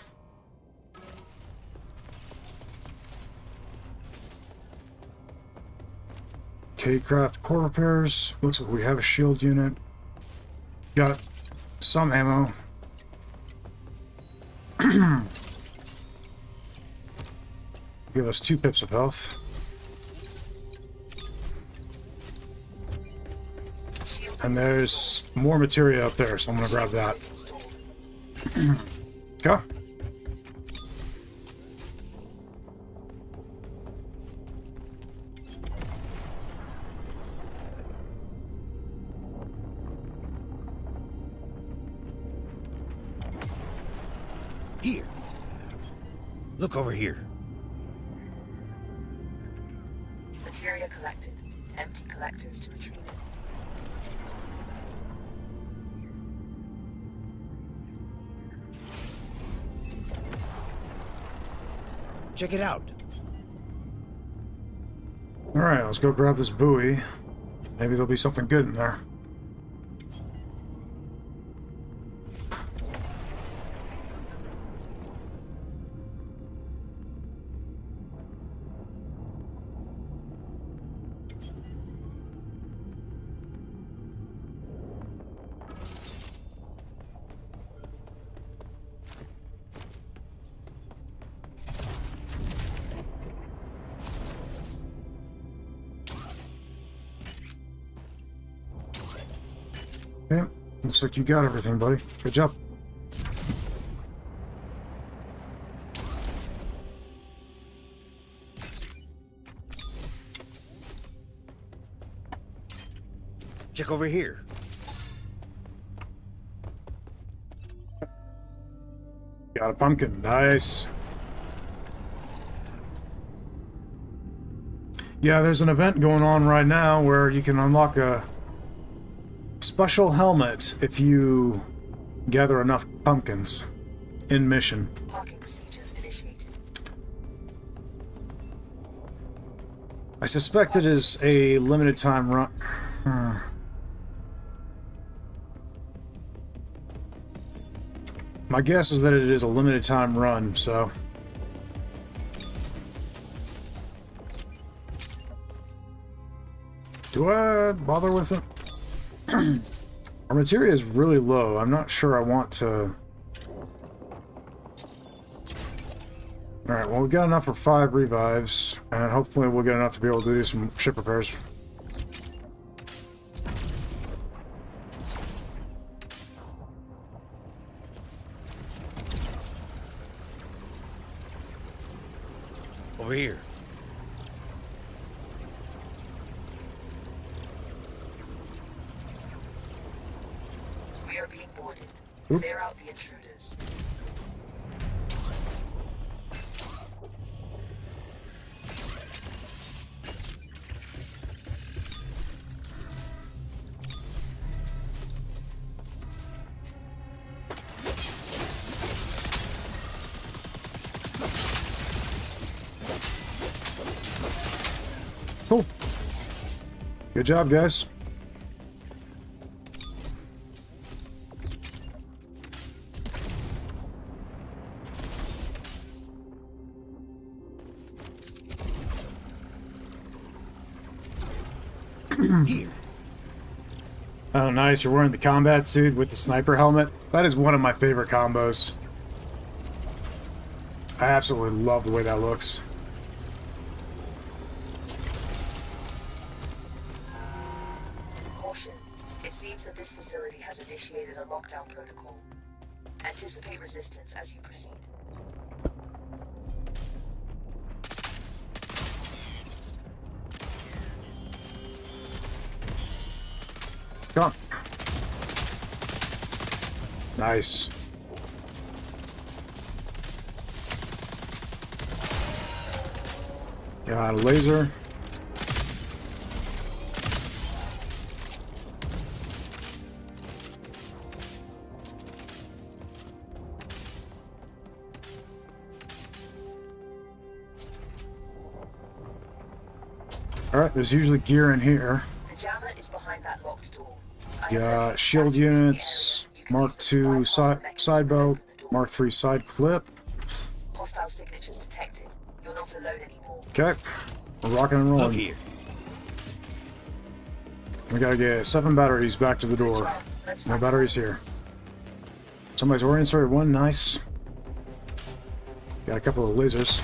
K-craft core repairs. Looks like we have a shield unit. Got some ammo. Give us 2 pips of health. And there's more materia up there, so I'm gonna grab that. Go. Here. Look over here. Materia collected. collected. Empty collectors to retrieve. Check it out. Alright, let's go grab this buoy. Maybe there'll be something good in there. Okay, looks like you got everything, buddy. Good job. Check over here. Got a pumpkin. Nice. Yeah, there's an event going on right now where you can unlock a special helmet if you gather enough pumpkins in mission. Parking procedure initiated. I suspect it is a limited time run. My guess is that it is a limited time run, so... Do I bother with it? Our materia is really low. I'm not sure I want to... Alright, well, we've got enough for 5 revives, and hopefully we'll get enough to be able to do some ship repairs. Over here. We are being boarded. Oop. Clear out the intruders. Cool. Good job, guys. Here. Oh, nice. You're wearing the combat suit with the sniper helmet. That is one of my favorite combos. I absolutely love the way that looks. Caution. It seems that this facility has initiated a lockdown protocol. Anticipate resistance as you proceed. Come on. Nice. Got a laser. Alright, there's usually gear in here. The jammer is behind that locked door. Got shield units, Mark II side bow, Mark III side clip. Hostile signatures detected. You're not alone anymore. Okay, we're rocking and Look rolling. here. We gotta get 7 batteries back to the door. Let's No run. batteries here. Somebody's oriented one, nice. Got a couple of lasers.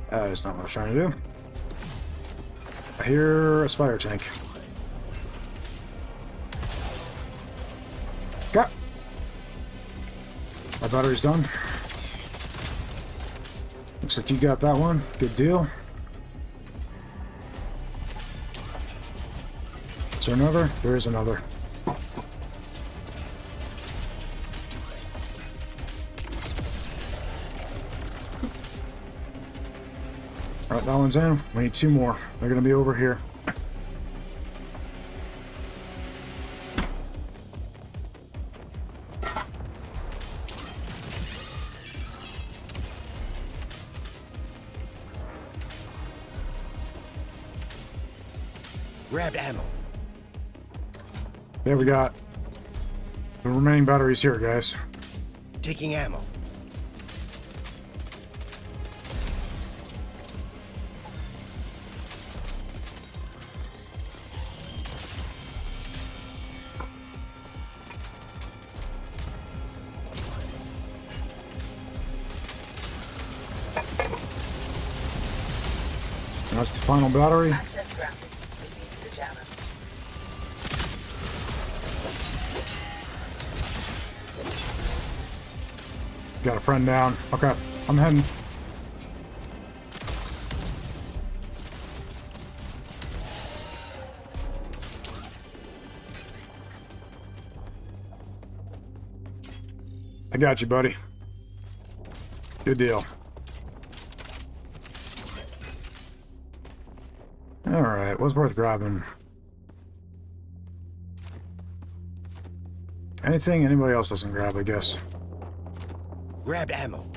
That is not what I was trying to do. I hear a spider tank. Got. My battery's done. Looks like you got that one. Good deal. Is there another? There is another. Alright, that one's in. We need 2 more. They're gonna be over here. Grab ammo. There we got the remaining batteries here, guys. Taking ammo. That's the final battery. Access granted. Proceed to the jammer. Got a friend down. Okay, I'm heading. I got you, buddy. Good deal. Alright, what's worth grabbing? Anything anybody else doesn't grab, I guess. Grab ammo.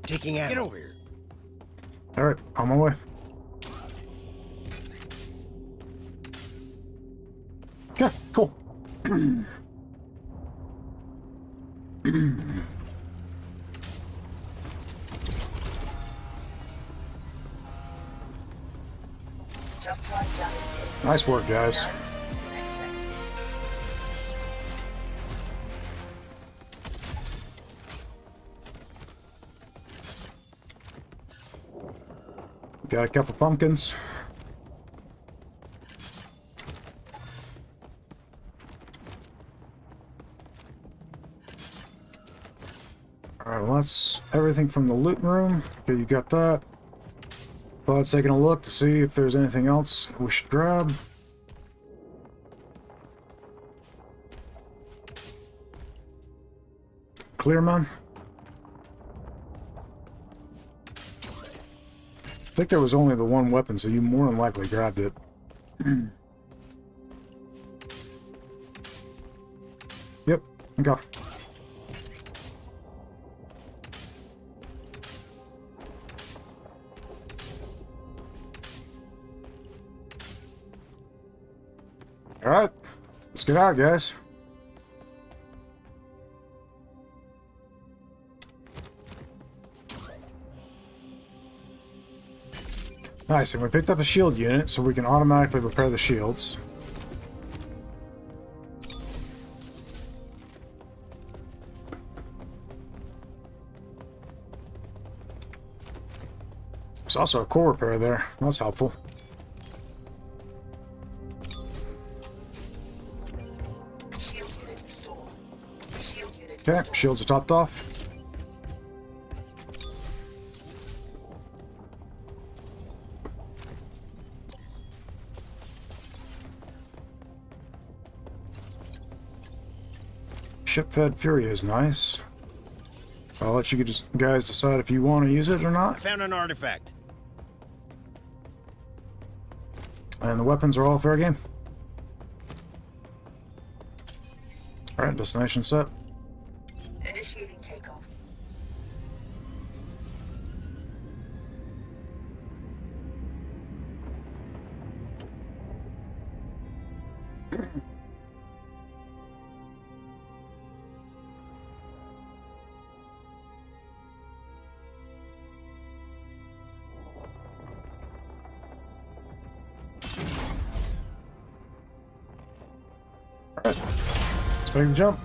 Taking ammo. Get over here. Alright, on my way. Okay, cool. Jump drive jammer disabled. Nice work, guys. Now proceed to the next sector. Got a couple pumpkins. Alright, well that's everything from the loot room. Okay, you got that. Thought taking a look to see if there's anything else we should grab. Clear, man. I think there was only the one weapon, so you more than likely grabbed it. Yep, okay. Alright, let's get out, guys. Nice, and we picked up a shield unit, so we can automatically repair the shields. There's also a core repair there. That's helpful. Shield unit installed. Shield unit Okay, installed. shields are topped off. Ship-fed Fury is nice. I'll let you guys decide if you want to use it or I not. found an artifact. And the weapons are all fair game. Alright, destination set. Initiating takeoff. Alright, let's make the jump.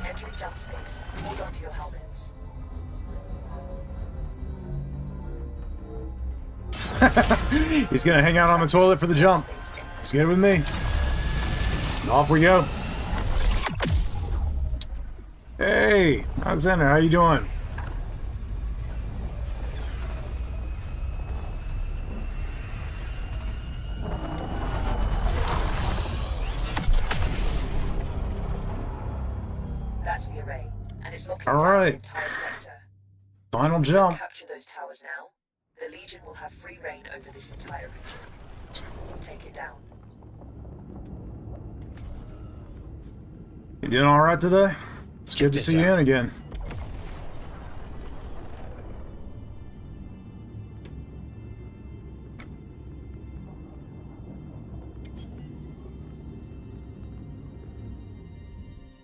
Entering jump space. Hold on to your helmets. He's gonna hang out on the toilet for the jump. Let's get it with me. And off we go. Hey, Alexander, how you doing? That's the array, and it's looking All down right. the entire sector. Final If we jump. capture those towers now, the Legion will have free reign over this entire region. Take it down. You doing alright today? It's Check good to this see you out. in again.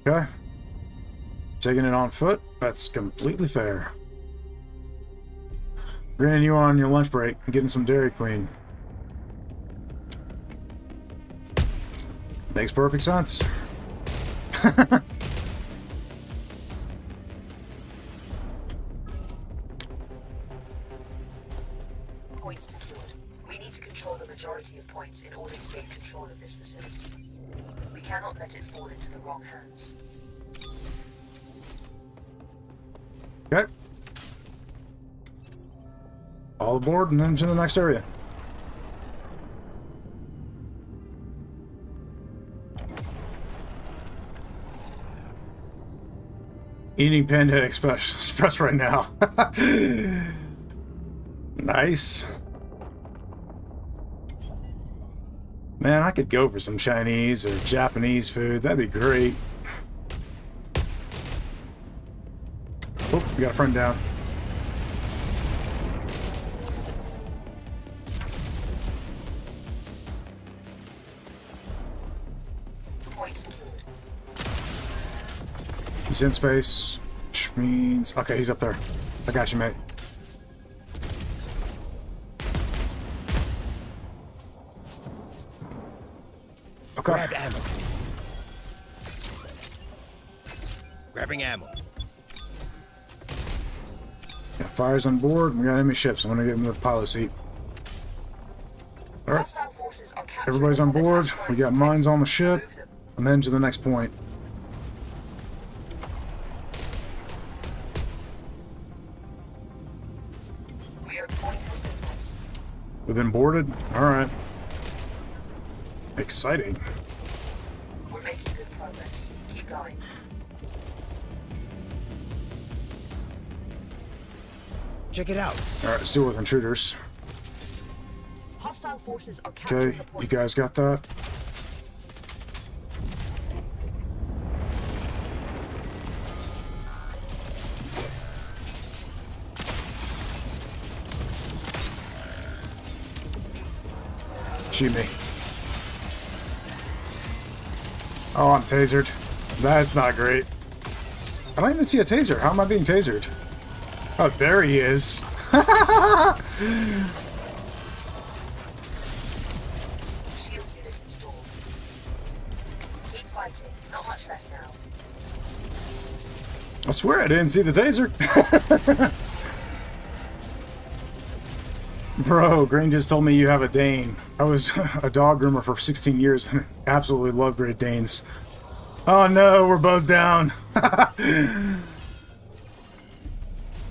Okay. Taking it on foot, that's completely fair. Granted, you on your lunch break and getting some Dairy Queen. Makes perfect sense. Points secured. We need to control the majority of points in order to gain control of this facility. We cannot let it fall into the wrong hands. Okay. All aboard and then to the next area. Eating Panda Express right now. Nice. Man, I could go for some Chinese or Japanese food. That'd be great. Oh, we got a friend down. Point secured. He's in space, which means... Okay, he's up there. I got you, mate. Okay. Grab ammo. Grabbing ammo. Got fires on board. We got enemy ships. I'm gonna get in the pilot seat. Alright. Hostile forces are capturing Everybody's on the board. attached We got points. mines on the ship. Move them. I'm heading to the next point. We are point has been lost. We've been boarded. Alright. Exciting. We're making good progress. Keep going. Check it out. Alright, let's deal with intruders. Hostile forces are capturing Okay, the you point. guys got that? Shoot me. Oh, I'm tasered. That's not great. I don't even see a taser. How am I being tasered? Oh, there he is. Shield unit installed. Keep fighting. Not much left now. I swear I didn't see the taser. Bro, Green just told me you have a Dane. I was a dog groomer for 16 years and absolutely love Great Danes. Oh no, we're both down.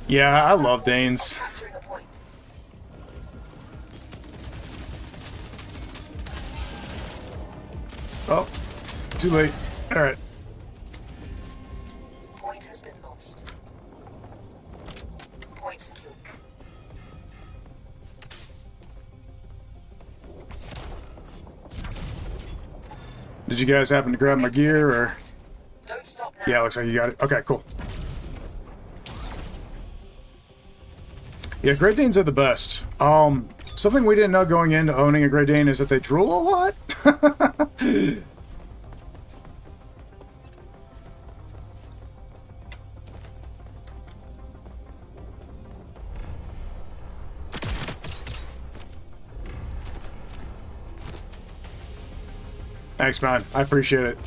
Yeah, I love Danes. Capturing a point. Oh, too late. Alright. Point has been lost. Point secured. Did you guys happen to grab my gear or... Don't stop now. Yeah, looks like you got it. Okay, cool. Yeah, Great Danes are the best. Something we didn't know going into owning a Great Dane is that they drool a lot. Thanks, man. I appreciate it.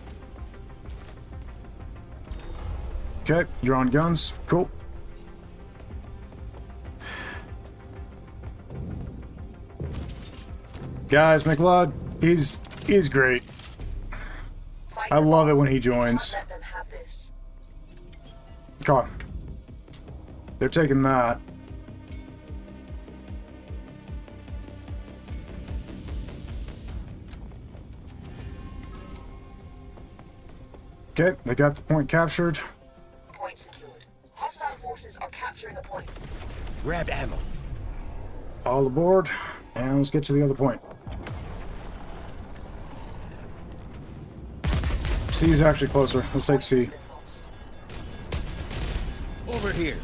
Okay, you're on guns. Cool. Guys, McLeod, he's great. Fight I them love it off. when he We can't joins. let them have this. Come on. They're taking that. Okay, they got the point captured. Point secured. Hostile forces are capturing a point. Grab ammo. All aboard, and let's get to the other point. C is actually closer. Let's take C. Over here.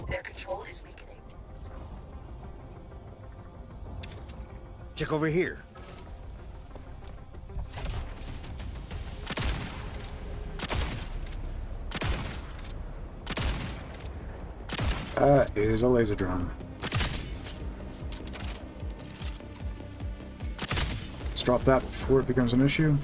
Their control is weakening. Check over here. That is a laser drone. Let's drop that before it becomes an issue.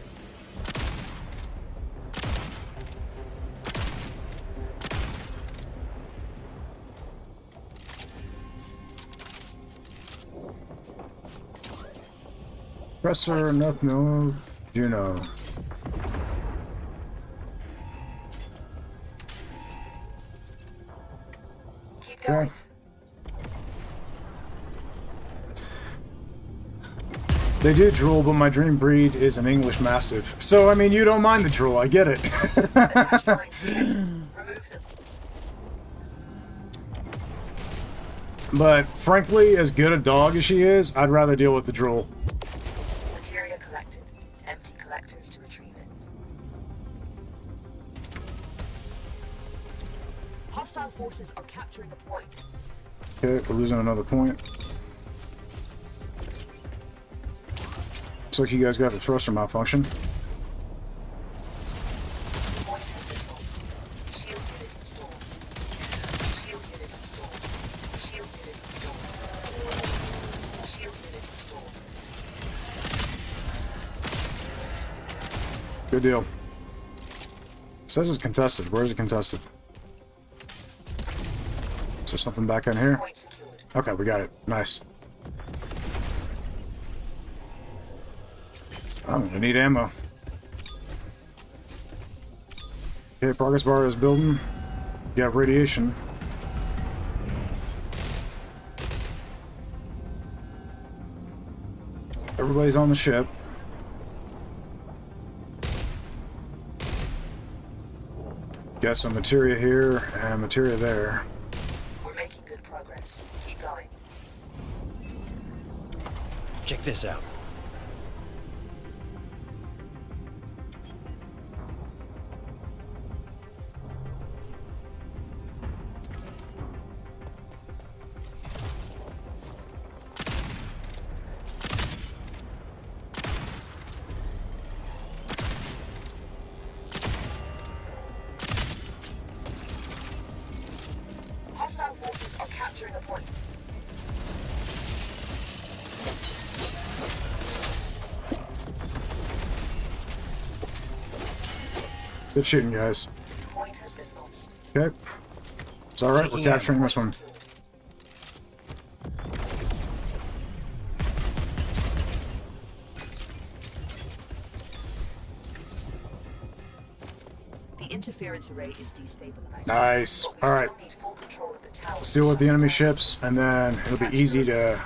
Presser, nothing, no, Juno. Keep going. Okay. They do drool, but my dream breed is an English Mastiff. So, I mean, you don't mind the drool, I get it. Attach lines. Remove them. But, frankly, as good a dog as she is, I'd rather deal with the drool. Materia collected. Empty collectors to retrieve it. Hostile forces are capturing a point. Okay, we're losing another point. Looks like you guys got the thruster malfunction. Point has been lost. Shield unit installed. Shield unit installed. Shield unit installed. Shield unit installed. Good deal. Says it's contested. Where is it contested? Is there something back in here? Point secured. Okay, we got it. Nice. I'm gonna need ammo. Okay, progress bar is building. Got radiation. Everybody's on the ship. Got some materia here and materia there. We're making good progress. Keep going. Check this out. Hostile forces are capturing a point. Good shooting, guys. Point has been lost. Okay. It's alright, we're capturing this one. The interference array is destabilized. Nice. But we Alright. still need full control of the tower. Let's deal with the enemy ships, and then it'll be easy to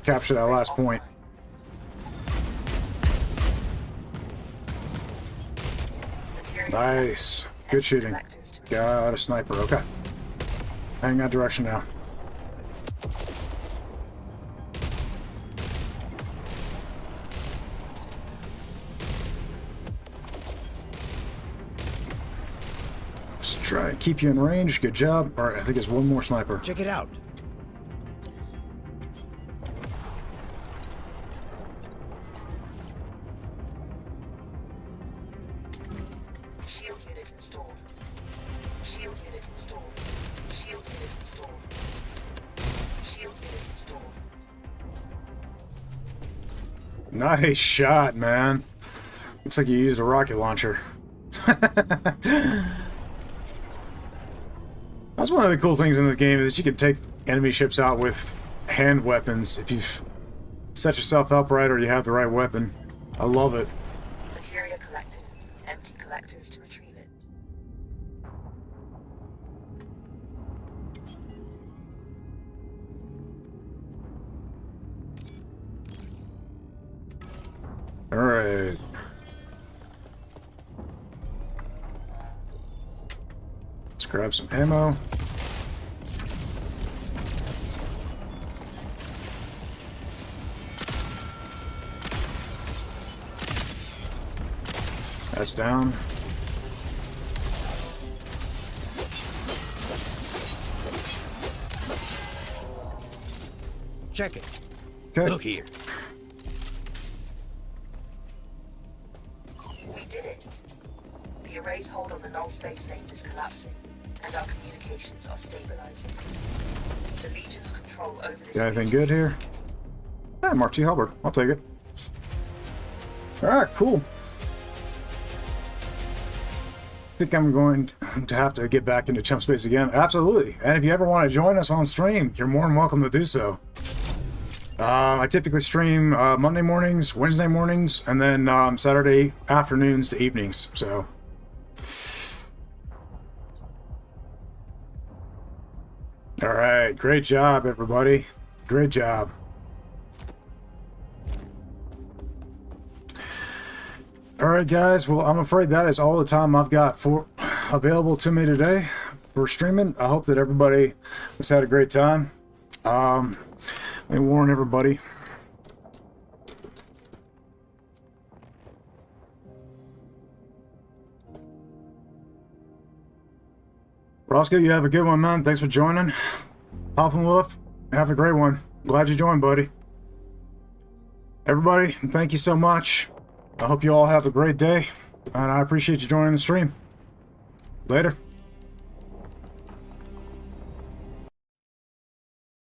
capture that last point. Nice. Good shooting. Got a sniper. Okay. Heading that direction now. Let's try and keep you in range. Good job. Alright, I think it's one more sniper. Check it out. Shield unit installed. Shield unit installed. Shield unit installed. Shield unit installed. Nice shot, man. Looks like you used a rocket launcher. That's one of the cool things in this game, is that you can take enemy ships out with hand weapons if you've set yourself up right or you have the right weapon. I love it. Materia collected. Empty collectors to retrieve it. Alright. Let's grab some ammo. That's down. Check it. Okay. Look here. We did it. The array's hold on the null space lanes is collapsing, and our communications are stabilizing. The Legion's control over this Got anything region good is here? Yeah, Mark T. Hubbard. I'll take it. Alright, cool. I think I'm going to have to get back into chump space again. Absolutely. And if you ever want to join us on stream, you're more than welcome to do so. I typically stream Monday mornings, Wednesday mornings, and then Saturday afternoons to evenings. So, all right, great job, everybody. Great job. All right, guys. Well, I'm afraid that is all the time I've got for available to me today for streaming. I hope that everybody has had a great time. Let me warn everybody. Roscoe, you have a good one, man. Thanks for joining. Hoffman Wolf, have a great one. Glad you joined, buddy. Everybody, thank you so much. I hope you all have a great day, and I appreciate you joining the stream. Later.